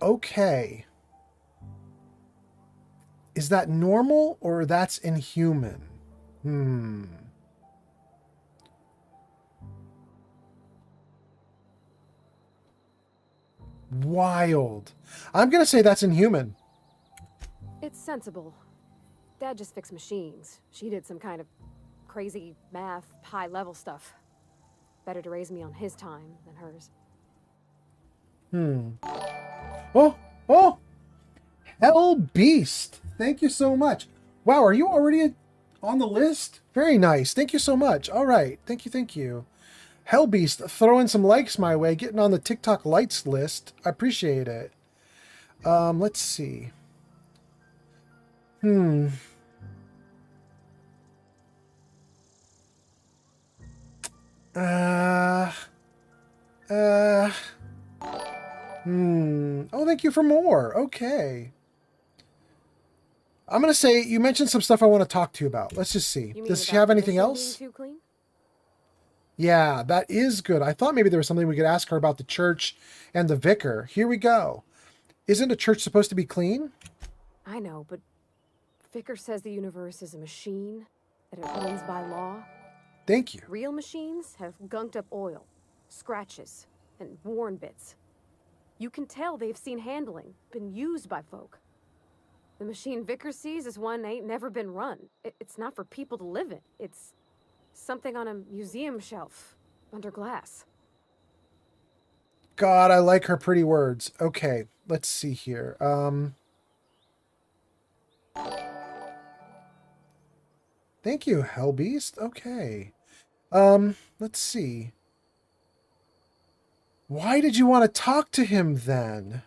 Okay. Is that normal or that's inhuman? Wild. I'm going to say that's inhuman. It's sensible. Dad just fixed machines. She did some kind of crazy math, high-level stuff. Better to raise me on his time than hers. Oh! Hell Beast. Thank you so much. Wow, are you already on the list? Very nice. Thank you so much. All right. Thank you. Hell Beast throwing some likes my way, getting on the TikTok lights list. I appreciate it. Let's see. Oh, thank you for more. Okay. I'm going to say, you mentioned some stuff I want to talk to you about. Let's just see. Does she have anything else? Too clean? Yeah, that is good. I thought maybe there was something we could ask her about the church and the vicar. Here we go. Isn't a church supposed to be clean? I know, but Vicar says the universe is a machine, that it runs by law. Thank you. Real machines have gunked up oil, scratches, and worn bits. You can tell they've seen handling, been used by folk. The machine Vicar sees is one ain't never been run. It's not for people to live in. It's something on a museum shelf, under glass. God, I like her pretty words. Okay, let's see here. Thank you, Hellbeast. Okay. Let's see. Why did you want to talk to him then?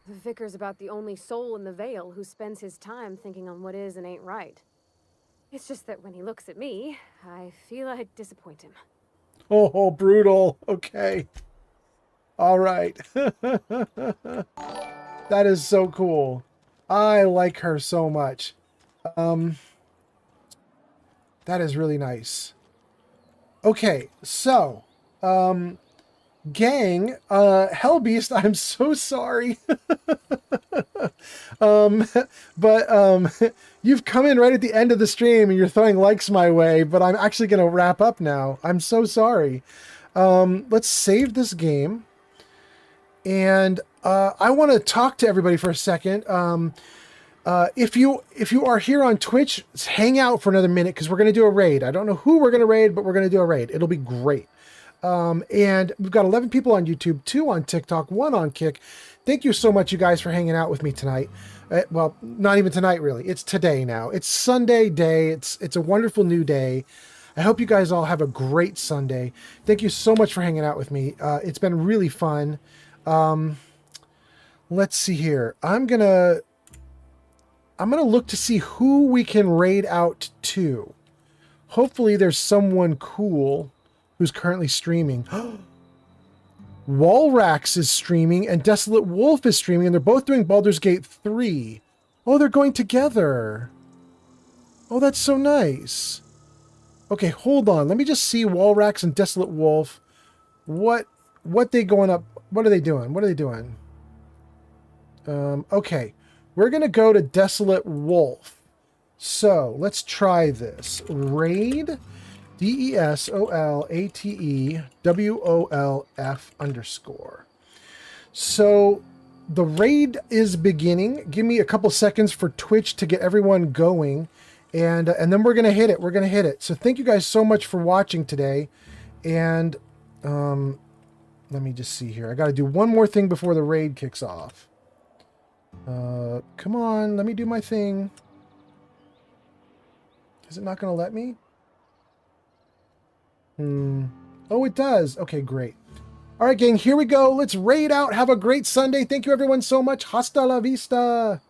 The Vicar's about the only soul in the Vale who spends his time thinking on what is and ain't right. It's just that when he looks at me, I feel I disappoint him. Oh, brutal. Okay. All right. That is so cool. I like her so much. That is really nice. Okay, so, gang, Hellbeast, I'm so sorry. You've come in right at the end of the stream and you're throwing likes my way, but I'm actually going to wrap up now. I'm so sorry. Let's save this game. And I want to talk to everybody for a second. If you are here on Twitch, hang out for another minute because we're going to do a raid. I don't know who we're going to raid, but we're going to do a raid. It'll be great. And we've got 11 people on YouTube, 2 on TikTok, 1 on Kick. Thank you so much, you guys, for hanging out with me tonight. Well, not even tonight, really. It's today now. It's Sunday day. It's a wonderful new day. I hope you guys all have a great Sunday. Thank you so much for hanging out with me. It's been really fun. Let's see here. I'm gonna look to see who we can raid out to. Hopefully there's someone cool who's currently streaming. Walrax is streaming and Desolate Wolf is streaming, and they're both doing Baldur's Gate 3. Oh, they're going together. Oh, that's so nice. Okay, hold on. Let me just see Walrax and Desolate Wolf. What they going up? What are they doing? What are they doing? Okay. We're going to go to Desolate Wolf. So, let's try this. Raid DESOLATEWOLF_. So, the raid is beginning. Give me a couple seconds for Twitch to get everyone going. And then we're going to hit it. We're going to hit it. So, thank you guys so much for watching today. And, let me just see here. I got to do one more thing before the raid kicks off. Come on, let me do my thing. Is it not going to let me? Oh, it does. Okay, great. All right, gang, here we go. Let's raid out. Have a great Sunday. Thank you, everyone, so much. Hasta la vista.